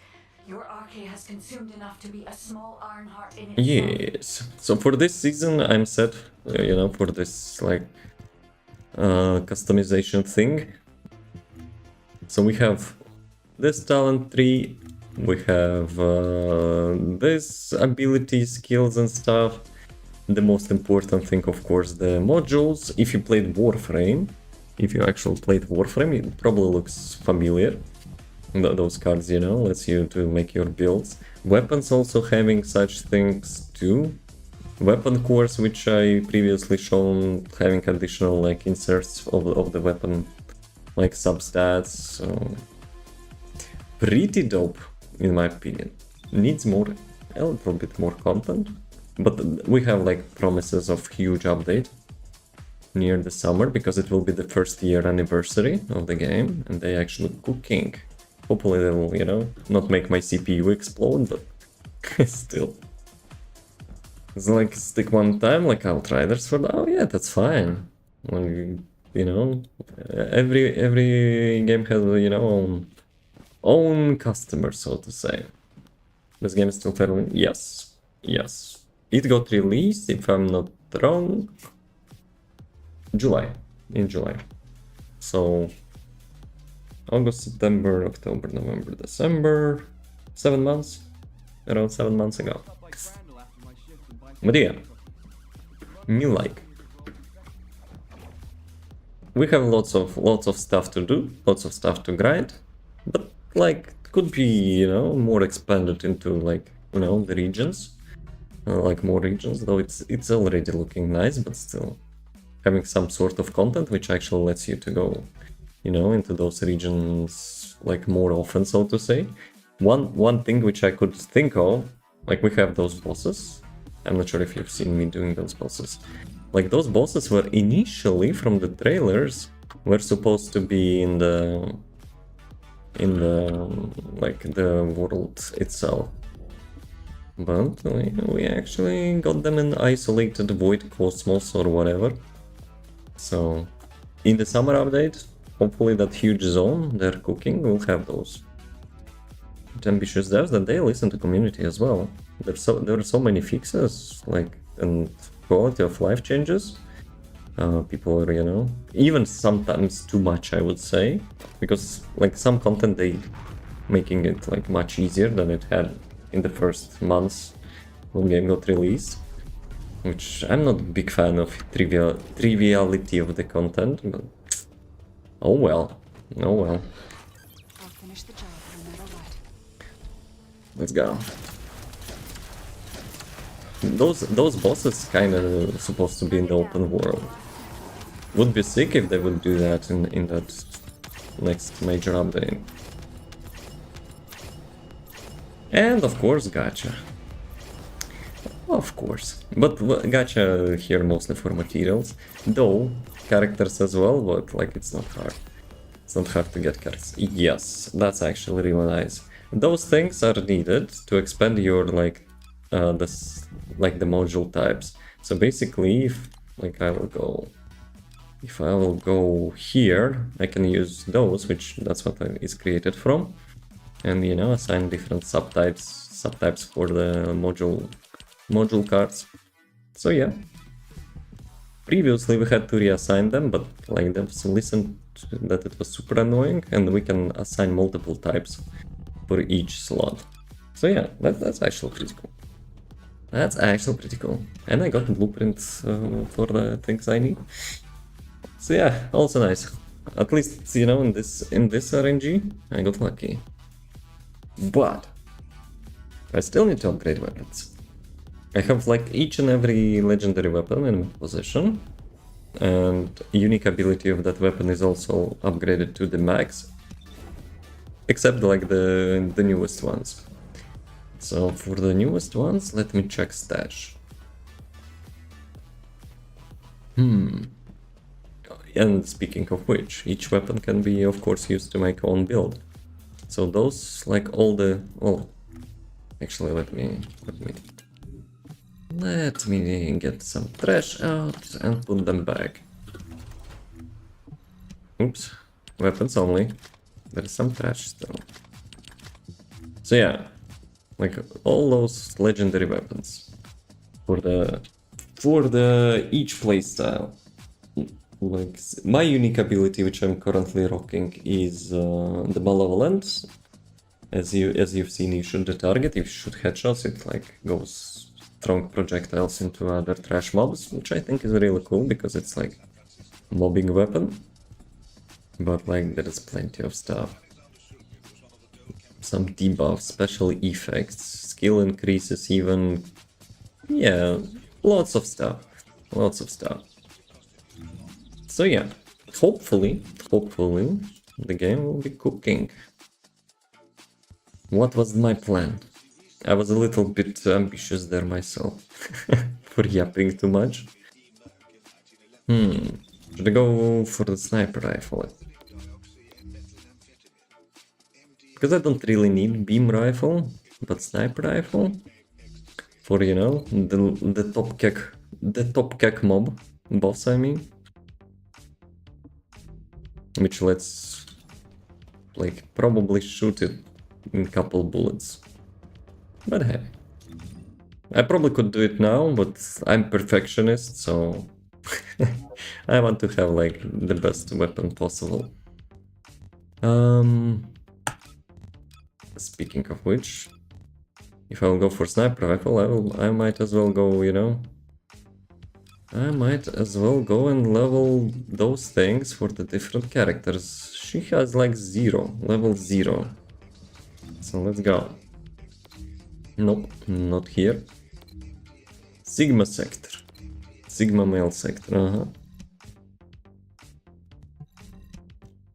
Your RK has consumed enough to be a small iron heart in itself. Yes. So for this season, I'm set, you know, for this like customization thing. So we have this talent tree, We have this ability, skills and stuff. The most important thing, of course, the modules. If you played Warframe, if you actually played Warframe, it probably looks familiar. Those cards, you know, lets you to make your builds. Weapons also having such things too. Weapon cores, which I previously shown, having additional like inserts of the weapon, like substats. So pretty dope, in my opinion. Needs more, a little bit more content, but we have like promises of huge update near the summer because it will be the first year anniversary of the game, and they actually cooking. Hopefully they will, you know, not make my CPU explode, but still. It's like stick one time, like Outriders for now. Yeah, that's fine. When you know, every game has, you know, own customer, so to say. This game is still fairly... Yes. Yes. It got released, if I'm not wrong, July. In July. So August, September, October, November, December. 7 months. Around 7 months ago. But yeah. Me like. We have lots of stuff to do, lots of stuff to grind, but like could be, you know, more expanded into like, you know, the regions, like more regions. Though it's already looking nice, but still having some sort of content which actually lets you to go, you know, into those regions like more often, so to say. One thing which I could think of, like we have those bosses. I'm not sure if you've seen me doing those bosses. Like those bosses were initially from the trailers were supposed to be in the like the world itself, but we actually got them in isolated void cosmos or whatever. So in the summer update, hopefully that huge zone they're cooking will have those. It's ambitious devs that they listen to community as well. There are so many fixes, like, and quality of life changes. People are, you know, even sometimes too much, I would say, because like some content they making it like much easier than it had in the first months when game got released, which I'm not a big fan of triviality of the content, but oh well, oh well. I'll finish the job no matter what. Let's go. Those bosses kind of supposed to be in the open world. Would be sick if they would do that in that next major update. And of course gacha. Of course. But gacha here mostly for materials. Though characters as well, but like it's not hard. It's not hard to get characters. Yes, that's actually really nice. Those things are needed to expand your like the module types. So basically, if like if I will go here, I can use those, which that's what is created from, and you know, assign different subtypes for the module cards. So yeah, previously we had to reassign them, but like devs listened that it was super annoying, and we can assign multiple types for each slot. So yeah, that's actually pretty cool. That's actually pretty cool. And I got the blueprints for the things I need. So yeah, also nice. At least, you know, in this RNG, I got lucky. But I still need to upgrade weapons. I have like each and every legendary weapon in my possession, and unique ability of that weapon is also upgraded to the max, except like the newest ones. So for the newest ones, let me check stash. And speaking of which, each weapon can be of course used to make own build. So those, like all the, well, actually let me get some trash out and put them back. Oops, weapons only. There's some trash still. So yeah, like all those legendary weapons for the each playstyle. Like my unique ability, which I'm currently rocking, is the Malevolent, As you've seen, you shoot the target, if you shoot headshots, it like goes strong projectiles into other trash mobs, which I think is really cool because it's like mobbing weapon. But like there is plenty of stuff. Some debuffs, special effects, skill increases even. Yeah, lots of stuff. Lots of stuff. So yeah, hopefully, the game will be cooking. What was my plan? I was a little bit ambitious there myself. For yapping too much. Should I go for the sniper rifle? Because I don't really need beam rifle, but sniper rifle for, you know, the top kek mob boss, I mean, which lets like probably shoot it in couple bullets. But hey, I probably could do it now, but I'm perfectionist, so I want to have like the best weapon possible. Speaking of which, if I'll go for sniper rifle, I might as well go, you know, I might as well go and level those things for the different characters. She has like level 0. So let's go. Nope, not here. Sigma sector. Sigma male sector,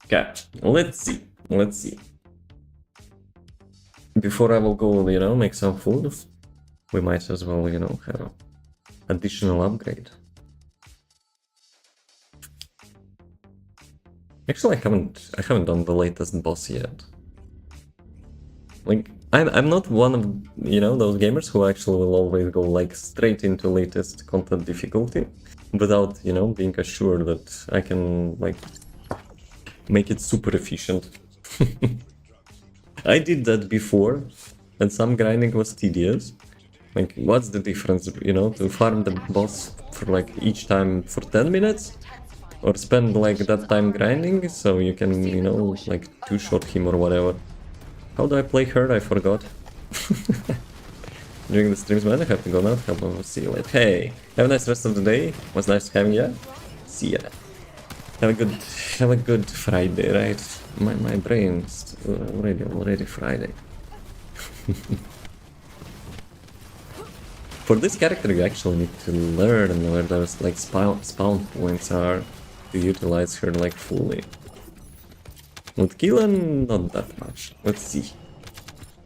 Okay, let's see. Before I will go, you know, make some food, we might as well, you know, have an additional upgrade. Actually, I haven't done the latest boss yet. Like, I'm not one of, you know, those gamers who actually will always go like straight into latest content difficulty without, you know, being assured that I can like make it super efficient. I did that before, and some grinding was tedious. Like, what's the difference, you know, to farm the boss for like each time for 10 minutes? Or spend like that time grinding, so you can, you know, like two-shot him or whatever. How do I play her? I forgot. During the streams, man, I have to go now. See you later. Hey, have a nice rest of the day. Was nice having you. See ya. Have a good Friday, right? My brain's already Friday. For this character, you actually need to learn where those like spawn points are to utilize her like fully. With Killen, not that much. Let's see.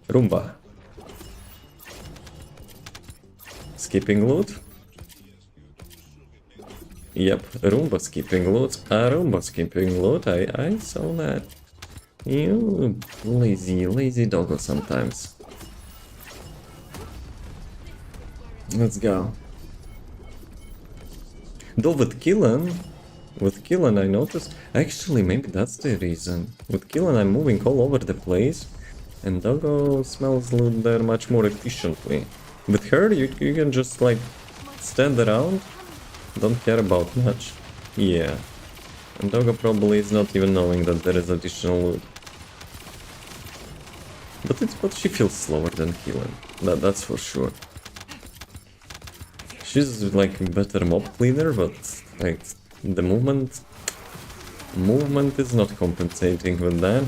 Roomba. Skipping loot. Yep, Roomba skipping loot. Roomba skipping loot. I saw that. You lazy doggo sometimes. Let's go. Though with Killen I noticed, actually maybe that's the reason. With Killen I'm moving all over the place, and Doggo smells loot there much more efficiently. With her you can just like stand around, don't care about much. Yeah. And Doggo probably is not even knowing that there is additional loot. But she feels slower than Killen, that's for sure. She's like a better mob cleaner, but like the movement is not compensating with that.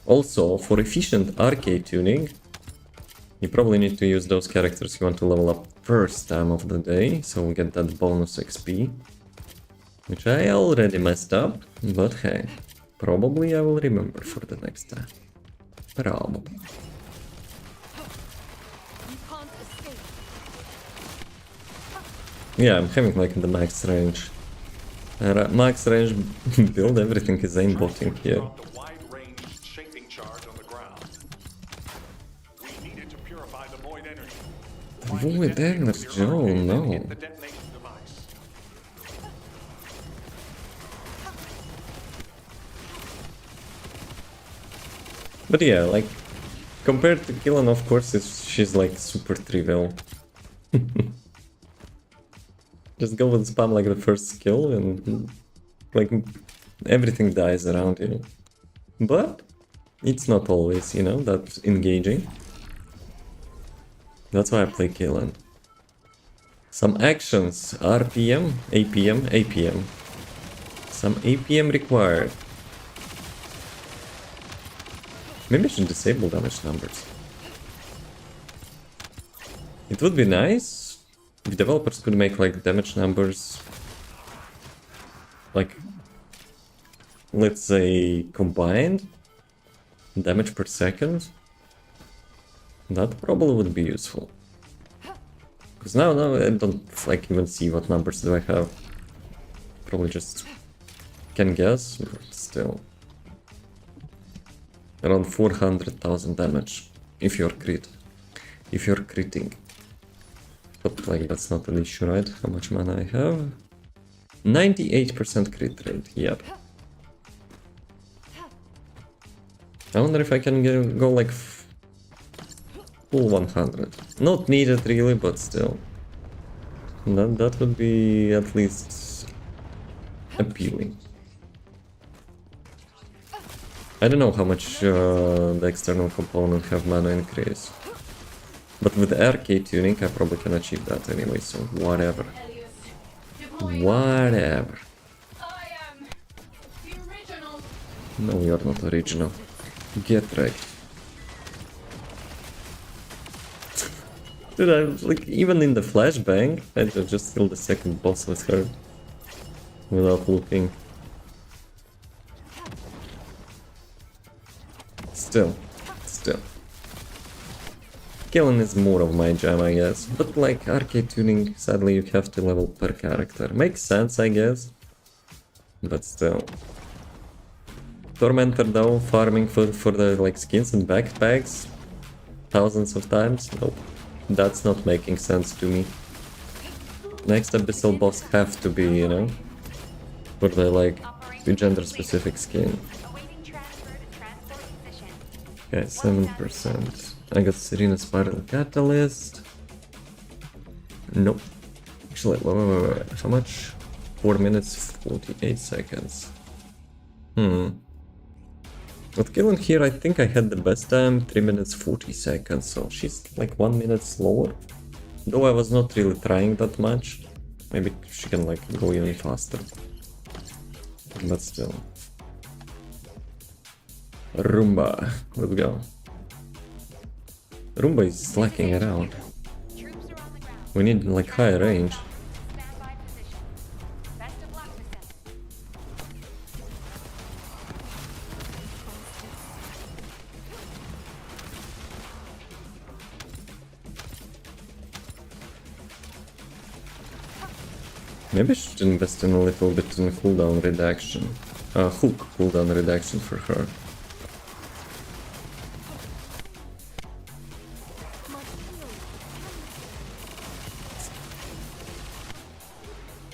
Also, for efficient arcade tuning, you probably need to use those characters you want to level up first time of the day, so we get that bonus XP. Which I already messed up, but hey, probably I will remember for the next time. Probably. Yeah, I'm having like the max range. Max range build, everything is aimbotting here. The wide-range shaping charge on the ground. We needed to purify the void energy. Void energy, oh no. Hit the detonation device. But yeah, like, compared to Killen, of course, she's like super trivial. Just go and spam like the first skill and like everything dies around you. But it's not always, you know, that engaging. That's why I play Killen. Some actions. RPM, APM, APM. Some APM required. Maybe I should disable damage numbers. It would be nice if developers could make like damage numbers, like, let's say, combined damage per second. That probably would be useful. Because now I don't like even see what numbers do I have. Probably just can guess, but still. Around 400,000 damage if you're if you're critting. But like that's not an issue, right? How much mana I have? 98% crit rate, yep. I wonder if I can go like full 100. Not needed really, but still. That would be at least appealing. I don't know how much the external component have mana increase. But with arcade tuning I probably can achieve that anyway, so whatever. Whatever. No, you're not original. Get wrecked. Dude, I like even in the flashbang, I just killed the second boss with her without looking. Still. Killing is more of my jam, I guess. But like arcade tuning, sadly you have to level per character. Makes sense, I guess. But still. Tormentor though, farming for the like skins and backpacks thousands of times? Nope. That's not making sense to me. Next Abyssal boss have to be, you know, for the like gender specific skin. Okay, 7%. I got Serena Spiral Catalyst. Nope. Actually, wait. How much? 4 minutes 48 seconds. With Killing here, I think I had the best time, 3 minutes 40 seconds, so she's like 1 minute slower. Though I was not really trying that much. Maybe she can like go even faster. But still. Roomba, let's go. Roomba is slacking around. We need like high range. Maybe I should invest in a little bit in cooldown reduction. Hook cooldown reduction for her.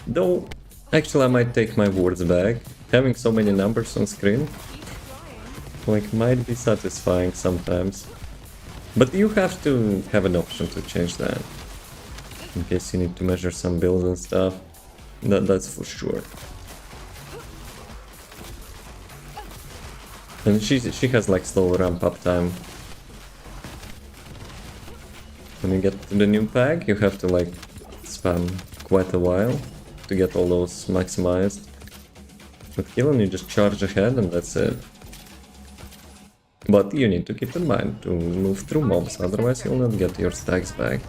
Though, actually I might take my words back. Having so many numbers on screen, like, might be satisfying sometimes. But you have to have an option to change that. In case you need to measure some builds and stuff. That's for sure. And she has like slow ramp up time. When you get to the new pack, you have to like spam quite a while to get all those maximized. With Killen you just charge ahead and that's it. But you need to keep in mind to move through mobs, otherwise you'll not get your stacks back.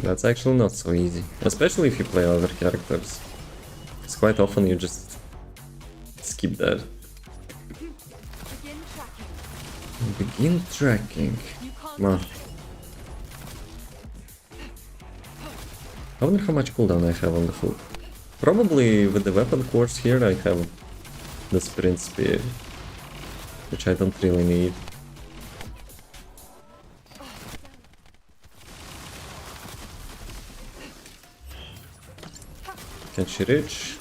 That's actually not so easy, especially if you play other characters. Because quite often you just skip that. Begin tracking. Come on. I wonder how much cooldown I have on the hook. Probably with the weapon course here I have the sprint speed, which I don't really need. Can she reach?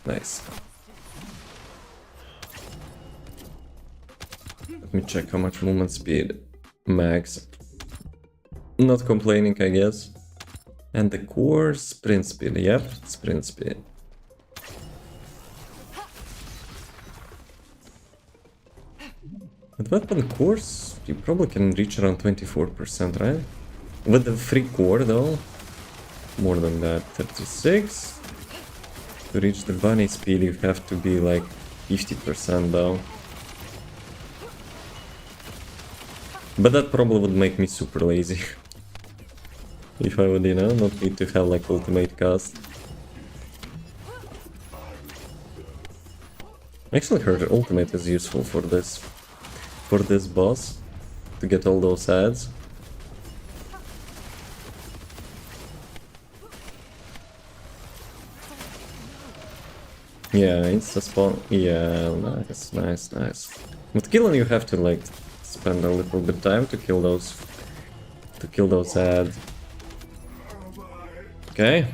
Nice. Let me check how much movement speed. Max. Not complaining, I guess. And the core sprint speed. Yep, sprint speed. With weapon cores, you probably can reach around 24%, right? With the free core though, more than that, 36. To reach the bunny speed you have to be like 50% though. But that probably would make me super lazy. If I would, you know, not need to have like ultimate cast. Actually heard ultimate is useful for this boss, to get all those ads. Yeah, it's a spawn. Yeah, nice, nice, nice. With killing you have to like spend a little bit time to kill those ads. Okay.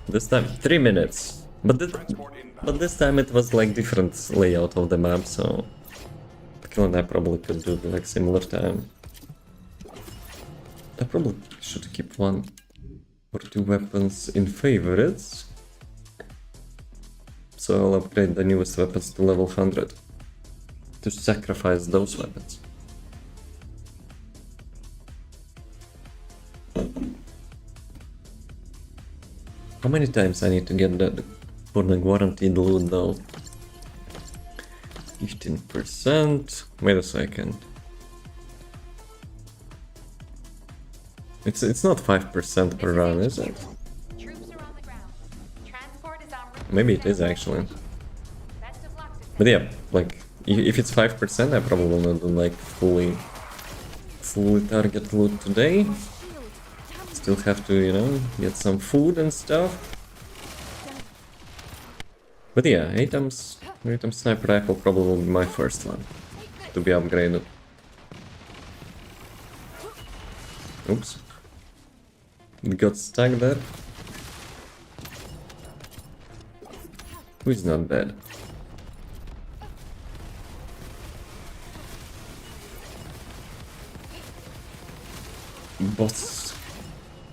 This time 3 minutes. But this time it was like different layout of the map, so killing I probably could do like similar time. I probably should keep 1 or 2 weapons in favorites. So I'll upgrade the newest weapons to level 100 to sacrifice those weapons. How many times I need to get that for the guaranteed loot though? 15%. Wait a second. It's not 5% per run, is it? Troops are on the ground. Transport is en route. Maybe it is actually. Best of luck, But yeah, like if it's 5%, I probably will not do like fully target loot today. Still have to, you know, get some food and stuff. But yeah, 8 sniper rifle probably will be my first one to be upgraded. Oops. It got stuck there. Who's not dead?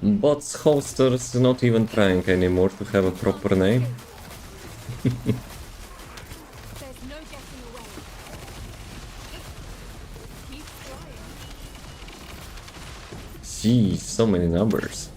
Bots hosters not even trying anymore to have a proper name. There's no getting away. Keep flying. Jeez, so many numbers.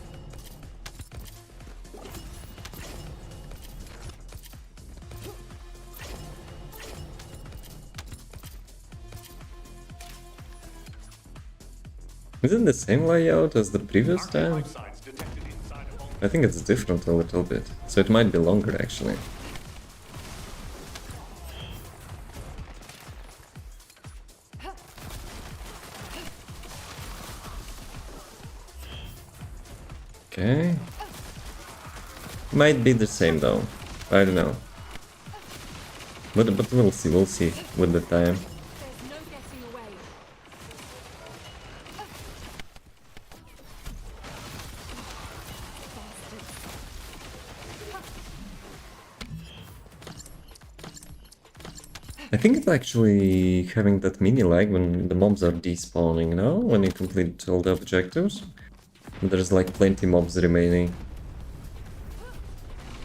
Is it the same layout as the previous time? Life signs detected inside a home. I think it's different a little bit, so it might be longer actually. Okay. Might be the same though. I don't know. But we'll see with the time. There's no getting away. I think it's actually having that mini lag when the mobs are despawning, no? When you complete all the objectives. There's like plenty mobs remaining.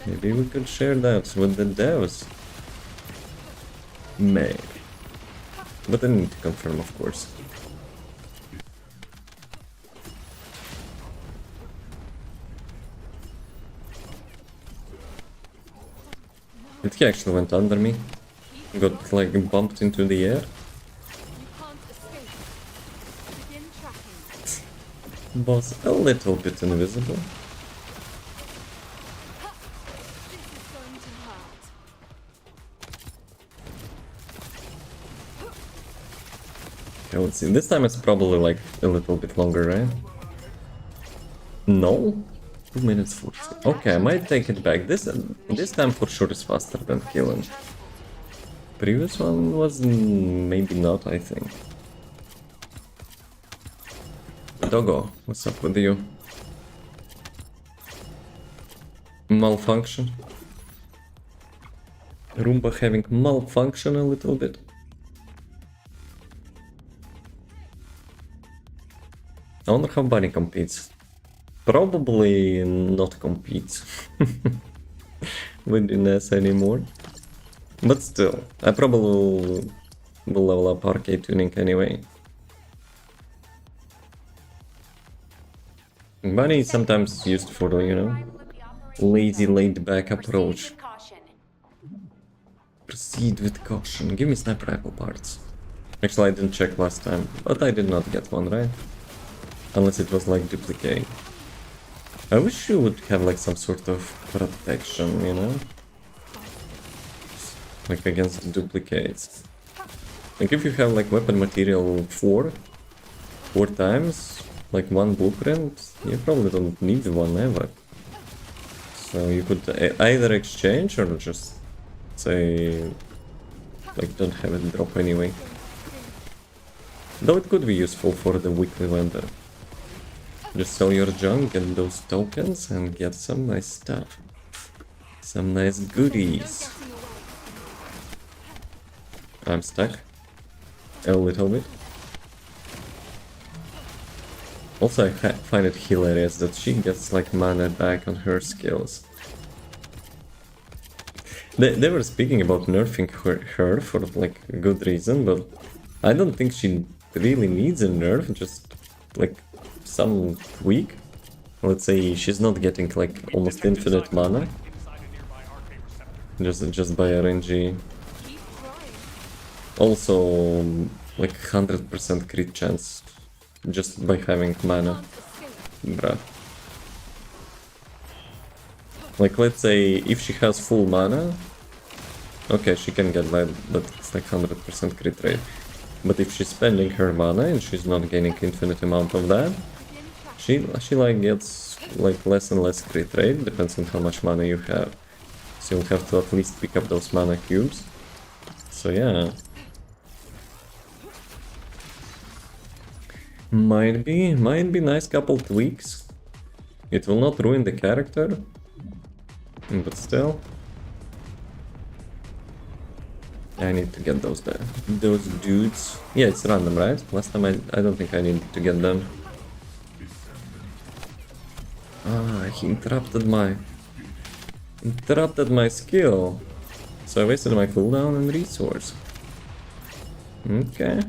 Maybe we could share that with the devs. Maybe. But I need to confirm, of course. He actually went under me. Got like bumped into the air. You can't escape. Begin tracking. Was a little bit invisible. This is going to hurt. Okay, let's see. This time it's probably like a little bit longer, right? No? 2 minutes 40. Okay, I might take it back. This time for sure is faster than killing. Previous one was maybe not, I think. Doggo, what's up with you? Malfunction? Roomba having malfunction a little bit. I wonder how Bunny competes. Probably not competes with Ines anymore. But still, I probably will will level up arcade tuning anyway. Bunny is sometimes used for the, you know, lazy laid-back approach. Proceed with caution. Give me sniper rifle parts. Actually, I didn't check last time, but I did not get one, right? Unless it was like duplicate. I wish you would have like some sort of protection, you know? Like against duplicates. Like if you have like weapon material 4 times, like one blueprint, you probably don't need one ever. So you could either exchange or just say, like, don't have it drop anyway. Though it could be useful for the weekly vendor. Just sell your junk, get those tokens, and get some nice stuff. Some nice goodies. I'm stuck. A little bit. Also, I find it hilarious that she gets like mana back on her skills. They were speaking about nerfing her for like a good reason, but I don't think she really needs a nerf, just like some tweak. Let's say she's not getting like almost infinite mana, Inside a nearby arcade receptor. just by RNG. Keep trying. Also, like 100% crit chance, just by having mana. Can't escape. Bruh. Like, let's say if she has full mana, okay, she can get that, but it's like 100% crit rate. But if she's spending her mana and she's not gaining infinite amount of that, Begin tracking. she like gets like less and less crit rate, depends on how much mana you have. So you'll have to at least pick up those mana cubes. So yeah. Might be nice couple tweaks. It will not ruin the character, but still. I need to get those dudes. Yeah, it's random, right? Last time I don't think I needed to get them. Ah, he interrupted my skill. So I wasted my cooldown and resource. Okay.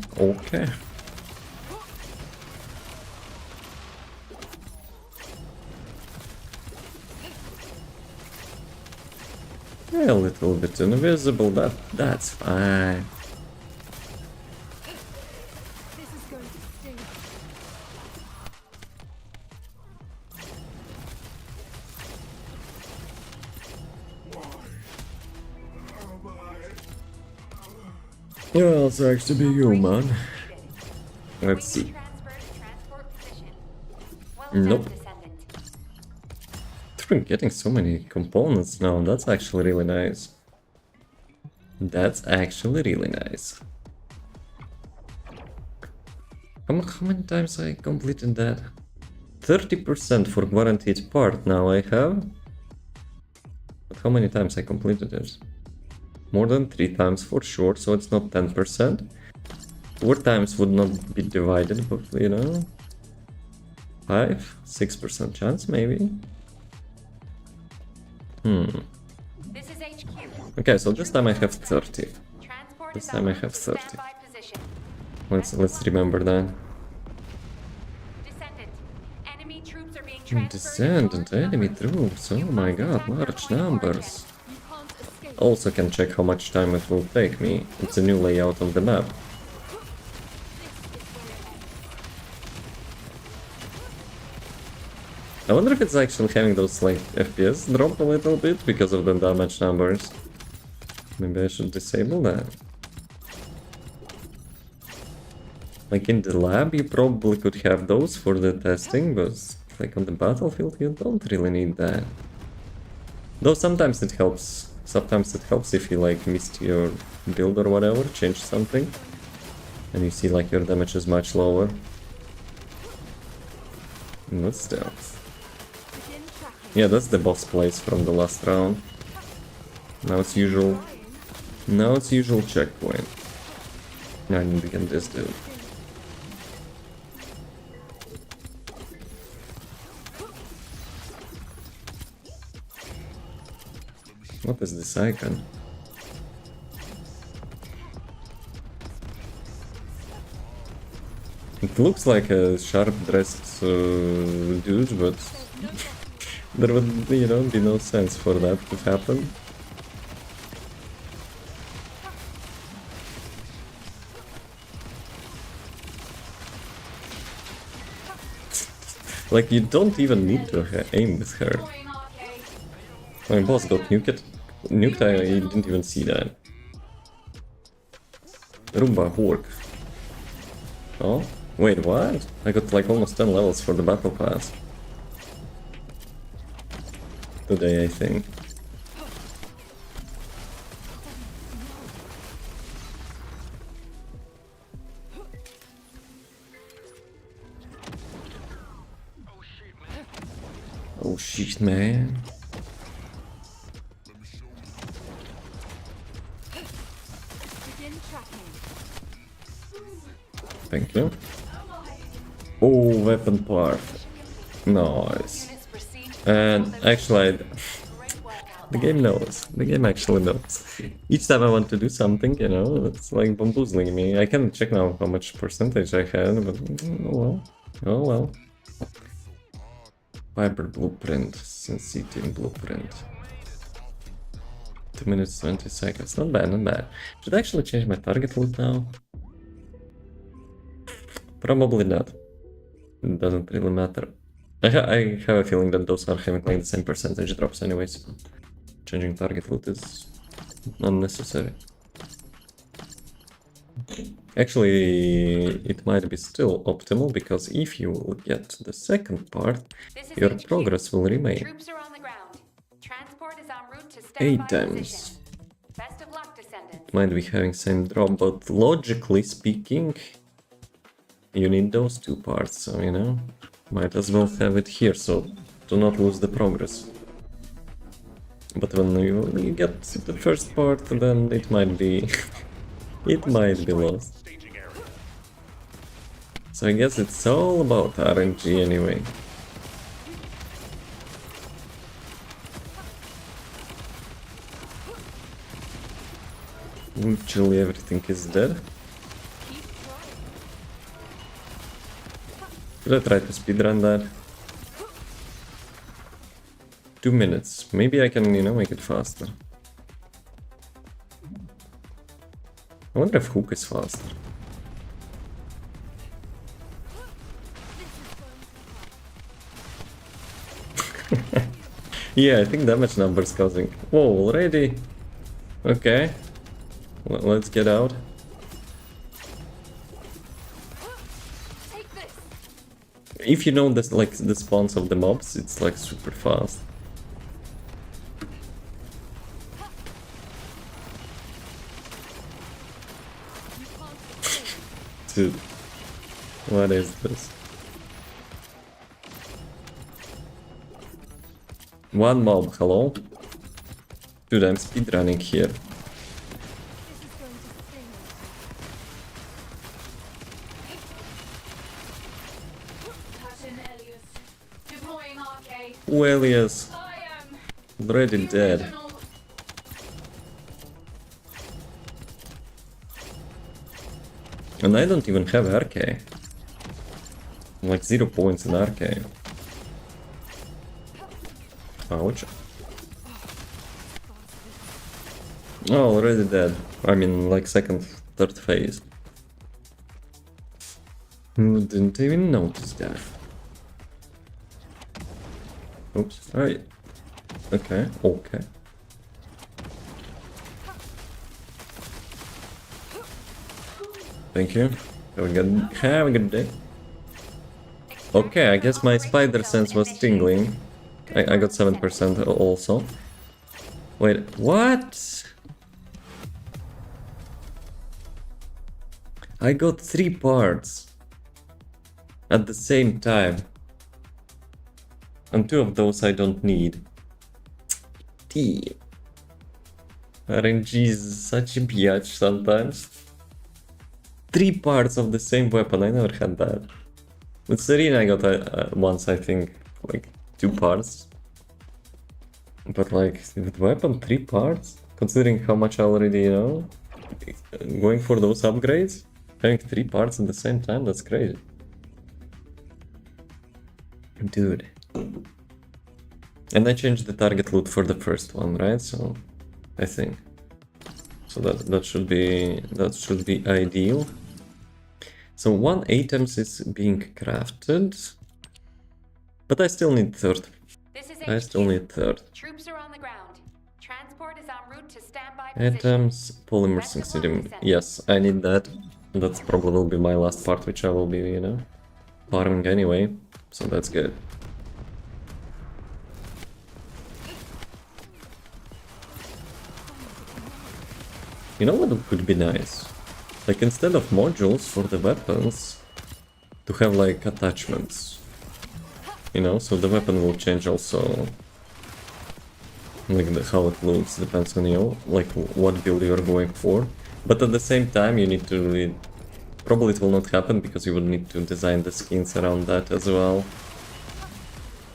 A little bit invisible, that's fine. This is going to sting. Well, sucks to be you, man. Let's see. Nope. They're getting so many components now, that's actually really nice. That's actually really nice. How many times I completed that? 30% for guaranteed part now I have. But how many times I completed it? More than 3 times for sure, so it's not 10%. 4 times would not be divided, but you know. 6% chance maybe. This is HQ. Okay, so this time I have 30. Transport This is time I en route have to 30. standby position. Let's remember that. Descendant. Enemy troops are being transferred. Descendant enemy troops. Oh my god, large numbers. You can't escape. Also can check how much time it will take me. It's a new layout of the map. I wonder if it's actually having those like FPS drop a little bit because of the damage numbers. Maybe I should disable that. Like in the lab you probably could have those for the testing, but like on the battlefield you don't really need that. Though sometimes it helps. Sometimes it helps if you like missed your build or whatever, change something. And you see like your damage is much lower. But still. Begin tracking. Yeah, that's the boss place from the last round. Now it's usual. Now it's usual checkpoint. I need to get this dude. What is this icon? It looks like a sharp-dressed dude, but there would, you know, be no sense for that to happen. Like, you don't even need to aim with her. My boss got nuked. I didn't even see that. Rumba Hork. Oh, wait, what? I got like almost 10 levels for the battle pass. Today, I think. Oh shit, man. Begin tracking. Thank you. Oh, weapon part. Nice. Units proceed to And actually, great work out the there. game knows. The game actually knows. Each time I want to do something, you know, it's like bamboozling me. I can check now how much percentage I had, but oh well. Oh well. Fiber blueprint, sensitive blueprint. 2 minutes 20 seconds. Not bad, not bad. Should I actually change my target loot now? Probably not. It doesn't really matter. I have a feeling that those are having like the same percentage drops anyways. Changing target loot is unnecessary. Actually, it might be still optimal, because if you will get the second part, This is your HQ. progress will remain. Troops are on the ground. Transport is en route to 8 standby times. position. Best of luck, Descendant. Might be having same drop, but logically speaking, you need those 2 parts, so you know, might as well have it here, so do not lose the progress. But when you get the first part, then it might be it might be lost. Staging area. So I guess it's all about RNG anyway. Literally everything is dead. Keep trying. Should I try to speedrun that? 2 minutes. Maybe I can, you know, make it faster. I wonder if Hook is faster. Yeah, I think damage numbers causing. Whoa, already? Okay. Let's get out. Take this. If you know this, like the spawns of the mobs, it's like super fast. You can't escape. Dude, what is this? One mob, hello? Dude, I'm speedrunning here. This is going to sting. Captain Elias. Deploying arcade. Well, yes, I am already dead. original. And I don't even have RK. Like 0 points in RK. Ouch. Oh, already dead. I mean, like second, third phase. Didn't even notice that. Oops. Alright. Okay, okay. Thank you. Have a good day. Okay, I guess my spider sense was tingling. I got 7% also. Wait, what? I got 3 parts at the same time. And 2 of those I don't need. Damn. RNG is such a biatch sometimes. 3 parts of the same weapon, I never had that. With Serena I got once, I think, like 2 parts. But like, with weapon 3 parts? Considering how much I already, you know, going for those upgrades? Having 3 parts at the same time, that's crazy. Dude. And I changed the target loot for the first one, right? So I think. So that should be ideal. So 1 items is being crafted. But I still need third. This is I still HQ. need third. Troops are on the ground. Transport is en route to standby position. Items, polymer Best of luck, sensitive. Descendant. Yes, I need that. That's probably will be my last part, which I will be, you know, farming anyway. So that's good. You know what would be nice? Like instead of modules for the weapons, to have like attachments. You know, so the weapon will change also. Like how it looks depends on you, like what build you're going for. But at the same time, you need to probably it will not happen because you would need to design the skins around that as well.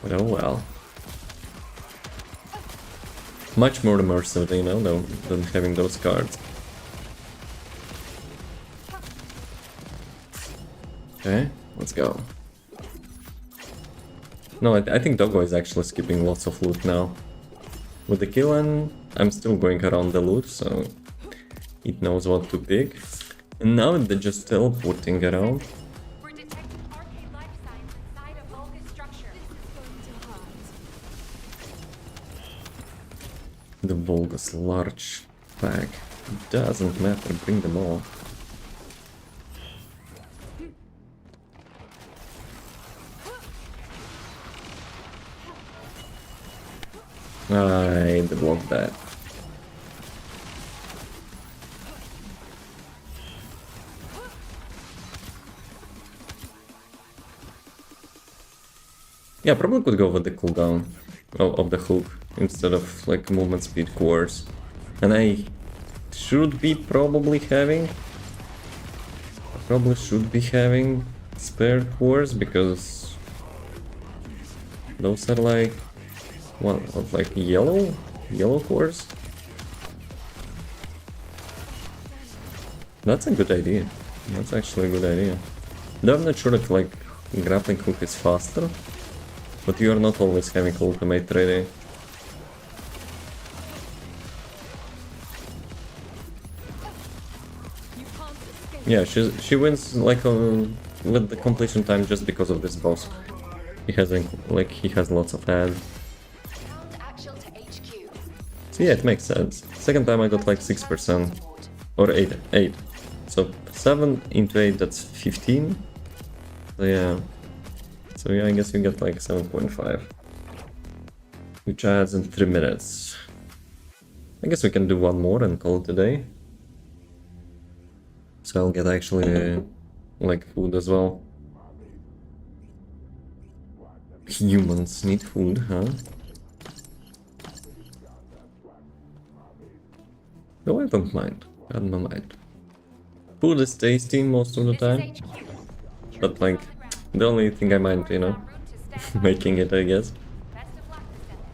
But oh well. Much more immersive, you know, than having those cards. Okay, let's go. No, I think Doggo is actually skipping lots of loot now. With the killing, I'm still going around the loot, so it knows what to pick. And now they're just teleporting around. We're detecting arcade life signs inside a Vulgus structure. The Vulgus large pack. Doesn't matter, bring them all. I blocked that. Yeah, probably could go with the cooldown of the hook instead of like movement speed cores. And I should be probably having spare cores because those are like like yellow cores. That's a good idea. That's actually a good idea. Though I'm not sure if like grappling hook is faster, but you are not always having ultimate ready. You can't escape. Yeah, she wins like with the completion time just because of this boss. He has lots of ads. Found actual to HQ. So yeah, it makes sense. Second time I got like 6% or 8. So 7 into 8, that's 15. So yeah, I guess you get like 7.5, which adds in 3 minutes. I guess we can do one more and call it a day. So I'll get actually like food as well. Humans need food, huh? No, I don't mind. I don't mind. Food is tasty most of the This is time, HQ. but like the only thing I mind, you know, En route to standby. making it, I guess. Best of luck, Descendant.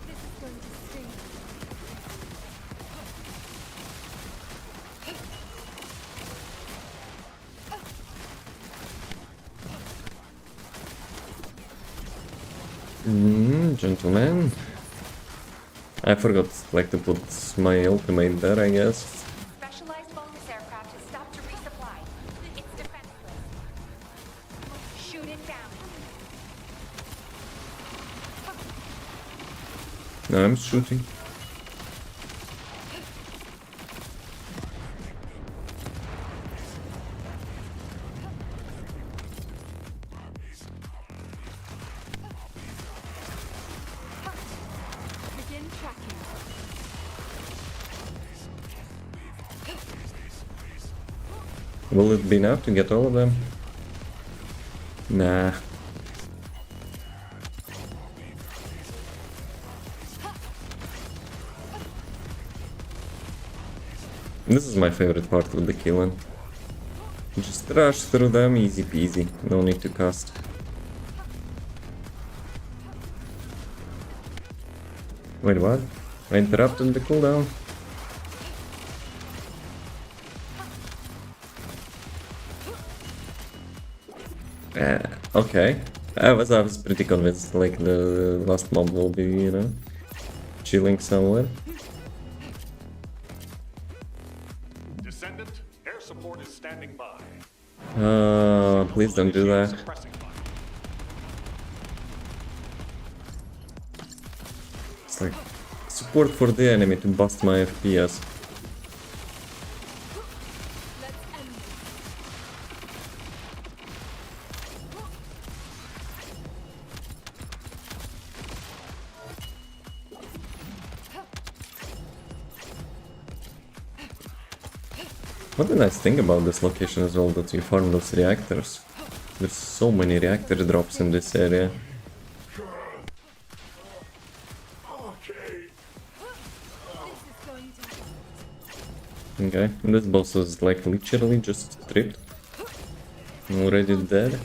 This is going to sting. Gentlemen. I forgot like to put my ultimate there, I guess. Specialized bonus aircraft has stopped to resupply. It's defenseless. Shoot it down. No, I'm shooting. Begin tracking. Will it be enough to get all of them? Nah. This is my favorite part with the killing. Just rush through them, easy peasy. No need to cast. Wait, what? I interrupted the cooldown. Okay. I was pretty convinced like the last mob will be, you know, chilling somewhere. Descendant, air support is standing by. Please don't do that. Suppressing fire. It's like support for the enemy to bust my FPS. Let's end this. What a nice thing about this location as well, that you farm those reactors. There's so many reactor drops in this area. This is going to Okay, this boss is like literally just stripped. Already dead.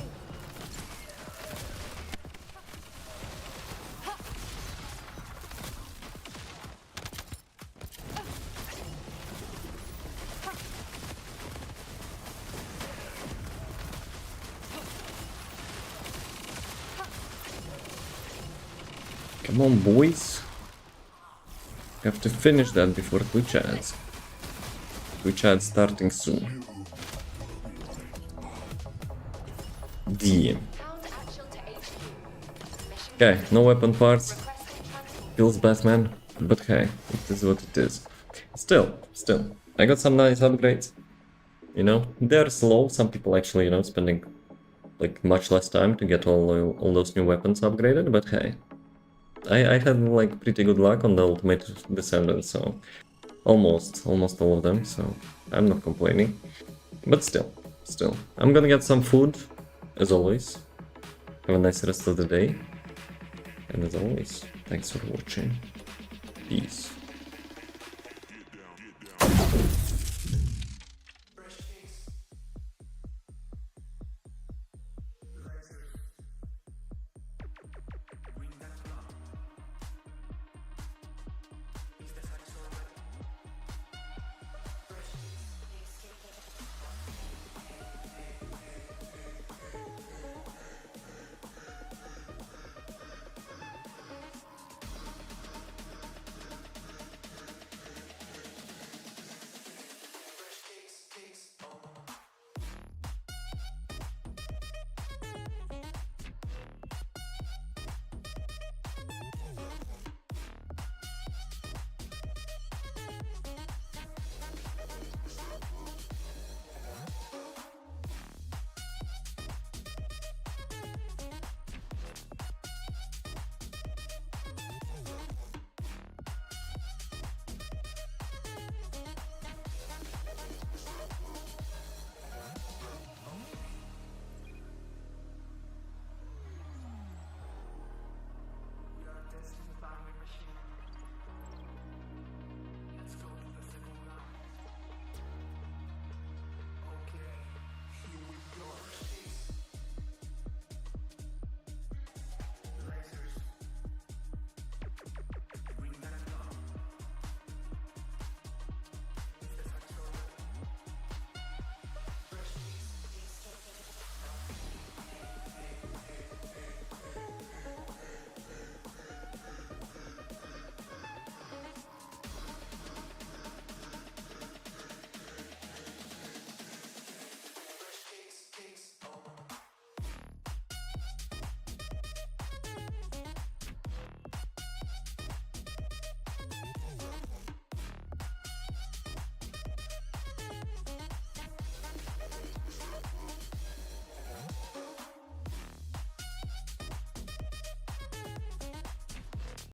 Come on, boys. We have to finish that before Twitch ads. Twitch ads starting soon. D. Count actual to HQ. Mission Okay, no weapon parts. requesting transport. Feels bad, man. But hey, it is what it is. Still. I got some nice upgrades. You know, they're slow. Some people actually, you know, spending like much less time to get all those new weapons upgraded. But hey, I had like pretty good luck on the ultimate Descendant, so almost all of them. So I'm not complaining. But still, I'm gonna get some food, as always. Have a nice rest of the day. And as always, thanks for watching. Peace.